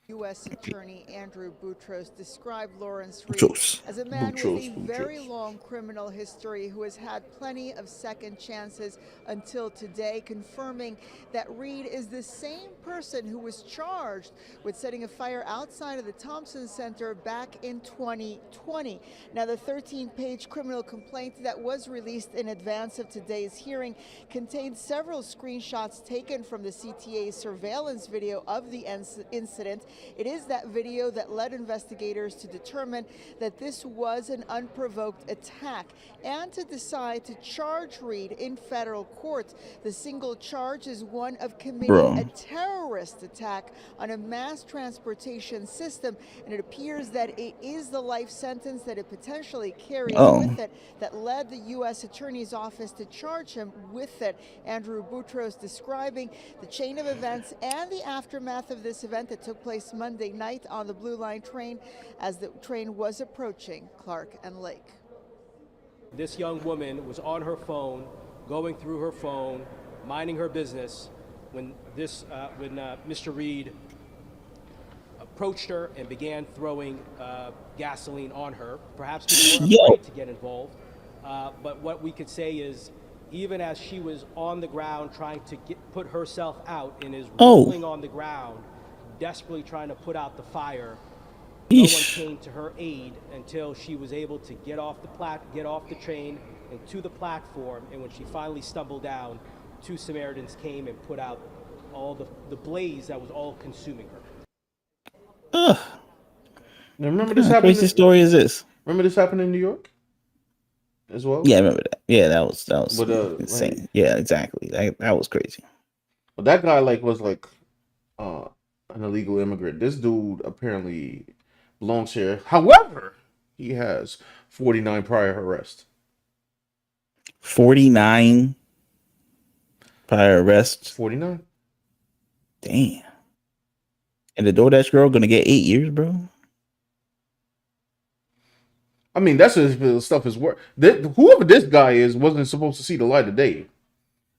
U.S. Attorney Andrew Boutros described Lawrence Reed Boutros. as a man with a very long criminal history who has had plenty of second chances until today, confirming that Reed is the same person who was charged with setting a fire outside of the Thompson Center back in 2020. Now, the 13-page criminal complaint that was released in advance of today's hearing contained several screenshots taken from the CTA surveillance video of the incident. It is that video that led investigators to determine that this was an unprovoked attack and to decide to charge Reed in federal court. The single charge is one of committing a terrorist attack on a mass transportation system, and it appears that it is the life sentence that it potentially carries with it that led the U.S. Attorney's Office to charge him with it. Andrew Boutros describing the chain of events and the aftermath of this event that took place Monday night on the Blue Line train as the train was approaching Clark and Lake. This young woman was on her phone, going through her phone, minding her business, when Mr. Reed approached her and began throwing gasoline on her. Perhaps people were afraid to get involved. But what we could say is, even as she was on the ground trying to put herself out and is rolling on the ground, desperately trying to put out the fire, no one came to her aid until she was able to get off the train and to the platform. And when she finally stumbled down, two Samaritans came and put out all the blaze that was all consuming her. Now remember this happened. Crazy story is this? Remember this happened in New York as well? Yeah, I remember that. Yeah, that was but, insane. Like, yeah, exactly. That was crazy. But that guy was an illegal immigrant. This dude apparently belongs here. However, he has 49 prior arrests. 49 prior arrests. 49. Damn. And the Doordash girl gonna get 8 years, bro. I mean, that's what stuff is worth. Whoever this guy is wasn't supposed to see the light of day.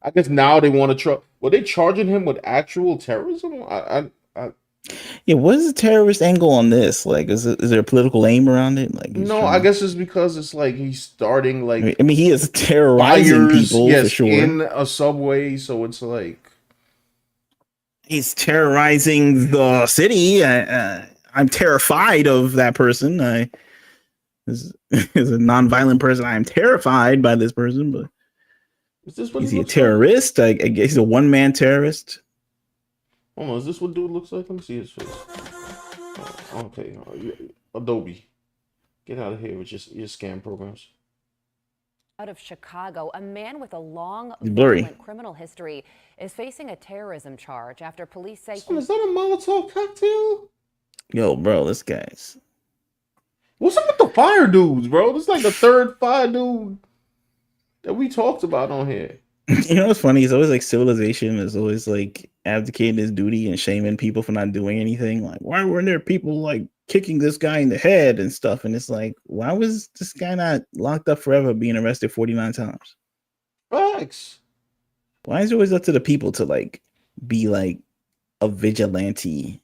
I guess now they want to were they charging him with actual terrorism? Yeah, what is the terrorist angle on this? Like, is there a political aim around it? Like, I guess it's because it's like he's starting like. I mean, he is terrorizing people for sure in a subway, so it's like he's terrorizing the city. I I'm terrified of that person. As a non-violent person, I am terrified by this person. But is this what is he he a looks like? terrorist? I guess he's a one-man terrorist. Hold on, is this what dude looks like? Let me see his face. Okay, Adobe, get out of here with your scam programs. Out of Chicago, a man with a long, Blurry. violent criminal history is facing a terrorism charge after police say. Son, is that a Molotov cocktail? Yo, bro, this guy's. What's up with the fire dudes, bro? This is like the third fire dude that we talked about on here. You know what's funny? It's always like civilization is always like abdicating his duty and shaming people for not doing anything. Like, why weren't there people like kicking this guy in the head and stuff? And it's like, why was this guy not locked up forever, being arrested 49 times? Facts. Why is it always up to the people to like be like a vigilante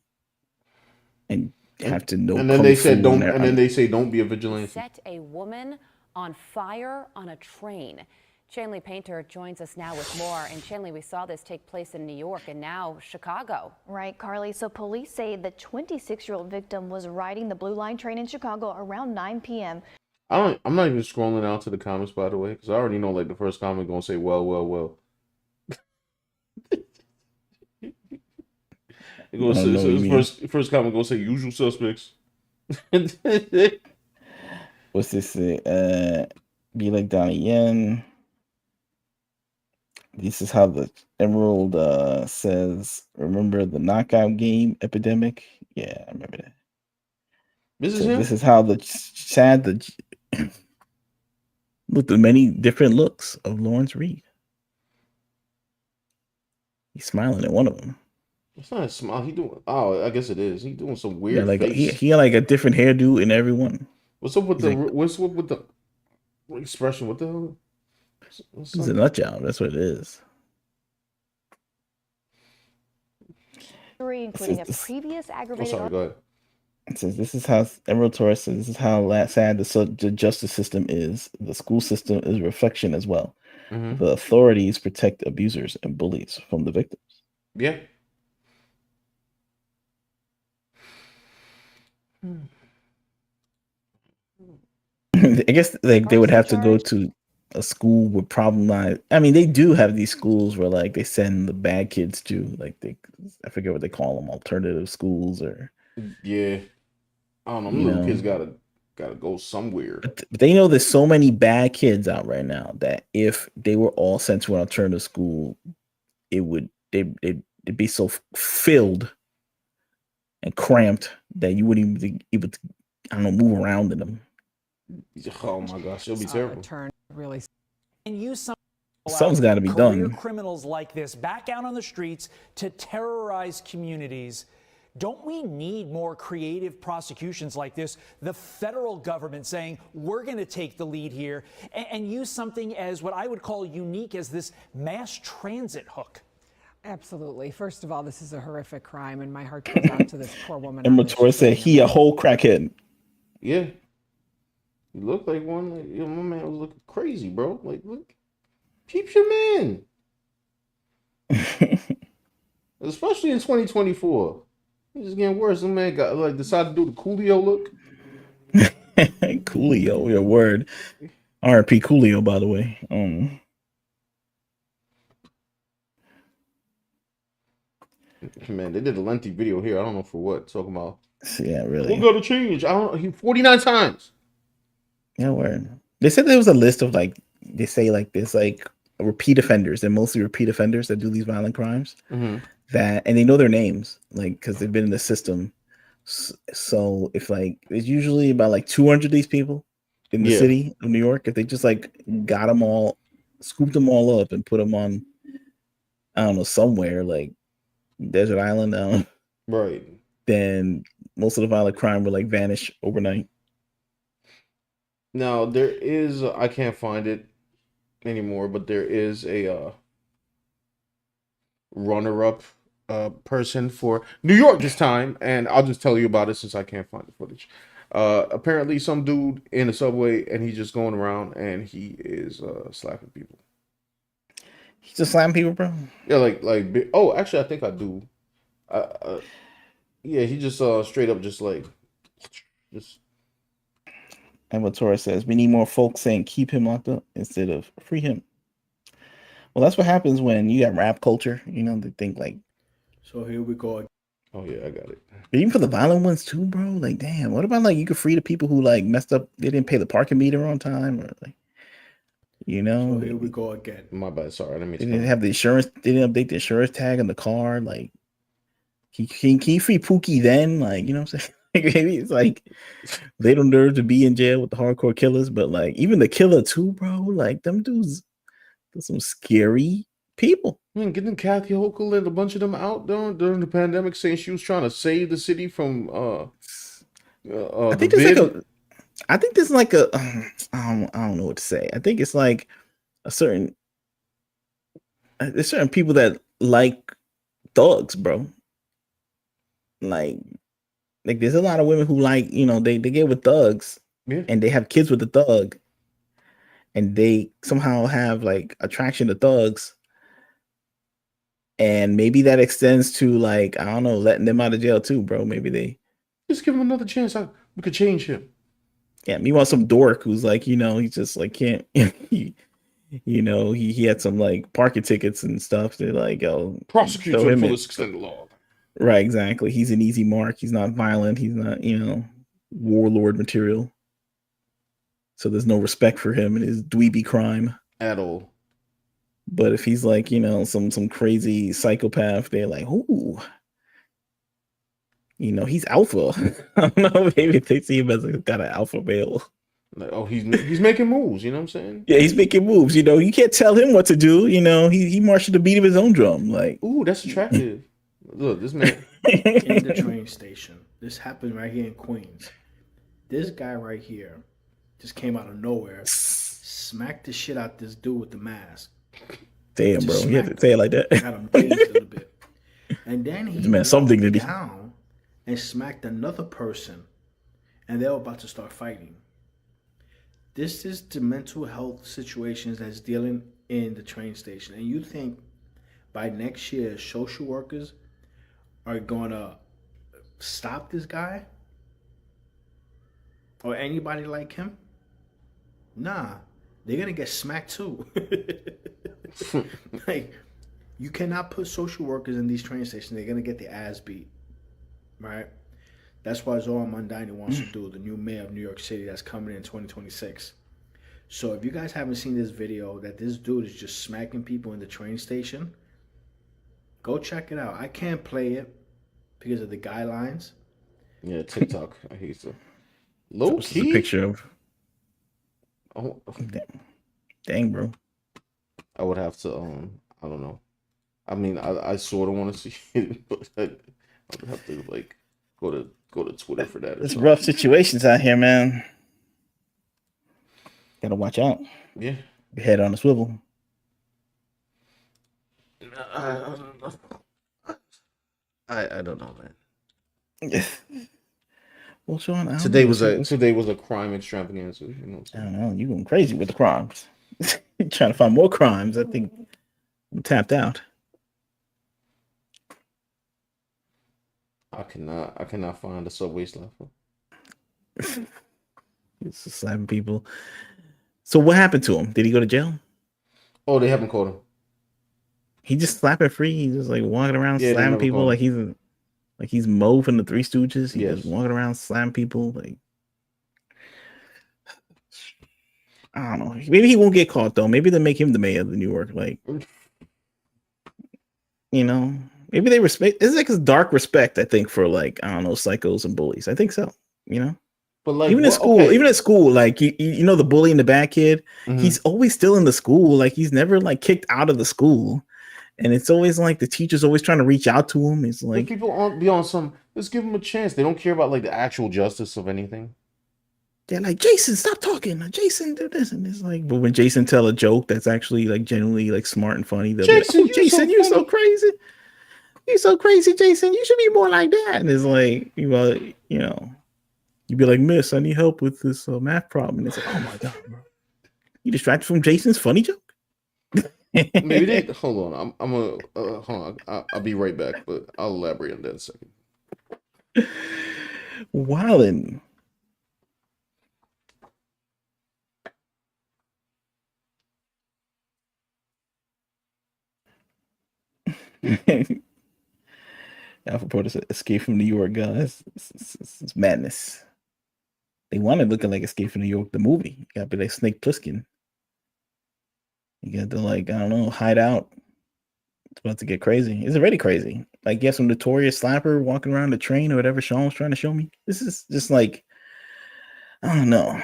and have to know? And then they said don't. And then they say don't be a vigilante. Set a woman on fire on a train. Shanley Painter joins us now with more. And Shanley, we saw this take place in New York and now Chicago. Right, Carly. So police say the 26-year-old victim was riding the Blue Line train in Chicago around 9 p.m. I'm not even scrolling down to the comments, by the way, because I already know like the first comment gonna say well. It goes first comment gonna say usual suspects. What's this say? Be like Donnie Yen. This is how the Emerald says, remember the knockout game epidemic? Yeah, I remember that. This is how the look, the many different looks of Lawrence Reed. He's smiling at one of them. It's not a smile. He doing. Oh, I guess it is. He doing some weird. Yeah, like face. he had like a different hairdo in every one. What's up with what's up with the expression? What the hell? He's a nut job. That's what it is. Including a previous aggravated. Sorry, go ahead. It says this is how Emerald Torres says this is how sad the justice system is. The school system is a reflection as well. Mm-hmm. The authorities protect abusers and bullies from the victims. Yeah. I guess like they would have to go to a school with problematic. I mean, they do have these schools where like they send the bad kids to like I forget what they call them, alternative schools or. Yeah, I don't know. Little kids gotta go somewhere. But they know there's so many bad kids out right now that if they were all sent to an alternative school, it'd be so filled and cramped that you wouldn't even be able to, I don't know, move around in them. Oh my gosh, it'll be terrible. Turn really, and use something's got to be done. Criminals like this back out on the streets to terrorize communities. Don't we need more creative prosecutions like this? The federal government saying we're going to take the lead here and use something as what I would call unique as this mass transit hook. Absolutely. First of all, this is a horrific crime, and my heart goes out to this poor woman. Emerald Torres said he a whole crackhead. Yeah. He looked like one. Like, my man was looking crazy, bro. Like, look, peep your man. Especially in 2024. It's just getting worse. Some man got decided to do the Coolio look. Coolio, your word. R.P. Coolio, by the way. Man, they did a lengthy video here. I don't know for what. Talking about. Yeah, really. We'll go to change. I don't know. He 49 times. Yeah, word. They said there was a list of like they say like there's like repeat offenders. They're mostly repeat offenders that do these violent crimes. Mm-hmm. That and they know their names like because they've been in the system. So if like there's usually about like 200 of these people in the city of New York. If they just like got them all, scooped them all up and put them on, I don't know, somewhere like Desert Island, right? Then most of the violent crime would like vanish overnight. Now there is I can't find it anymore, but there is a runner-up person for New York this time, and I'll just tell you about it since I can't find the footage. Apparently, some dude in a subway, and he's just going around and he is slapping people. He's just slapping people, bro. Yeah, like. Oh, actually, I think I do. Yeah, he just straight up just And what Torres says, we need more folks saying keep him locked up instead of free him. Well, that's what happens when you got rap culture. You know, they think like. So here we go. Oh yeah, I got it. But even for the violent ones too, bro. Like, damn, what about like you could free the people who like messed up? They didn't pay the parking meter on time, or like, you know. So here we go again. My bad. Sorry, They didn't have the insurance. They didn't update the insurance tag on the car. Like, can you free Pookie then? Like, you know what I'm saying? Like, maybe it's like they don't deserve to be in jail with the hardcore killers, but like even the killer too, bro. Like them dudes, they're some scary people. I mean, getting Kathy Hochul and a bunch of them out during the pandemic, saying she was trying to save the city from I think there's like a. I think there's like a. I don't know what to say. I think it's like a certain. There's certain people that like thugs, bro. Like there's a lot of women who like, you know, they get with thugs, and they have kids with the thug, and they somehow have like attraction to thugs, and maybe that extends to like, I don't know, letting them out of jail too, bro. Maybe they just give him another chance. We could change him. Yeah, meanwhile, some dork who's like, you know, he just like can't. You know, he had some like parking tickets and stuff. They're like, oh, Prosecute him for this extended law. Right, exactly. He's an easy mark. He's not violent. He's not, you know, warlord material. So there's no respect for him and his dweeby crime at all. But if he's like, you know, some crazy psychopath, they're like, ooh, you know, he's alpha. I don't know. Maybe they see him as got an alpha male. Like, oh, he's making moves. You know what I'm saying? Yeah, he's making moves. You know, you can't tell him what to do. You know, he marched to the beat of his own drum. Like, ooh, that's attractive. Look, this man in the train station. This happened right here in Queens. This guy right here just came out of nowhere, smacked the shit out this dude with the mask. Damn, bro, you have to say it like that. Got him dazed a little bit, and then he man, something to down and smacked another person, and they were about to start fighting. This is the mental health situations that's dealing in the train station, and you think by next year, social workers are gonna stop this guy or anybody like him? Nah, they're gonna get smacked too. Like, you cannot put social workers in these train stations. They're gonna get their ass beat, right? That's why Zoran Mandani wants to do the new mayor of New York City that's coming in 2026. So if you guys haven't seen this video that this dude is just smacking people in the train station, go check it out. I can't play it because of the guidelines. Yeah, TikTok. I hate to. Low This key. is a picture of. Oh, dang, bro. I would have to. I don't know. I mean, I sort of want to see it, but I would have to like go to Twitter for that. It's rough situations out here, man. Gotta watch out. Yeah. Your head on a swivel. I don't know, man. Well, Sean, Today was a crime extravaganza. You know what I'm I don't know. You going crazy with the crimes. Trying to find more crimes. I think I'm tapped out. I cannot find a subway slapper. It's slapping people. So what happened to him? Did he go to jail? Oh, they haven't caught him. He just slapping free. He's just like walking around Yeah, they slapping never people caught like he's Mo from the Three Stooges. He's Yes. just walking around slapping people. Like, I don't know. Maybe he won't get caught though. Maybe they'll make him the mayor of New York. Like, you know, maybe they respect. It's like a dark respect, I think, for like, I don't know, psychos and bullies. I think so. You know. But like even in school, like you know, the bully in the back kid, he's always still in the school. Like he's never like kicked out of the school, and it's always like the teacher's always trying to reach out to him. It's like people be on some. Let's give them a chance. They don't care about like the actual justice of anything. They're like, Jason, stop talking. Jason, do this, and it's like, but when Jason tell a joke that's actually like genuinely like smart and funny, they'll Jason, be like, Jason, you're so crazy. You're so crazy, Jason. You should be more like that. And it's like, you know. You'd be like, Miss, I need help with this math problem. And it's like, oh my God, bro. You distracted from Jason's funny joke? Maybe they hold on. I'm gonna hold on. I'll be right back, but I'll elaborate on that in a second. Wildin'. Alpha Protocol said, Escape from New York, guys. It's madness. They wanted looking like Escape from New York, the movie. You gotta be like Snake Plissken. You got to like, I don't know, hide out. It's about to get crazy. It's already crazy. Like, you have some notorious slapper walking around the train or whatever Sean was trying to show me. This is just like, I don't know.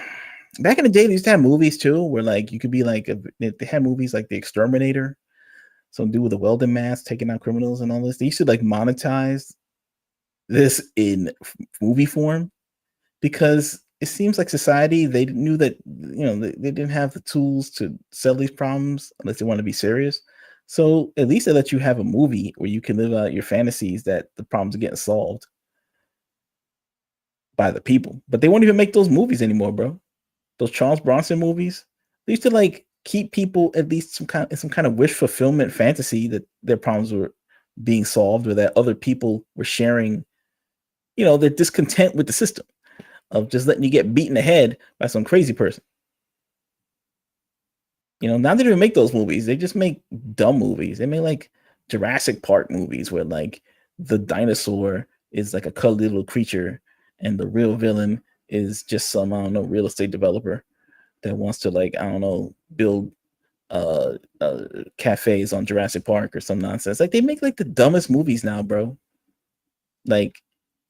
Back in the day, they used to have movies too, where like you could be like, they had movies like The Exterminator, some dude with a welding mask taking out criminals and all this. They used to like monetize this in movie form because it seems like society, they knew that, they didn't have the tools to sell these problems unless they want to be serious. So at least they let you have a movie where you can live out your fantasies that the problems are getting solved by the people. But they won't even make those movies anymore, bro. Those Charles Bronson movies, they used to like keep people at least some kind of wish fulfillment fantasy that their problems were being solved, or that other people were sharing, their discontent with the system of just letting you get beaten in the head by some crazy person. Now they don't even make those movies. They just make dumb movies. They make like Jurassic Park movies where like the dinosaur is like a cuddly little creature and the real villain is just some, I don't know, real estate developer that wants to like, I don't know, build cafes on Jurassic Park or some nonsense. Like, they make like the dumbest movies now, bro. Like,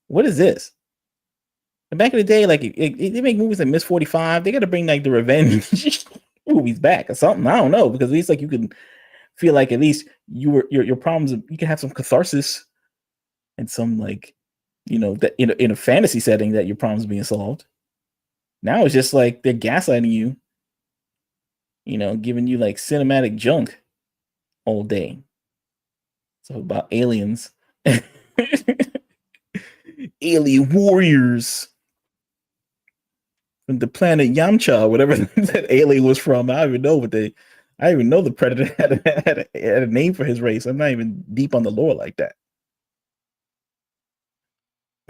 what is this? And back in the day, like they make movies like Miss 45. They got to bring like the revenge movies back or something. I don't know, because at least like you can feel like at least your problems, you can have some catharsis and some like, that in a fantasy setting that your problems being solved. Now it's just like they're gaslighting you, giving you like cinematic junk all day. So about aliens, alien warriors from the planet Yamcha, whatever that alien was from. I don't even know I even know the Predator had a name for his race. I'm not even deep on the lore like that.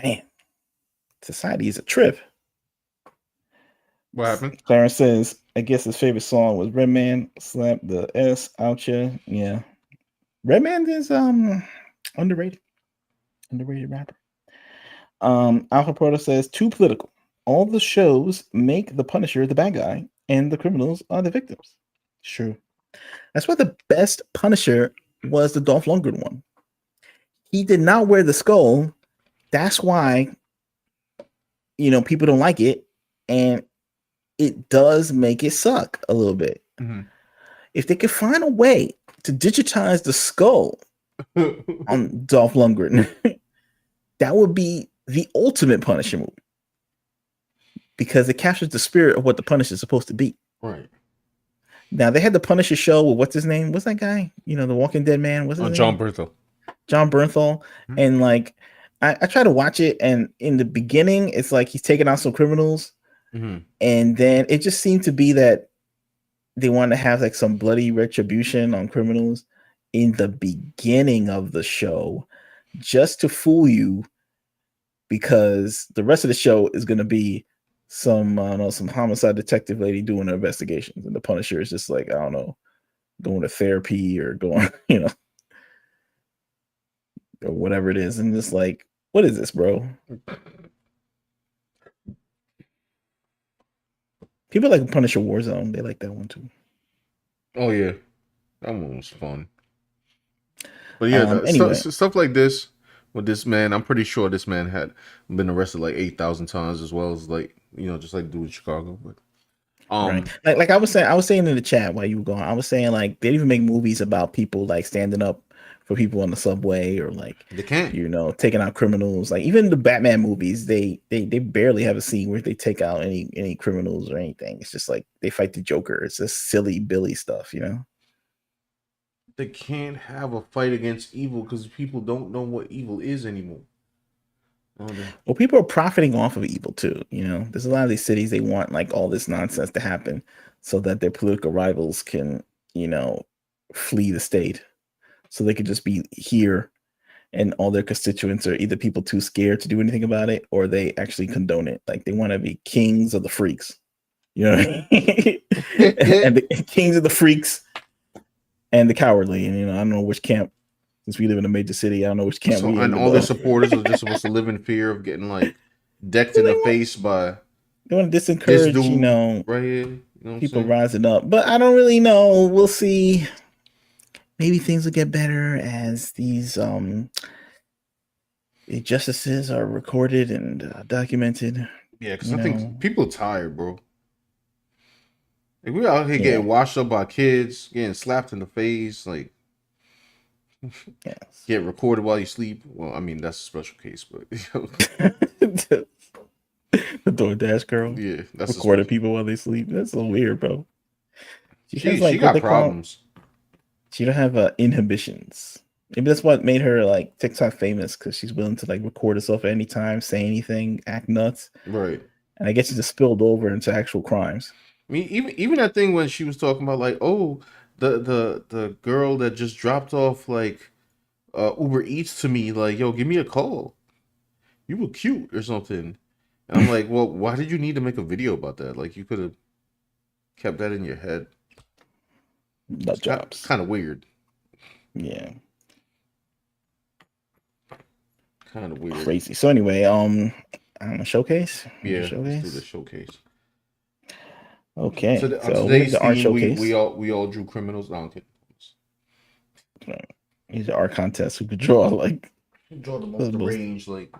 Man, society is a trip. What happened? Clarence says, I guess his favorite song was Redman, Slap the S out ya. Yeah. Redman is underrated. Underrated rapper. Alpha Proto says, too political. All the shows make the Punisher the bad guy and the criminals are the victims. True. That's why the best Punisher was the Dolph Lundgren one. He did not wear the skull. That's why, people don't like it. And it does make it suck a little bit. Mm-hmm. If they could find a way to digitize the skull on Dolph Lundgren, that would be the ultimate Punisher movie, because it captures the spirit of what the Punisher is supposed to be. Right. Now they had the Punisher show with what's his name? What's that guy? The Walking Dead man. What's his name? John Bernthal. John Bernthal. Mm-hmm. And like, I try to watch it, and in the beginning, it's like he's taking out some criminals. Mm-hmm. And then it just seemed to be that they want to have like some bloody retribution on criminals in the beginning of the show, just to fool you, because the rest of the show is going to be some homicide detective lady doing her investigations, and the Punisher is just like, I don't know, going to therapy or going, or whatever it is, and just like, what is this, bro? People like Punisher Warzone. They like that one too. Oh yeah, that one was fun. But yeah, anyway. stuff like this with this man, I'm pretty sure this man had been arrested like 8,000 times, as well as like, just like dude in Chicago. But right, like I was saying in the chat while you were going, I was saying like they didn't even make movies about people like standing up for people on the subway, or like they can't, taking out criminals. Like even the Batman movies, they barely have a scene where they take out any criminals or anything. It's just like they fight the Joker. It's just silly Billy stuff, They can't have a fight against evil because people don't know what evil is anymore. Well, people are profiting off of evil too. There's a lot of these cities, they want like all this nonsense to happen so that their political rivals can, flee the state, so they could just be here and all their constituents are either people too scared to do anything about it, or they actually condone it. Like they want to be kings of the freaks. You know what I mean? And the kings of the freaks and the cowardly. And I don't know which camp. Since we live in a major city, I don't know which camp we in. And all their supporters are just supposed to live in fear of getting like decked in the face by. They want to discourage, right here. People rising up. But I don't really know. We'll see. Maybe things will get better as these injustices are recorded and documented. Yeah, because I think people are tired, bro. Like, we're out here getting washed up by kids, getting slapped in the face, like get recorded while you sleep. Well, I mean that's a special case, but the Doordash girl, that's recording people while they sleep. That's so weird, bro. She got problems. She don't have inhibitions. Maybe that's what made her like TikTok famous, because she's willing to like record herself at any time, say anything, act nuts. Right. And I guess she just spilled over into actual crimes. I mean, even that thing when she was talking about like, oh, the girl that just dropped off like Uber Eats to me, like, yo, give me a call. You were cute or something. And I'm like, well, why did you need to make a video about that? Like, you could have kept that in your head. Nut jobs. Kind of weird. Yeah. Kind of weird. Crazy. So anyway, I don't know, showcase? Yeah, showcase? let's do the showcase. Okay. So, So today's the art theme, showcase. we all drew criminals. No, I'm kidding. These are art contests. Who could draw like Draw them off the range, like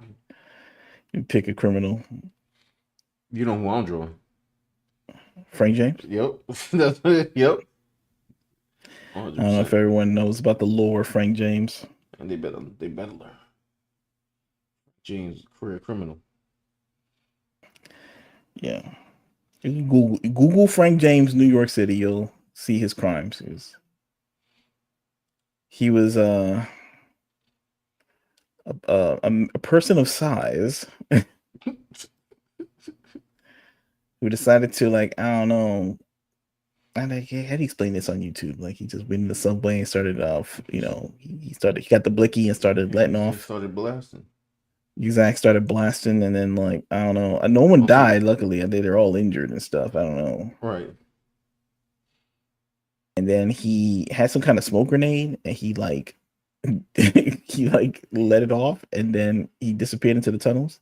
you pick a criminal. You know who I'm drawing? Frank James. Yep. That's it. Yep. 100%. I don't know if everyone knows about the lore of Frank James. And they better learn. James, career criminal. Yeah. You can Google Frank James, New York City. You'll see his crimes. He was a person of size who decided to, like, I don't know. How do you explain this on YouTube? Like, he just went in the subway and started off, he got the blicky and started letting off. Started blasting. Exact started blasting, and then, like, I don't know. No one died, luckily. I think they're all injured and stuff. I don't know. Right. And then he had some kind of smoke grenade, and he let it off, and then he disappeared into the tunnels.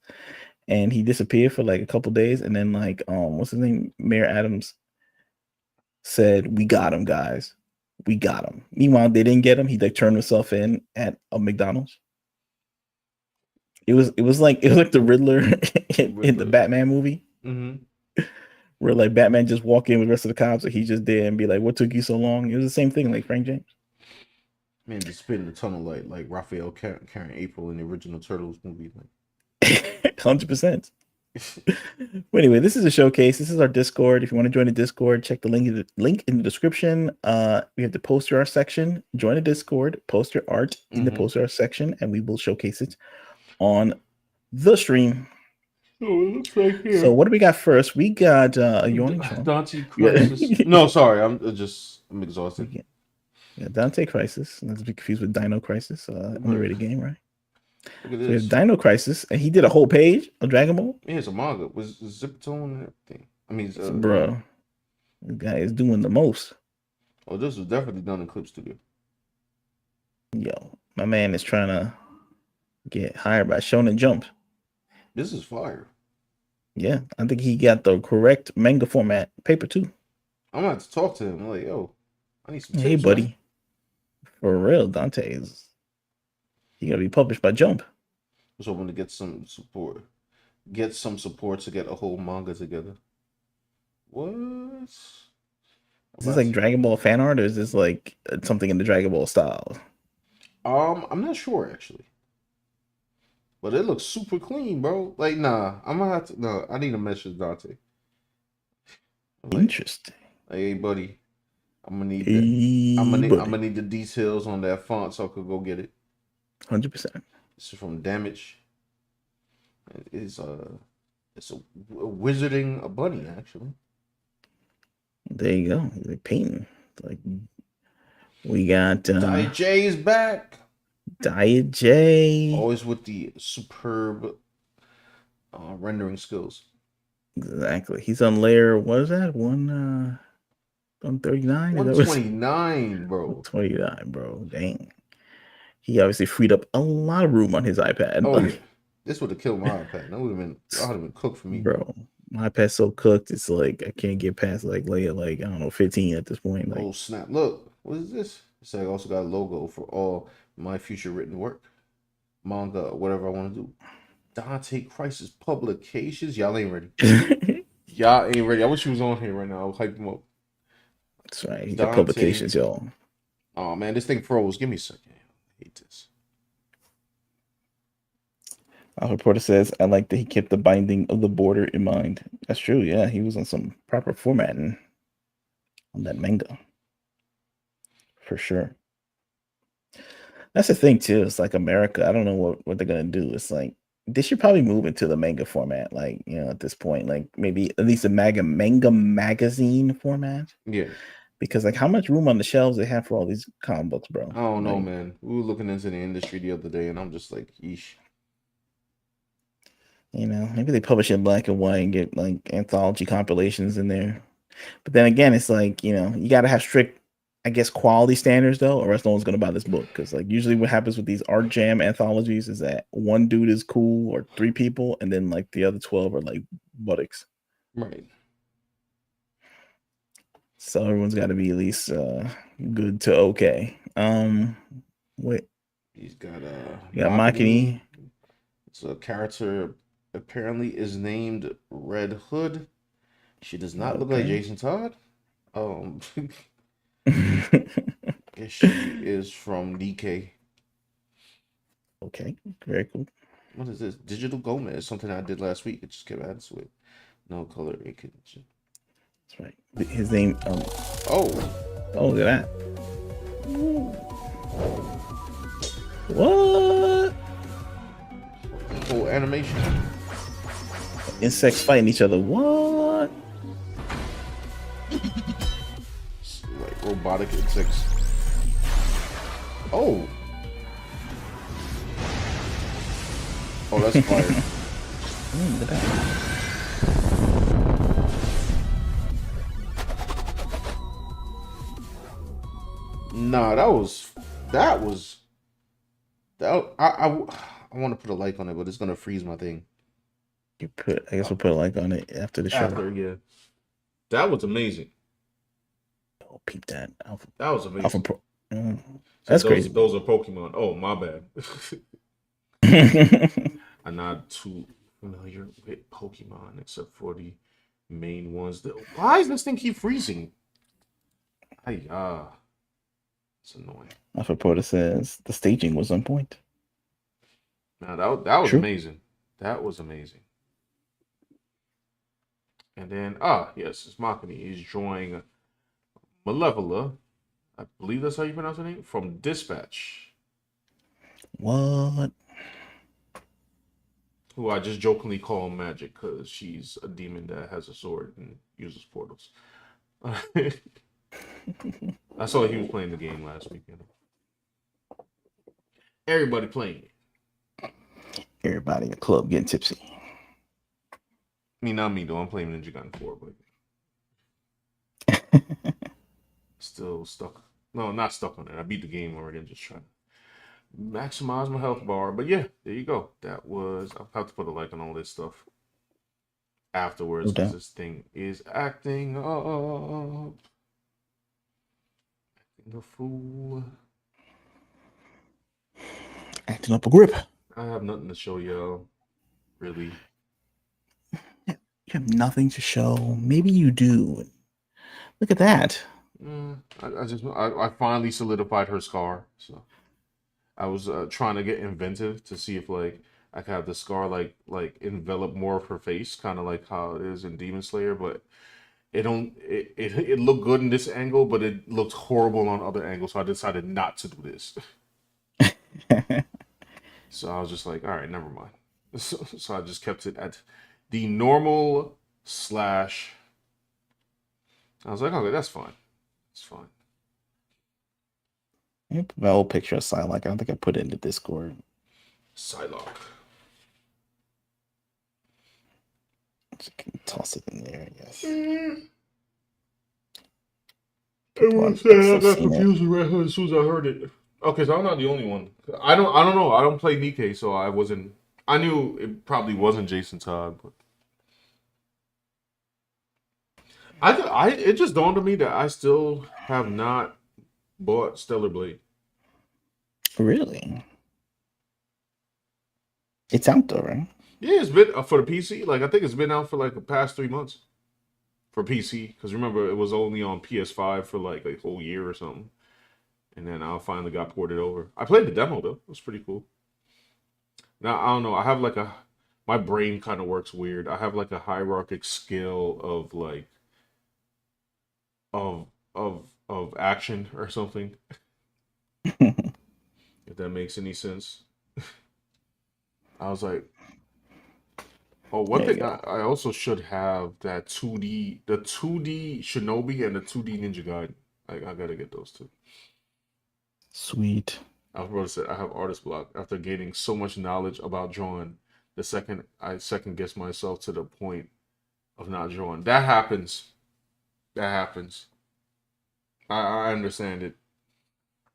And he disappeared for like a couple days, and then like what's his name? Mayor Adams said, "We got him, guys. We got him." Meanwhile, they didn't get him. He like turned himself in at a McDonald's. It was like the Riddler in the Batman movie. Mm-hmm. Where like Batman just walk in with the rest of the cops, and he just did and be like, "What took you so long?" It was the same thing, like Frank James. Man, just spit in the tunnel like Raphael carrying April in the original Turtles movie. Like 100%. Well, anyway, this is a showcase. This is our Discord. If you want to join the Discord, check the link in the description. We have the poster art section. Join the Discord, post your art in the poster art section, and we will showcase it on the stream. Oh, it looks right here. So what do we got first? We got a yawning Sean. Dante Crisis. No, sorry, I'm exhausted. Yeah, Dante Crisis. Not to be confused with Dino Crisis, underrated game, right? Look at So we this. have Dino Crisis, and he did a whole page of Dragon Ball. Yeah, it's a manga with zip tone and everything. I mean, Bro, this guy is doing the most. Oh, this was definitely done in Clip Studio. Yo, my man is trying to get hired by Shonen Jump. This is fire. Yeah, I think he got the correct manga format paper too. I'm gonna have to talk to him. I'm like, yo, I need some tips. Hey, buddy. Man. For real, Dante is. He gotta be published by Jump. I was hoping to get some support. Get some support to get a whole manga together. What? Is this like Dragon Ball fan art, or is this like something in the Dragon Ball style? I'm not sure actually. But it looks super clean, bro. Like, nah, I'm gonna have to. No, I need to message Dante. Like, interesting. Like, hey, buddy, I'm gonna need I'm gonna need the details on that font so I could go get it. 100%. This is from Damage. It's a wizarding a bunny actually. There you go. Like painting. Like we got J is back. Diet J. Always with the superb rendering skills. Exactly. He's on layer, what is that? 139? 129, bro. 29, bro. Dang. He obviously freed up a lot of room on his iPad. Oh yeah. This would have killed my iPad. That would have been cooked for me. Bro, my iPad's so cooked, it's like I can't get past layer I don't know, 15 at this point. Oh snap. Look, what is this? It's like I also got a logo for all my future written work. Manga, whatever I want to do. Dante Crisis Publications. Y'all ain't ready. Y'all ain't ready. I wish he was on here right now. I'll hype him up. That's right. He got publications, y'all. Oh man, this thing froze. Give me a second. I hate this. Our reporter says, I like that he kept the binding of the border in mind. That's true, yeah. He was on some proper formatting on that manga. For sure. That's the thing, too. It's like America. I don't know what they're going to do. It's like, they should probably move into the manga format, at this point. Like, maybe at least a manga magazine format. Yeah. Because, how much room on the shelves they have for all these comic books, bro? I don't know, man. We were looking into the industry the other day, and I'm just like, yeesh. Maybe they publish in black and white and get anthology compilations in there. But then again, it's you got to have strict, I guess, quality standards though, or else no one's gonna buy this book. Because usually what happens with these art jam anthologies is that one dude is cool or 3 people, and then the other 12 are buttocks. Right. So everyone's got to be at least good to okay. Wait. He's got Makini. It's a character apparently is named Red Hood. She does not look like Jason Todd. Guess she is from DK. Okay, very cool. What is this? Digital Gomez, something I did last week. It just came out with no color ink. That's right. His name. Oh, look at that. What? Cool animation. Insects fighting each other. What? Like robotic insects. Oh. Oh, that's fire. Look at that. Nah, I want to put a like on it, but it's gonna freeze my thing. I guess we'll put a like on it after the show. Yeah. That was amazing. Oh, peep that. That was amazing. That's crazy. Those are Pokemon. Oh, my bad. I'm not too familiar with Pokemon except for the main ones. Why does this thing keep freezing? It's annoying. Our reporter says the staging was on point. Now that was amazing. That was amazing. And then yes, it's Makini. He's drawing Malevola. I believe that's how you pronounce her name. From Dispatch. What? Who I just jokingly call Magic because she's a demon that has a sword and uses portals. I saw he was playing the game last weekend. Everybody playing it. Everybody in the club getting tipsy. I mean, not me though. I'm playing Ninja Gaiden 4, but still stuck. No, not stuck on it. I beat the game already. I'm just trying to maximize my health bar. But yeah, there you go. That was. I'll have to put a like on all this stuff afterwards because this thing is acting up. Acting a fool. Acting up a grip. I have nothing to show y'all. Really. You have nothing to show. Maybe you do. Look at that. I finally solidified her scar. So I was trying to get inventive to see if I could have the scar like envelop more of her face, kind of like how it is in Demon Slayer. But it looked good in this angle, but it looked horrible on other angles. So I decided not to do this. So I was just like, all right, never mind. So I just kept it at the normal / I was like, okay, that's fine. It's fine. My old picture of Psylocke. I don't think I put it in the Discord. Psylocke. Just can toss it in there, I guess. Everyone said I got confused with Red Hood as soon as I heard it. Okay, so I'm not the only one. I don't know. I don't play Nikkei, so I wasn't. I knew it probably wasn't Jason Todd, but it just dawned on me that I still have not bought Stellar Blade. Really? It's out though, right? Yeah, it's been for the PC. Like I think it's been out for like the past 3 months for PC. Because remember, it was only on PS5 for like a whole year or something, and then I finally got ported over. I played the demo though; it was pretty cool. Now I don't know. I have like my brain kind of works weird. I have like a hierarchic scale of like of action or something. If that makes any sense. I was like, oh, one thing I also should have the 2D Shinobi and the 2D Ninja Gaiden. I gotta get those two. Sweet. I was about to say I have artist block after gaining so much knowledge about drawing. The second I second guess myself to the point of not drawing. That happens. That happens. I understand it.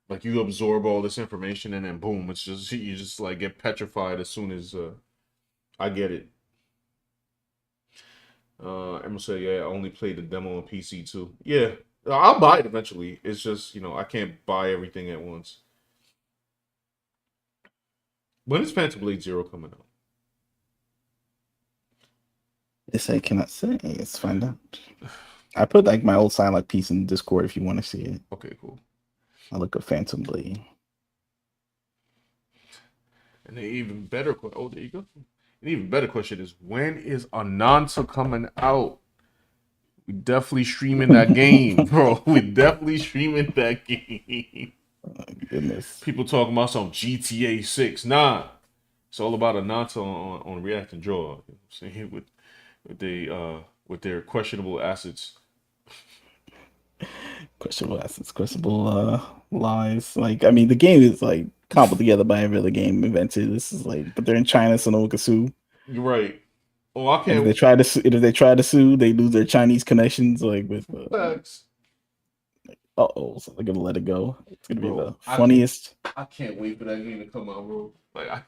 Like you absorb all this information and then boom, it's just you just like get petrified as soon as I get it. I'm gonna say yeah, I only played the demo on PC too. Yeah, I'll buy it eventually. It's just I can't buy everything at once. When is Phantom Blade Zero coming out? This I cannot say. Let's find out. I put like my old Psylocke piece in Discord if you want to see it. Okay, cool. I look at Phantom Blade. And the even better oh, there you go. An even better question is when is Ananta coming out? We definitely streaming that game, bro. We definitely streaming that game. Oh, goodness. People talking about some GTA 6. Nah. It's all about Ananta on React and Draw. You know what I'm saying? With their questionable assets. Questionable assets, questionable lies. Like, I mean, the game is like cobbled together by every other game invented. This is like, but they're in China, so no one can sue. You're right. Oh, I can't. And if they try to sue, they lose their Chinese connections. Like with. Facts. So they're gonna let it go. It's gonna be the funniest. I can't wait for that game to come out, bro. Like I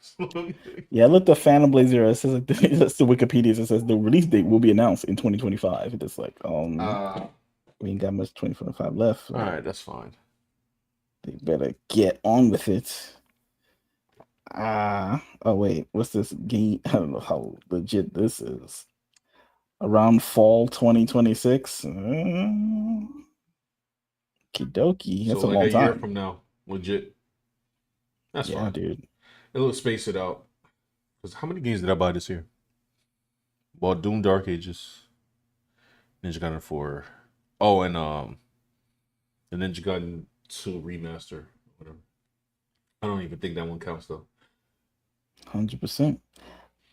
looked up Phantom Blade Zero. It says like that's the Wikipedia. It says the release date will be announced in 2025. It's like we ain't got much 2025 left. So all right, that's fine. They better get on with it. Oh wait, what's this game? I don't know how legit this is. Around fall 2026. Kidoki. That's so a like long a time. year from now, legit. That's fine, dude. It'll space it out. Because how many games did I buy this year? Bought Doom Dark Ages, Ninja Gaiden 4. Oh, and the Ninja Gaiden 2 remaster. Whatever. I don't even think that one counts though. 100%.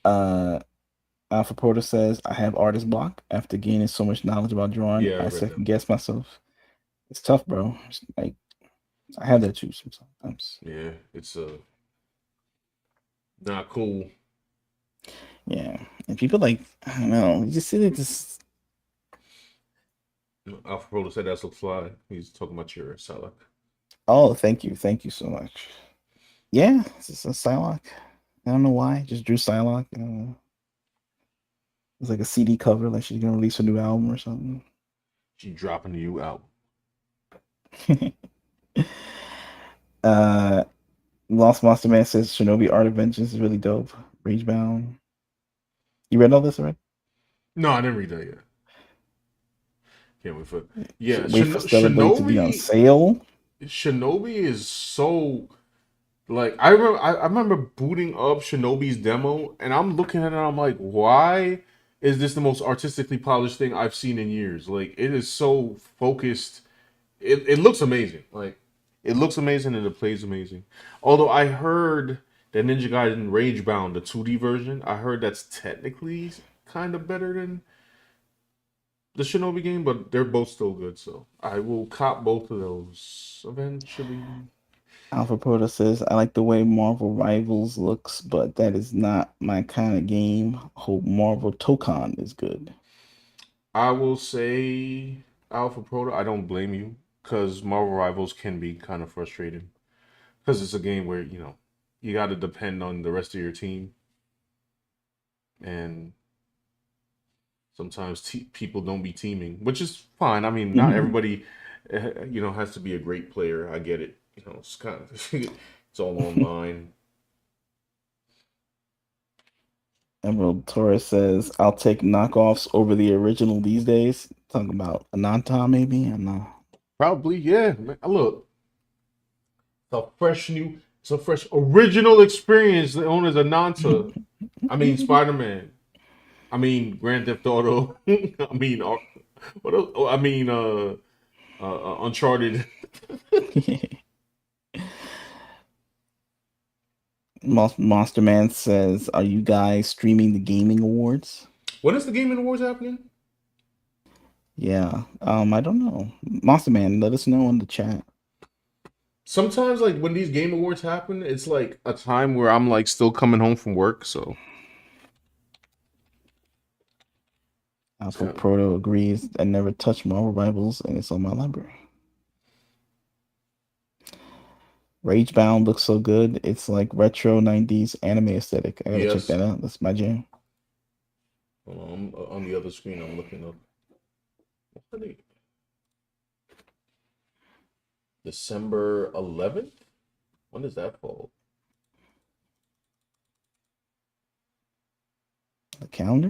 Alpha Porter says, I have artist block after gaining so much knowledge about drawing. Yeah, I second guess myself. It's tough, bro. It's like I have that too sometimes. Yeah, it's not cool. Yeah, and people like I don't know. You just see like this. Alpha Porter said that's looks fly. He's talking about your Psylocke. Oh, thank you so much. Yeah, it's just a Psylocke. I don't know why. I just drew Psylocke. It's like a CD cover, like she's gonna release a new album or something. She dropping a new album. Lost Monster Man says Shinobi Art of Vengeance is really dope. Ragebound. You read all this already? No, I didn't read that yet. Can't wait for wait for Stellar Blade to be on sale. Shinobi is so like I remember booting up Shinobi's demo and I'm looking at it and I'm like, why is this the most artistically polished thing I've seen in years? Like it is so focused. It looks amazing. Like it looks amazing and it plays amazing. Although I heard that Ninja Gaiden Ragebound, the 2D version, I heard that's technically kind of better than the Shinobi game, but they're both still good. So I will cop both of those eventually. Alpha Proto says, I like the way Marvel Rivals looks, but that is not my kind of game. Hope Marvel Tokon is good. I will say Alpha Proto. I don't blame you because Marvel Rivals can be kind of frustrating because it's a game where you got to depend on the rest of your team, and sometimes people don't be teaming, which is fine. I mean, not everybody, has to be a great player. I get it. It's kind of it's all online. Emerald Torres says, I'll take knockoffs over the original these days. Talking about Ananta, maybe? I don't know. Probably, yeah. Look, it's a fresh original experience. The owner's Ananta. I mean, Spider Man. I mean, Grand Theft Auto. I mean, what else? Oh, I mean, Uncharted. Monster Man says, are you guys streaming the gaming awards? When is the Gaming Awards happening? Yeah. I don't know. Monster Man, let us know in the chat. Sometimes, like when these Game Awards happen, it's like a time where I'm like still coming home from work. So Alpha Proto agrees. I never touched Marvel Rivals, and it's on my library. Ragebound looks so good. It's like retro 90s anime aesthetic. I gotta check that out. That's my jam. On the other screen, I'm looking up. What are they? December 11th? When does that fall? The calendar?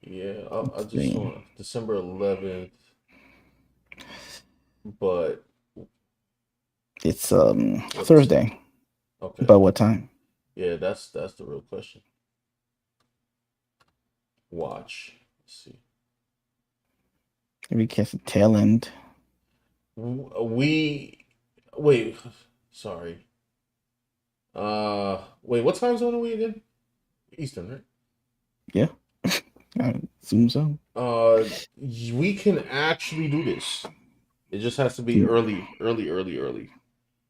Yeah, I just saw December 11th. But it's Thursday. Okay. But what time? Yeah, that's the real question. Watch. Let's see. Maybe catch the tail end. Wait. Sorry. Wait. What time zone are we again? Eastern, right? Yeah. I assume so. We can actually do this. It just has to be early.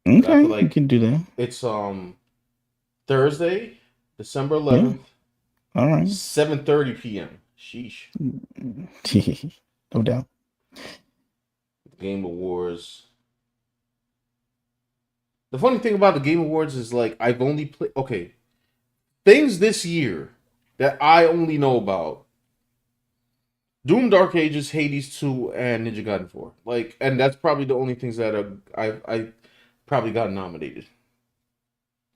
Okay, we can do that. It's Thursday, December 11th. Yeah. All right. 7:30 p.m. Sheesh. No doubt. Game Awards. The funny thing about the Game Awards is like I've only played things this year that I only know about. Doom Dark Ages, Hades 2, and Ninja Gaiden 4. And that's probably the only things that I probably got nominated.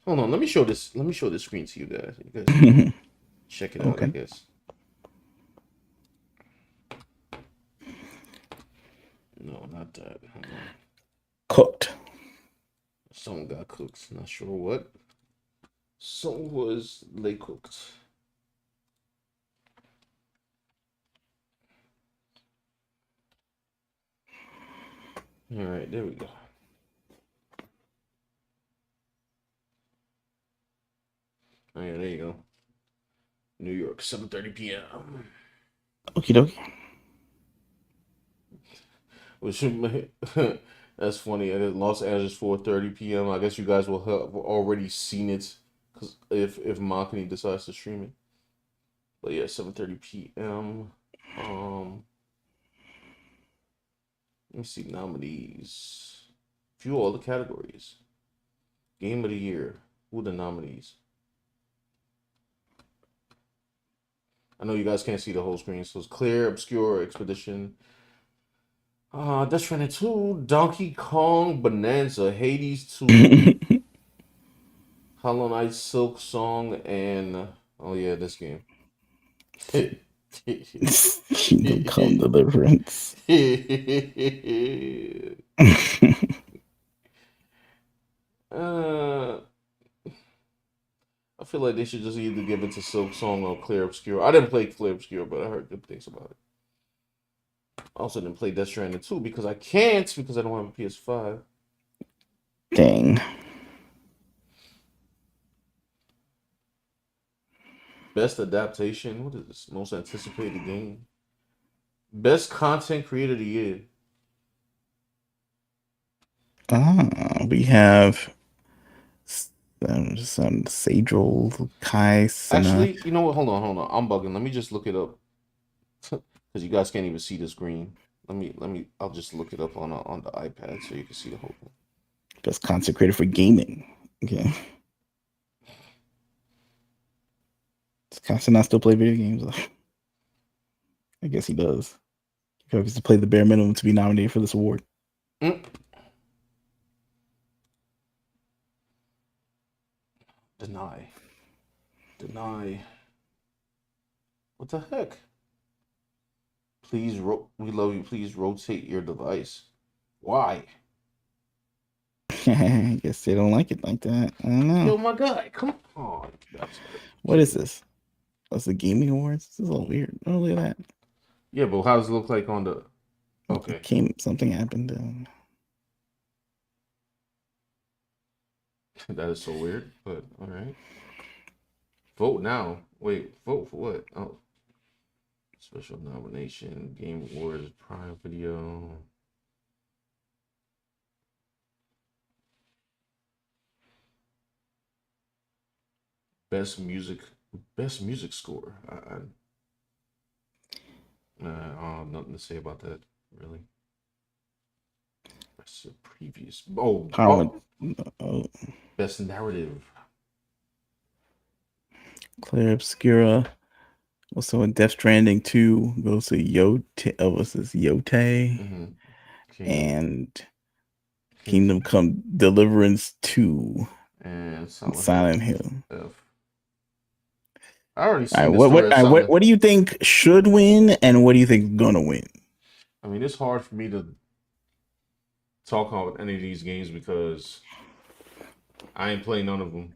Hold on, let me show this screen to you guys. You guys check it out, I guess. No, not that. Hold on. Cooked. Someone got cooked. Not sure what. Someone was late cooked. All right, there we go. Oh, yeah, there you go. New York, 7:30 p.m. Okie dokie. That's funny. And Los Angeles, 4:30 p.m. I guess you guys will have already seen it, because if Makani decides to stream it. But yeah, 7:30 p.m. Let me see nominees. View all the categories. Game of the year. Who are the nominees? I know you guys can't see the whole screen, so it's Clear, Obscure, Expedition, Death Stranding 2, Donkey Kong, Bonanza, Hades 2, Hollow Knight, Silk Song, and oh yeah, this game. Kingdom Come Deliverance. I feel like they should just either give it to Silk Song or Clear Obscure. I didn't play Clear Obscure, but I heard good things about it. I also didn't play Death Stranding 2 because I can't, because I don't have a PS5. Dang. Best adaptation. What is this? Most anticipated game. Best content creator of the year. We have some Sajol Kai Sana. Actually, you know what? Hold on. I'm bugging. Let me just look it up because you guys can't even see the screen. Let me. I'll just look it up on the iPad so you can see the whole thing. That's consecrated for gaming. Okay. Does Kai still play video games? I guess he does. He has to play the bare minimum to be nominated for this award. Deny. What the heck? Please, we love you. Please rotate your device. Why? I guess they don't like it like that. I don't know. Yo, my guy, come on. What is this? That's the gaming awards. This is a little weird. Oh, look at that. Yeah, but how does it look like on the? Okay. Something happened. That is so weird, but all right. Vote now. Wait, vote for what? Oh, special nomination, Game Awards, Prime Video. Best music score. I don't have nothing to say about that, really. That's the previous. Best narrative. Claire Obscura. Also in Death Stranding 2 goes to Yote. What's this? Yote. Mm-hmm. And Kingdom Come Deliverance 2. And Silent Hill. F. I already seen what do you think should win, and what do you think is gonna win? I mean, it's hard for me to talk about any of these games because I ain't playing none of them.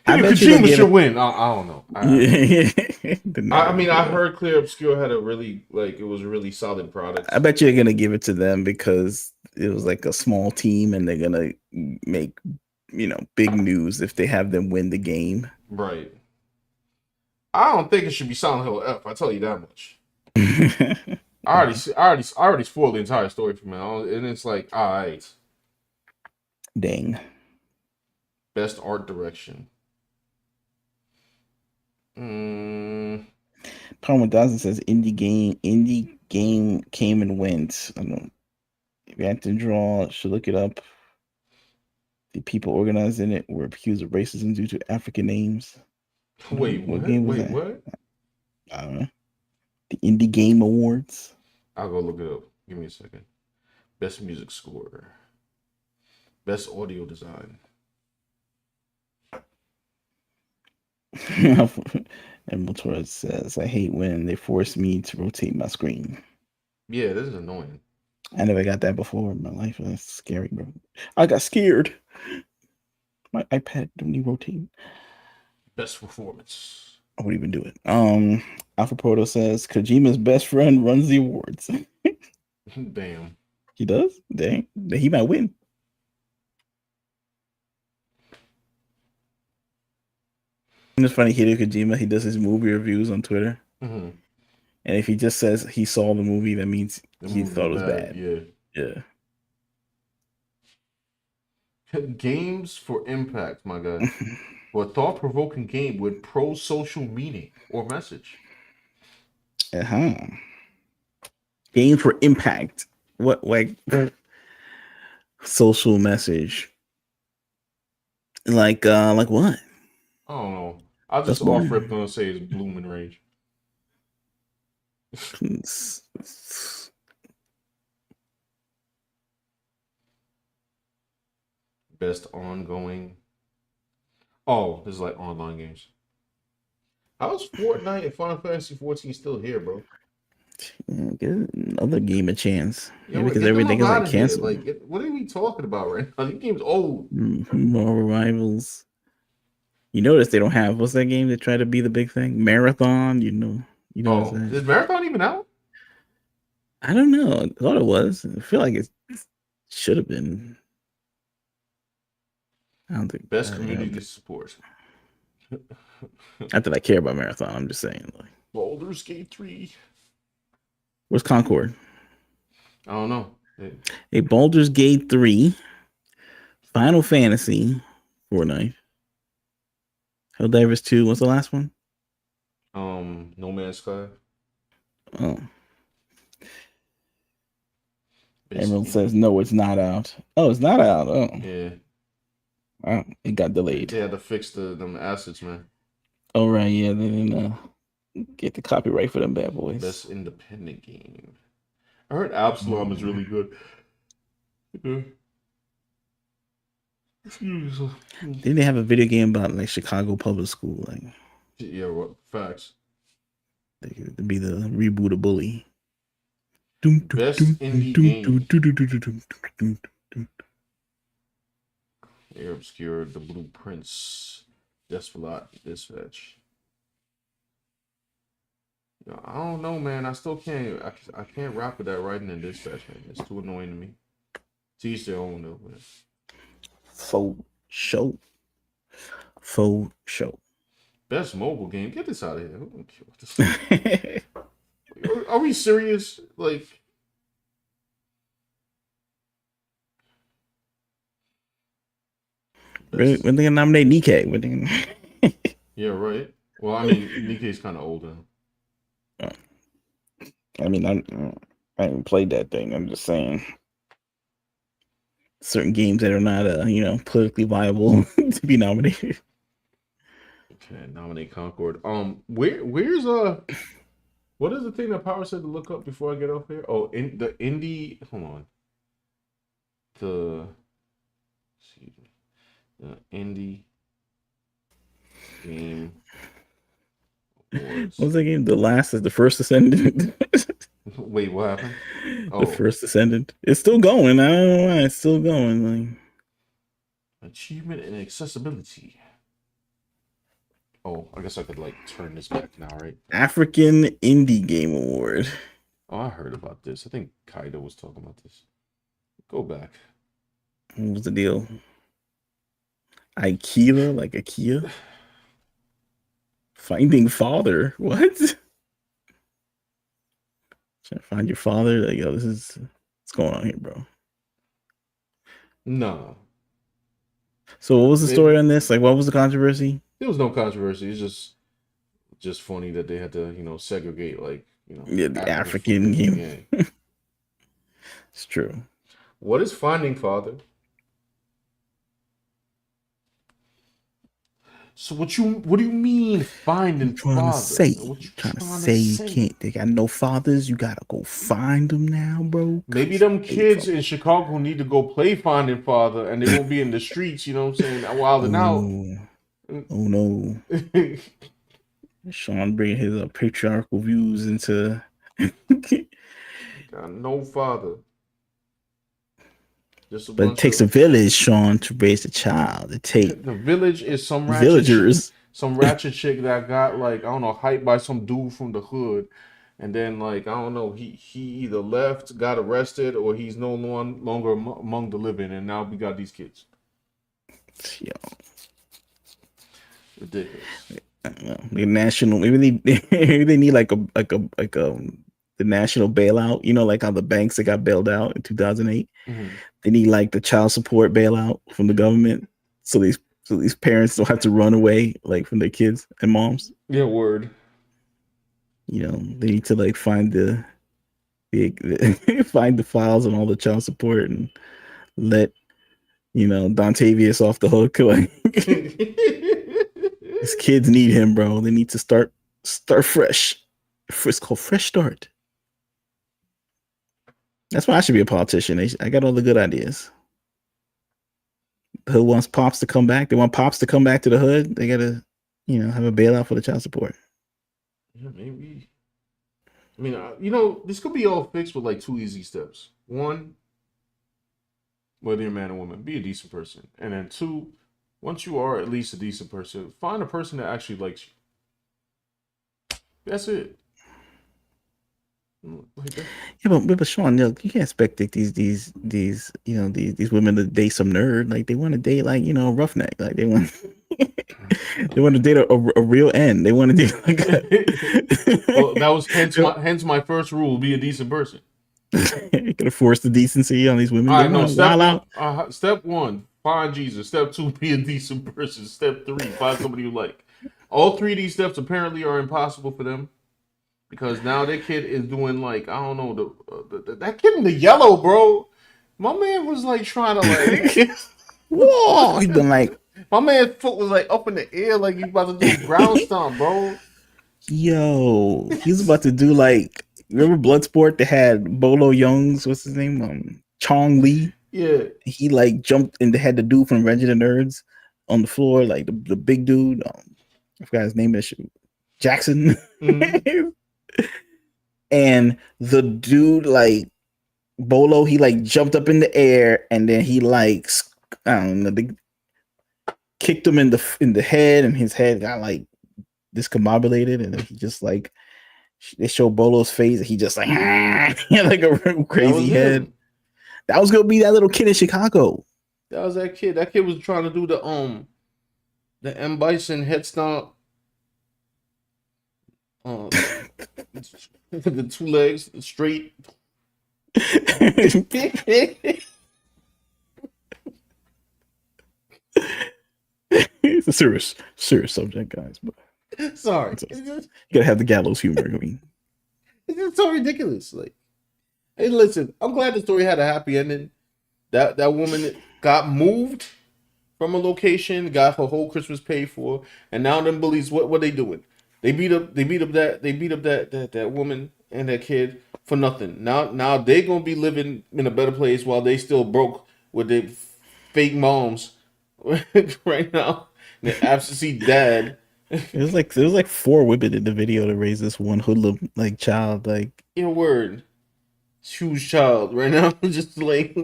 Kojima should win. I don't know. I mean, I heard Clear Obscure had a really it was a really solid product. I bet you're gonna give it to them because it was like a small team, and they're gonna make big news if they have them win the game. Right. I don't think it should be Silent Hill F. I tell you that much. I already spoiled the entire story for me, and it's like, all right. Dang. Best art direction. Palmer 1000 says indie game came and went. I don't know. If you had to draw, should look it up. The people organized in it were accused of racism due to African names. Wait, what? Wait, what? I don't know. The Indie Game Awards. I'll go look it up. Give me a second. Best music score. Best audio design. And Torres says, I hate when they force me to rotate my screen. Yeah, this is annoying. I never got that before in my life. That's scary, bro. I got scared. My iPad don't need rotate. Best performance. I wouldn't even do it. Alpha Proto says Kojima's best friend runs the awards. Damn. He does? Dang. He might win. It's funny, Hideo Kojima, he does his movie reviews on Twitter. Mm-hmm. And if he just says he saw the movie, that means he thought it was bad. Yeah. Games for impact, my guy. For a thought-provoking game with pro-social meaning or message. Game for impact. What, social message? Like what? I don't know. I'll just off rip and say it's Blooming Rage. Best ongoing. Oh, this is like online games. How's Fortnite and Final Fantasy 14 still here, bro? Yeah, give another game a chance. Yo, because everything is like canceled. What are we talking about right now? These game's old. More rivals. You notice they don't have what's that game that tried to be the big thing? Marathon. You know that. Is Marathon even out? I don't know. I thought it was. I feel like it should have been. I don't think best community support. Not that I care about Marathon. I'm just saying. Baldur's Gate 3. Where's Concord? I don't know. A Baldur's Gate 3, Final Fantasy, Fortnite, Helldivers 2. What's the last one? No Man's Sky. Oh. Everyone says no, it's not out. Oh, it's not out. Oh. Yeah. Wow, it got delayed. They had to fix them assets, man. Oh right, yeah, they didn't get the copyright for them bad boys. Best independent game. I heard Absalom is really good. Yeah. Didn't they have a video game about like Chicago public school? Like, yeah, what facts? They could be the reboot of Bully. Best indie game. Air Obscure, The Blueprints, Desperate Dispatch. Yo, I don't know, man. I still can't. I can't rap with that writing in Dispatch, man. It's too annoying to me. To each their own, though. Man. Faux show. Best mobile game. Get this out of here. I don't care what this Are we serious? Like. Really? When they nominate Nikkei? Yeah, right. Well, I mean, Nikkei's kind of older. I mean, I haven't played that thing. I'm just saying, certain games that are not, politically viable to be nominated. Okay, nominate Concord. Where's what is the thing that Power said to look up before I get off here? Oh, in the indie. Hold on. The indie game awards. What was that game? The Last is the First Ascendant. Wait, what happened? The First Ascendant. It's still going. I don't know why it's still going. Like, achievement and accessibility. Oh, I guess I could like turn this back now, right? African Indie Game Award. Oh, I heard about this. I think Kaido was talking about this. Go back. What was the deal? IKEA, like IKEA? Finding father. What? Trying to find your father. Like, yo, what's going on here, bro? No. So what was the story on this? Like, what was the controversy? There was no controversy. It's just funny that they had to, segregate, like, yeah, the African game. It's true. What is Finding Father? So what do you mean finding father? Trying to say you can't. They got no fathers. You gotta go find them now, bro. Maybe them kids in Chicago need to go play Finding Father, and they won't be in the streets. You know what I'm saying? Wilding out. Oh no. Sean bringing his patriarchal views into. Got no father. But it takes a village, Sean, to raise a child. The village is some ratchet villagers. Some ratchet chick that got like, I don't know, hyped by some dude from the hood, and then like, I don't know, he either left, got arrested, or he's no longer among the living, and now we got these kids. Yo. Ridiculous. The national, maybe they need like the national bailout. Like how the banks that got bailed out in 2008. Mm-hmm. They need like the child support bailout from the government, so these parents don't have to run away like from their kids and moms. Yeah, word. They need to like find the find the files on all the child support and let Dontavius off the hook. Like, these kids need him, bro. They need to start fresh. It's called Fresh Start. That's why I should be a politician. I got all the good ideas. The hood wants Pops to come back. They want Pops to come back to the hood. They gotta, have a bailout for the child support. Yeah, maybe. I mean, this could be all fixed with like 2 easy steps. 1, whether you're a man or woman, be a decent person. And then 2, once you are at least a decent person, find a person that actually likes you. That's it. Yeah, but Sean, you can't expect these women to date some nerd. Like, they want to date like a roughneck. Like, they want to date a real end. They want to date like well, that was hence my first rule: be a decent person. Gonna force the decency on these women. All They right, no. want to wild out. Step one, find Jesus. Step two, be a decent person. Step three, find somebody you like. All three of these steps apparently are impossible for them because now their kid is doing like I don't know that kid in the yellow, bro. My man was like trying to like. Whoa, he's been like, my man's foot was like up in the air like he about to do a ground stomp, bro. yo, he's about to do like, remember Bloodsport that had Bolo Young's, what's his name? Chong Lee. Yeah. He like jumped and had the dude from Revenge of the Nerds on the floor, like the big dude. I forgot his name. Jackson. Mm-hmm. And the dude like Bolo, he like jumped up in the air and then he like I don't know, they kicked him in the head and his head got like discombobulated and then he just like they show Bolo's face and he just like he had like a real crazy head. Him. That was gonna be that little kid in Chicago. That was that kid. That kid was trying to do the M Bison head stomp. The two legs straight. It's a serious subject, guys. But sorry, you gotta have the gallows humor. I mean, it's just so ridiculous. Like, hey, listen, I'm glad the story had a happy ending. That woman got moved from a location, got her whole Christmas paid for, and now them bullies, what they doing? They beat up that woman and that kid for nothing. Now they gonna be living in a better place while they still broke with their fake moms right now. Their absentee dad. There was like 4 women in the video to raise this one hoodlum like child. Like, your word, huge child right now, just like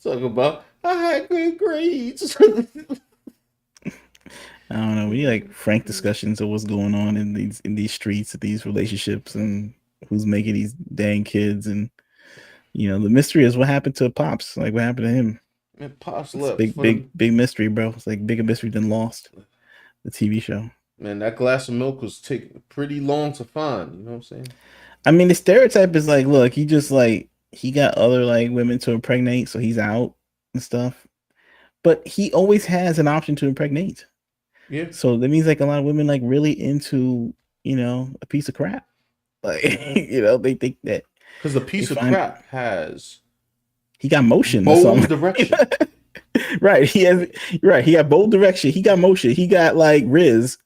talking about I had good grades. I don't know. We need like frank discussions of what's going on in these streets, these relationships, and who's making these dang kids. And you know, the mystery is what happened to Pops. Like, what happened to him? Man, Pops It's left. big mystery, bro. It's like bigger mystery than Lost, the TV show. Man, that glass of milk was taking pretty long to find. You know what I'm saying? I mean, the stereotype is like, look, he just like he got other like women to impregnate, so he's out and stuff. But he always has an option to impregnate. Yeah. So that means like a lot of women like really into, you know, a piece of crap. Like, you know, they think that because the piece of crap has he got motion, bold direction. Right. He got bold direction. He got motion. He got like Riz.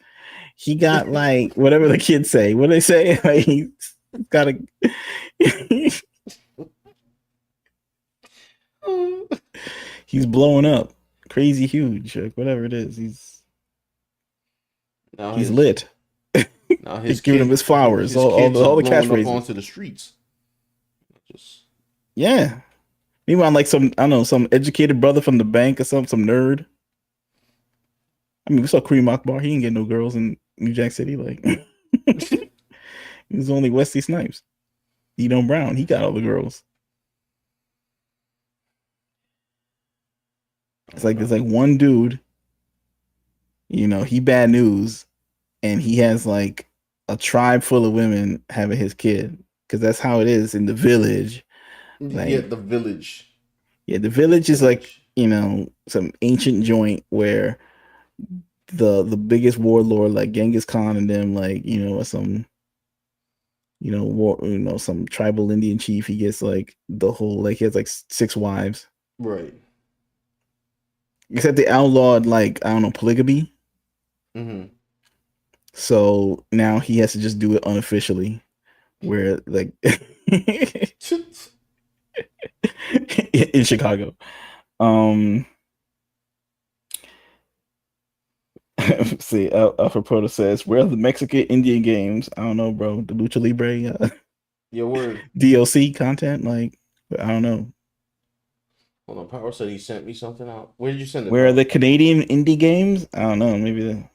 He got like whatever the kids say. What do they say? Like, he's got a he's blowing up. Crazy huge. Like whatever it is. He's lit. Now he's giving him his flowers. All the catchphrases onto the streets. Yeah. Meanwhile, like some educated brother from the bank or some nerd. I mean, we saw Kareem Akbar. He didn't get no girls in New Jack City. Like, he was only Wesley Snipes. Edom Brown. He got all the girls. It's like there's like one dude. You know, he bad news, and he has like a tribe full of women having his kid because that's how it is in the village. Like, yeah, the village. Yeah, the village is like, you know, some ancient joint where the biggest warlord like Genghis Khan and them, like, you know, some, you know, some tribal Indian chief. He gets like the whole, like, he has like 6 wives. Right. Except they outlawed, like, I don't know, polygamy. Mm-hmm. So now he has to just do it unofficially, where like in Chicago. See, Alpha Proto says, where are the Mexican Indian games? I don't know, bro. The Lucha Libre your word DLC content, like, I don't know. Hold on, Power said he sent me something out. Where did you send it? Where are the Canadian indie games? I don't know. Maybe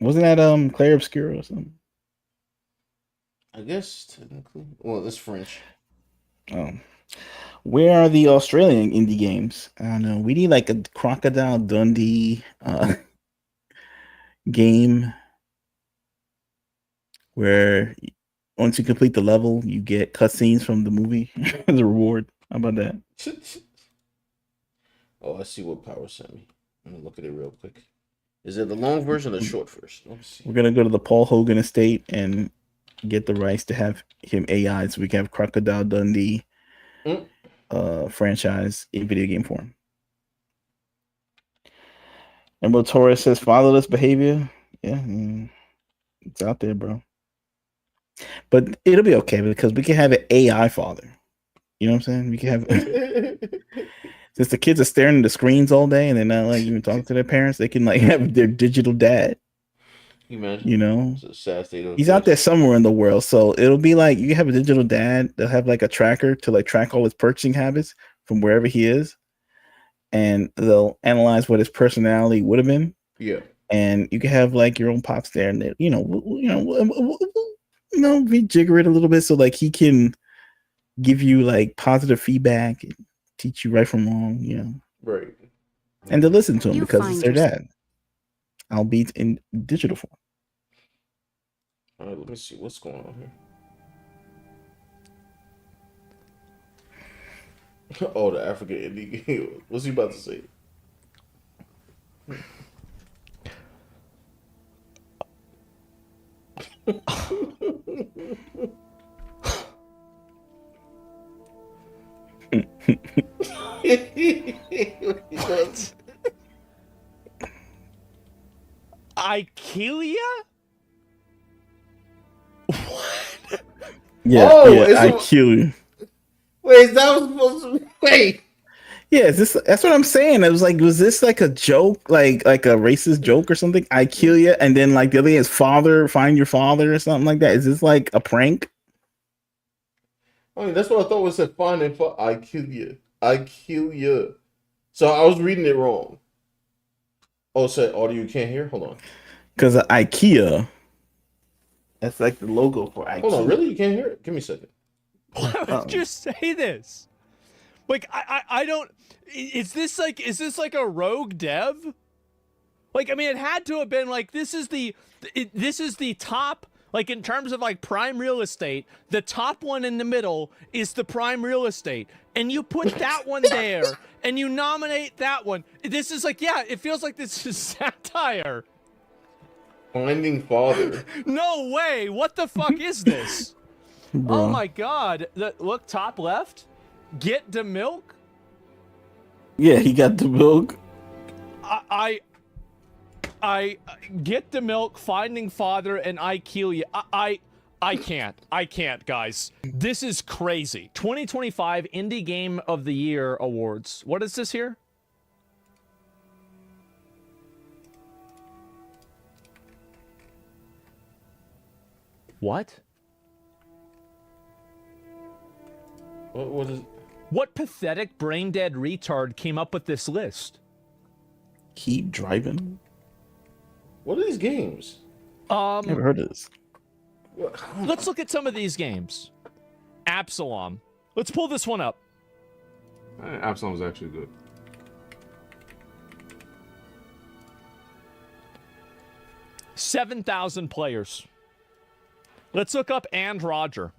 wasn't that Claire Obscura or something? I guess technically. Well, it's French. Oh. Where are the Australian indie games? I don't know. We need like a Crocodile Dundee game where once you complete the level, you get cutscenes from the movie as a reward. How about that? Oh, I see what Power sent me. I'm gonna look at it real quick. Is it the long version or the short version? Let me see. We're gonna go to the Paul Hogan estate and get the rights to have him AI, so we can have Crocodile Dundee franchise in video game form. Emerald Torres says fatherless behavior. Yeah, it's out there, bro. But it'll be okay because we can have an AI father. You know what I'm saying? We can have since the kids are staring at the screens all day and they're not like even talking to their parents, they can like have their digital dad. Imagine. You know, it's a sad state of he's out there somewhere in the world, so it'll be like you have a digital dad. They'll have like a tracker to like track all his purchasing habits from wherever he is, and they'll analyze what his personality would have been. Yeah, and you can have like your own pops there, and they, rejigger it a little bit so like he can give you like positive feedback and teach you right from wrong. Right. And to listen to him You because find it's their yourself- dad, albeit in digital form. All right, let me see what's going on here. Oh, the African indie game. What's he about to say? What? IKEA? Yeah, I kill you. Wait, that was supposed to be. Wait. Yeah, that's what I'm saying. I was like, was this like a joke, like a racist joke or something? I kill you, and then like the other thing is father, find your father or something like that. Is this like a prank? I mean, that's what I thought was said. Fine and I kill you. I kill you. So I was reading it wrong. Oh, it said audio you can't hear. Hold on. Because IKEA, that's like the logo for IKEA. Hold on, really? You can't hear it? Give me a second. Why would you say this? Like I don't. Is this like a rogue dev? Like, I mean, it had to have been like this is the top. Like, in terms of like prime real estate, the top one in the middle is the prime real estate, and you put that one there, and you nominate that one. This is like, yeah, it feels like this is satire. Finding father. No way! What the fuck is this? Oh my god! Look, top left. Get the milk. Yeah, he got the milk. I get the milk, finding father, and I kill you. I can't, guys. This is crazy. 2025 Indie Game of the Year Awards. What is this here? What? What is? What pathetic brain-dead retard came up with this list? Keep driving. What are these games? Never heard of this. Let's look at some of these games. Absalom. Let's pull this one up. Absalom is actually good. $7,000 players. Let's look up And Roger.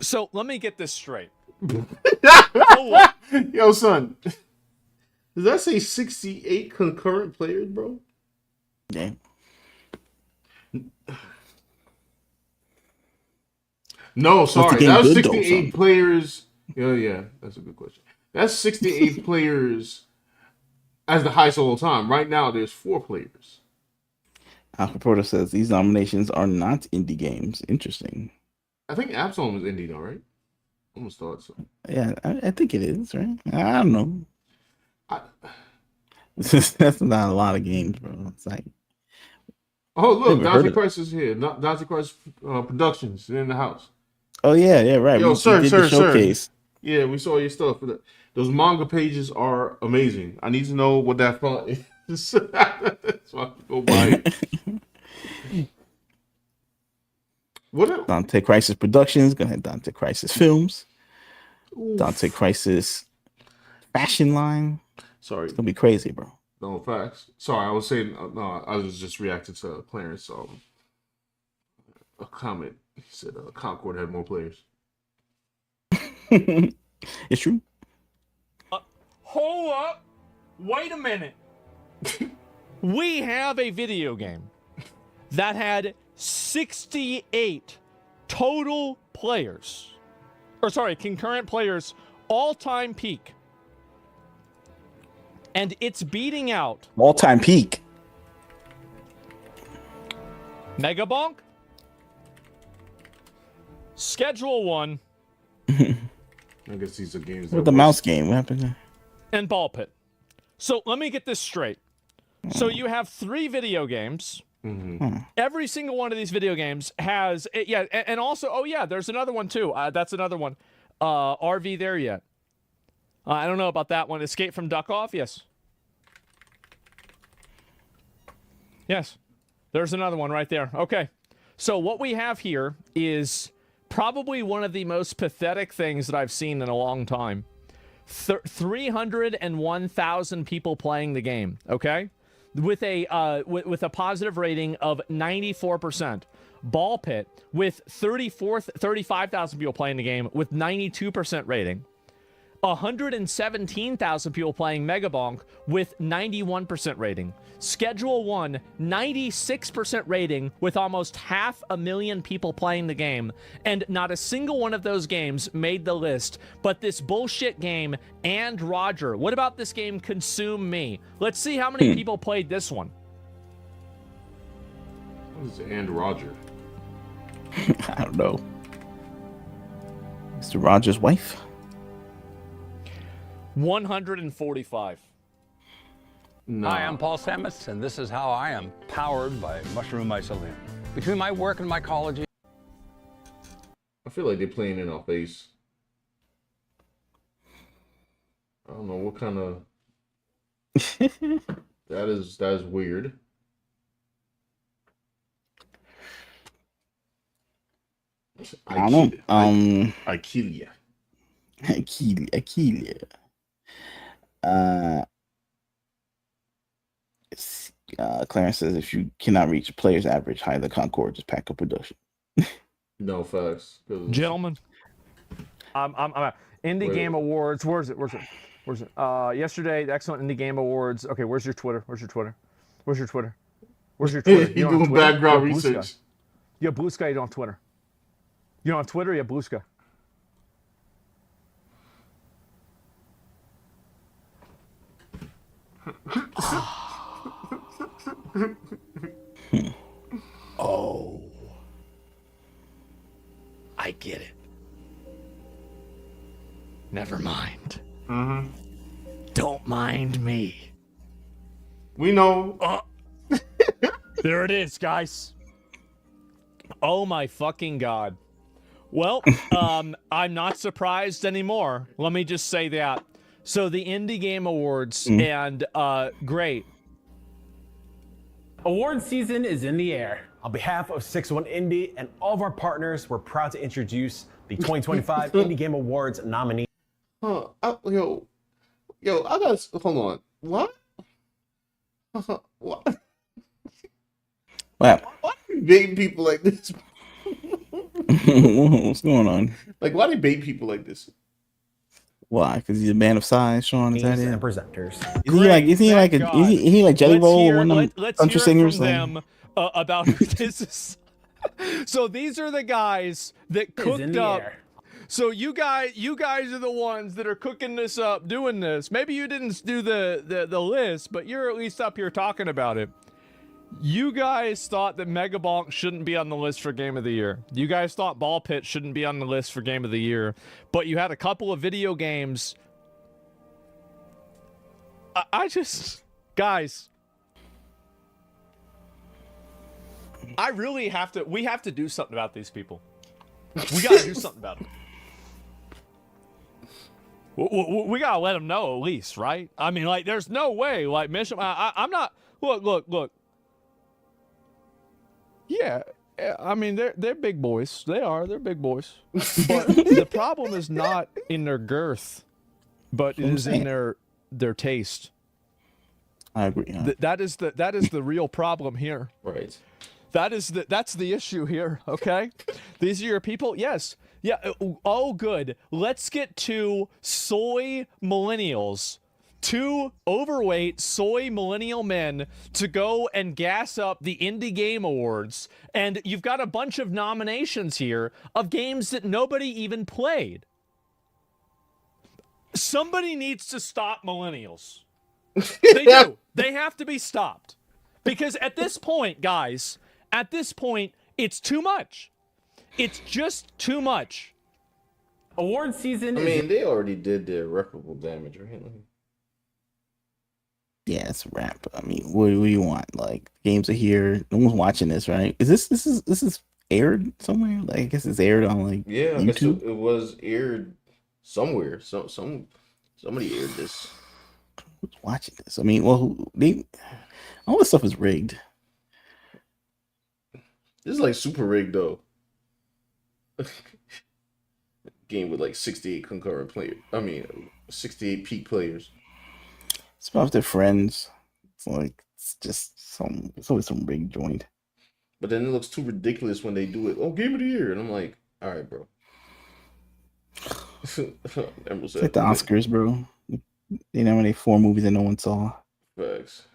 So let me get this straight. Yo, son. Does that say 68 concurrent players, bro? Yeah. No, sorry. That was 68 though, players. Yeah, that's a good question. That's 68 players as the highest of all time. Right now, there's 4 players. Alpha Proto says these nominations are not indie games. Interesting. I think Absalom is indie, though, right? Almost thought so. Yeah, I think it is, right? I don't know. That's not a lot of games, bro. It's like, oh, look, Dante Christ is here. Dante Christ Productions in the house. Oh yeah, right. Yo, we did the showcase. Yeah, we saw your stuff. Those manga pages are amazing. I need to know what that font is so I can go buy it. What Dante Crisis Productions, gonna have Dante Crisis Films, Oof. Dante Crisis Fashion Line. Sorry, it's gonna be crazy, bro. No facts. Sorry, I was saying no. I was just reacting to Clarence. A comment. He said Concord had more players. It's true. Hold up. Wait a minute. We have a video game that had 68 total players. Concurrent players, all-time peak. And it's beating out All-time peak. Megabonk, Schedule 1, I guess these are games. What the mouse game? What happened there? and Ball Pit. So let me get this straight. So you have 3 video games. Every single one of these video games has, and also, there's another one too. That's another one. RV there yet? I don't know about that one. Escape from Duck Off? Yes. Yes. There's another one right there. Okay. So what we have here is probably one of the most pathetic things that I've seen in a long time. 301,000 people playing the game, okay? With a positive rating of 94%. Ball Pit with 35,000 people playing the game with 92% rating. 117,000 people playing Megabonk with 91% rating. Schedule 1, 96% rating with almost 500,000 people playing the game. And not a single one of those games made the list. But this bullshit game, And Roger. What about this game, Consume Me? Let's see how many people played this one. What is And Roger? I don't know. Mr. Rogers' wife? 145. No. Hi, I'm Paul Samus, and this is how I am powered by mushroom mycelium. Between my work and mycology, I feel like they're playing in our face. I don't know what kind of. that is weird. I don't know. Ikea. Clarence says if you cannot reach a player's average, hire the Concord, just pack up production. No facts. Gentlemen, I'm Indie Game Awards. Where's it? Yesterday, the excellent Indie Game Awards. Okay, where's your Twitter? He's You don't on doing Twitter? background You have Blue research. Sky. You have Blue Sky, you don't have Twitter. You don't have Twitter, you have Blue Sky. Oh. I get it. Never mind. Don't mind me. We know. There it is, guys. Oh my fucking god. Well, I'm not surprised anymore. Let me just say that. So the Indie Game Awards, and great. Award season is in the air. On behalf of 601 Indie and all of our partners, we're proud to introduce the 2025 Indie Game Awards nominee. Yo, I gotta hold on. What? What? What? Why do you bait people like this? What's going on? Like, why do you bait people like this? Why? Because he's a man of size, Sean. Is that it? And presenters. Is he like Jelly Roll or one of them Let's country hear singers? from them about this. Is so these are the guys that cooked up. So you guys are the ones that are cooking this up, doing this. Maybe you didn't do the list, but you're at least up here talking about it. You guys thought that Megabonk shouldn't be on the list for Game of the Year. You guys thought Ball Pit shouldn't be on the list for Game of the Year. But you had a couple of video games. Guys. We have to do something about these people. We got to do something about them. We got to let them know at least, right? I mean, like, there's no way, like, Mission, I'm not, look. Yeah, I mean, they're big boys. They're big boys. But the problem is not in their girth, but it is in their taste. I agree. That is the real problem here. Right. That's the issue here, okay? These are your people? Yes. Yeah, oh good. Let's get to soy millennials. 2 overweight soy millennial men to go and gas up the Indie Game Awards. And you've got a bunch of nominations here of games that nobody even played. Somebody needs to stop millennials. They do. They have to be stopped. Because at this point, guys, it's too much. It's just too much. Award season. I mean, they already did their irreparable damage, right? Yeah, it's a wrap. I mean, what do you want? Like, games are here. No one's watching this, right? Is this is aired somewhere? Like, I guess it's aired on like I guess YouTube. it was aired somewhere. Somebody aired this. Who's watching this? I mean, well, all this stuff is rigged. This is like super rigged though. Game with like 68 concurrent players. 68 peak players. It's about their friends. It's like it's always some rigged joint. But then it looks too ridiculous when they do it. Oh, Game of the Year, and I'm like, all right, bro. It's like the Oscars, bro. They nominate 4 movies that no one saw. Facts.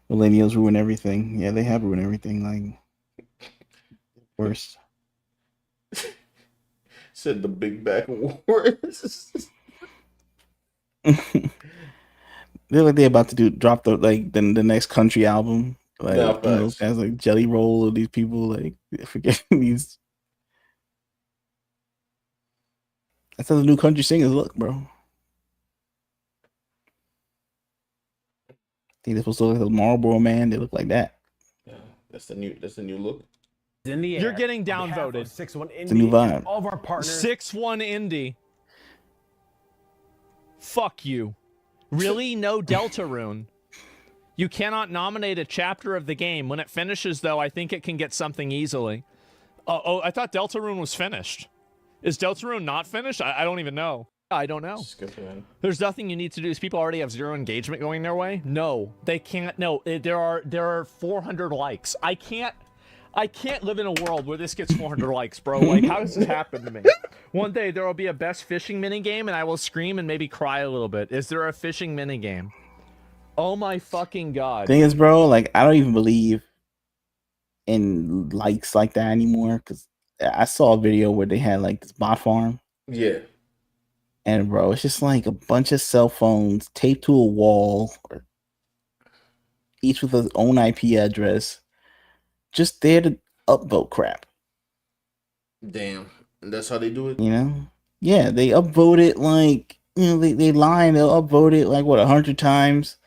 Millennials ruin everything. Yeah, they have ruined everything. Like, worst. Said the Big Back Awards. They're like they're about to drop the next country album. Like those guys like Jelly Roll or these people like forget these. That's how the new country singers look, bro. I think they're supposed to look like the Marlboro Man. They look like that. Yeah, that's the new look. In the air. You're getting downvoted. 6-1 Indie. It's a new vibe. All of our partners. 6-1 Indie. Fuck you. Really? No Deltarune. You cannot nominate a chapter of the game. When it finishes, though, I think it can get something easily. Oh, I thought Deltarune was finished. Is Deltarune not finished? I don't even know. I don't know. There's nothing you need to do. These people already have 0 engagement going their way? No, they can't. No, there are 400 likes. I can't live in a world where this gets 400 likes, bro. Like, how does this happen to me? One day there will be a best fishing minigame, and I will scream and maybe cry a little bit. Is there a fishing minigame? Oh my fucking god. Thing is, bro, like I don't even believe in likes like that anymore. Because I saw a video where they had like this bot farm. Yeah. And bro, it's just like a bunch of cell phones taped to a wall, or each with its own IP address, just there to upvote crap. Damn. And that's how they do it? You know? Yeah, they upvote it like, they lie and they'll upvote it like 100 times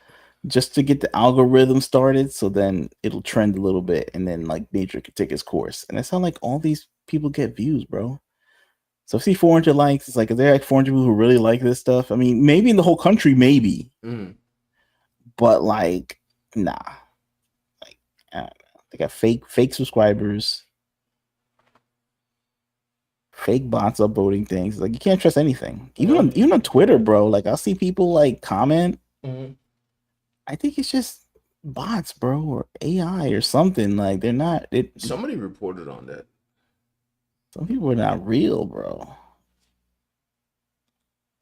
just to get the algorithm started, so then it'll trend a little bit and then like nature can take its course. And that's how like all these people get views, bro. So if I see 400 likes, it's like, is there like 400 people who really like this stuff? I mean, maybe in the whole country, maybe. But like, nah. Like, I don't know. They got fake subscribers, fake bots upvoting things. Like, you can't trust anything. Even on Twitter, bro. Like, I'll see people like comment. I think it's just bots, bro, or AI or something. Like, they're not. Somebody reported on that. Some people are not real, bro.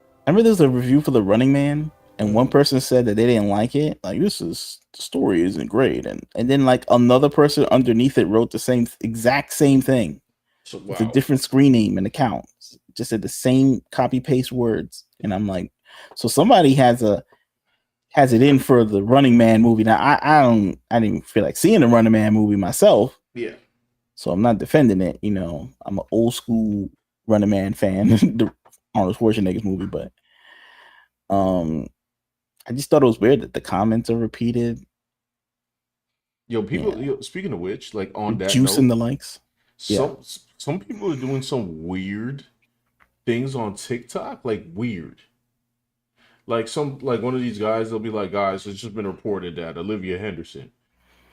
I remember there was a review for The Running Man, and one person said that they didn't like it. Like, the story isn't great. And then like another person underneath it wrote the exact same thing. So, wow. With a different screen name and account. Just said the same copy paste words. And I'm like, so somebody has it in for the Running Man movie. Now I didn't feel like seeing the Running Man movie myself. Yeah. So I'm not defending it, I'm an old school Running Man fan, the Arnold Schwarzenegger's movie, but I just thought it was weird that the comments are repeated. Yo, people. Speaking of which, like on that juice note, in the likes. Some people are doing some weird things on TikTok, like weird. Like one of these guys, they'll be like, guys, it's just been reported that Olivia Henderson,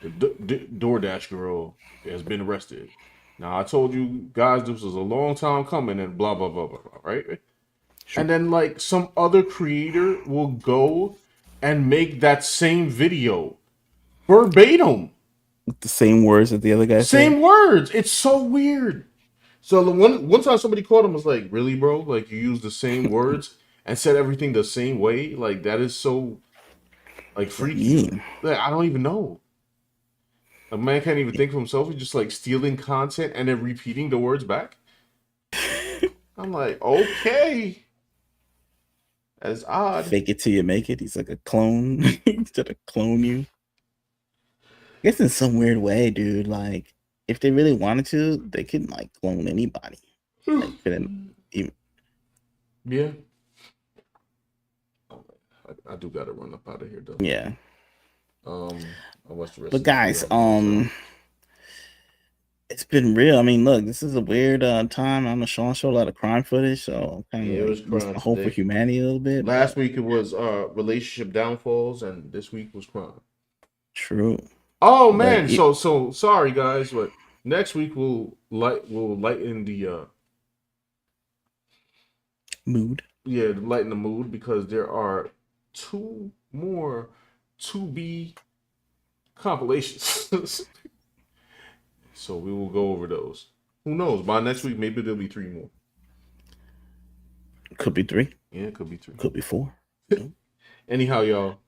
the Doordash Girl, has been arrested. Now, I told you guys this was a long time coming and blah, blah, blah, blah, blah, right? Sure. And then, like, some other creator will go and make that same video verbatim. With the same words that the other guy said. Same words. It's so weird. So the one time somebody called him was like, "Really, bro? Like you used the same words and said everything the same way? Like that is so like freaky. Like, I don't even know. A man can't even think for himself. He's just like stealing content and then repeating the words back. I'm like, okay. That is odd. Fake it till you make it. He's like a clone. He's gonna clone you. I guess in some weird way, dude. Like, if they really wanted to, they could like clone anybody. Like, even... Yeah. I do gotta run up out of here though. Yeah. What's the rest but guys, it's been real. I mean, look, this is a weird time. I'm Sean showed a lot of crime footage, so kind of it was like crime hope for today. humanity a little bit. Last week it was relationship downfalls, and this week was crime. True. Oh man, so sorry guys, but next week we'll lighten the mood. Yeah, lighten the mood because there are 2 more to be compilations. So we will go over those. Who knows? By next week, maybe there'll be 3 more. Could be 3. Yeah, it could be 3. Could be 4. Anyhow, y'all,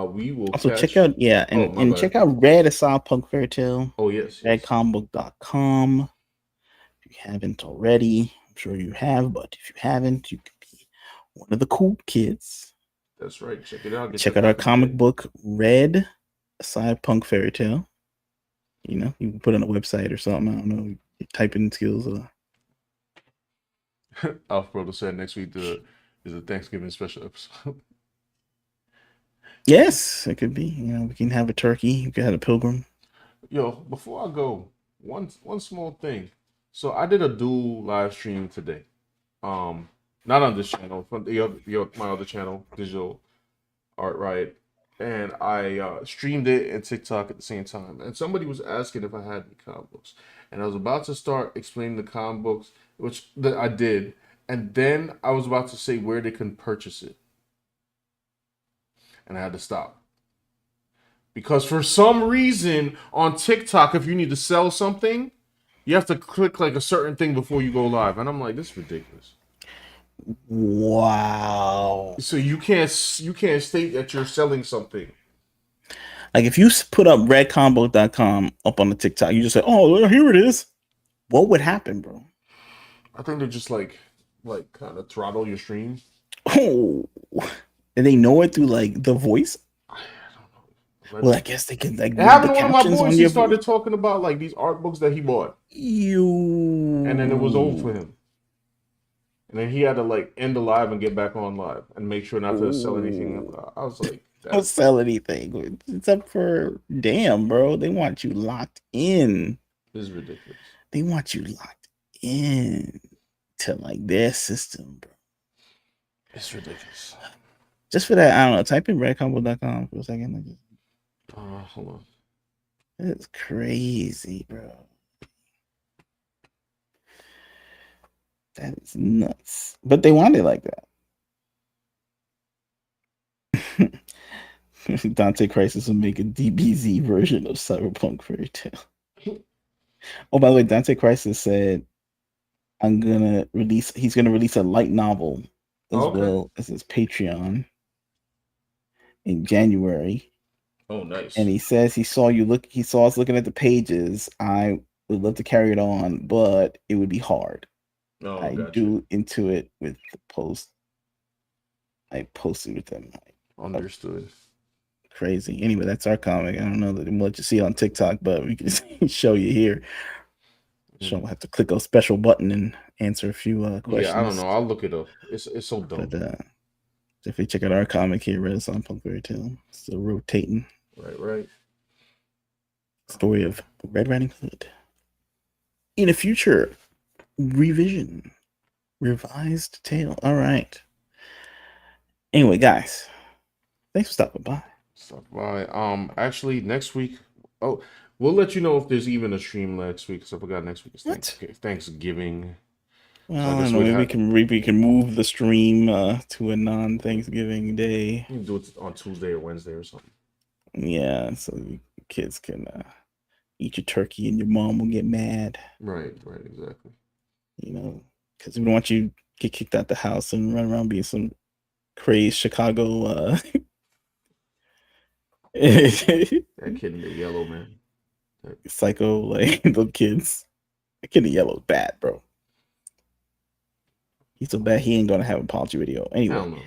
we will also check out and check out Red Asylum Punk Fairy Tale. Oh yes, redcombook.com. If you haven't already, I'm sure you have, but if you haven't, you can be one of the cool kids. That's right. Check it out. Check out our comic book, Red Asylum Punk Fairy Tale. You know, you can put it on a website or something. I don't know. Typing skills. Alf Brother said next week is a Thanksgiving special episode. Yes, it could be. You know, we can have a turkey. We can have a pilgrim. Yo, before I go, one small thing. So I did a dual live stream today. Not on this channel, from my other channel, Digital Art Riot. And I streamed it and TikTok at the same time. And somebody was asking if I had any comic books. And I was about to start explaining the comic books, which I did. And then I was about to say where they can purchase it. And I had to stop. Because for some reason on TikTok, if you need to sell something, you have to click like a certain thing before you go live. And I'm like, this is ridiculous. Wow. So you can't state that you're selling something. Like if you put up redcombo.com up on the TikTok, you just say, "Oh, here it is." What would happen, bro? I think they're just like kind of throttle your stream. Oh, and they know it through like the voice. I don't know. Well, I guess they can like. It happened to one of my boys. He started talking about like these art books that he bought. And then it was over for him. And then he had to like end the live and get back on live and make sure not to sell anything. I was like, don't sell anything except for damn, bro. They want you locked in. This is ridiculous. They want you locked in to like their system, bro. It's ridiculous. Just for that, I don't know. Type in redcombo.com for a second. Hold on. It's crazy, bro. That is nuts. But they want it like that. Dante Crisis will make a DBZ version of Cyberpunk Fairy Tale. Oh, by the way, Dante Crisis said he's gonna release a light novel as well as his Patreon in January. Oh, nice. And he says he saw us looking at the pages. I would love to carry it on, but it would be hard. Oh, I do into it with the post. I posted with them. Understood. Crazy. Anyway, that's our comic. I don't know that much you see on TikTok, but we can show you here. So we'll have to click a special button and answer a few questions. Yeah, I don't know. I'll look it up. It's so dumb. But definitely check out our comic here, Red Asylum Punk Fairy Tale. Still rotating. Right. Story of Red Riding Hood. In a future revised tale. All right. Anyway, guys, thanks for stopping by. Actually, next week, we'll let you know if there's even a stream next week. Because I forgot next week is Thanksgiving. Well, So I I guess don't know. we'd Maybe we can move the stream to a non-Thanksgiving day. you can do it on Tuesday or Wednesday or something. Yeah, so the kids can eat your turkey and your mom will get mad. Right, exactly. You know, because we don't want you to get kicked out the house and run around being some crazy Chicago That kid in the yellow, man. psycho, like the kids. That kid in yellow is bad, bro. He's so bad he ain't gonna have a apology video anyway. I don't know.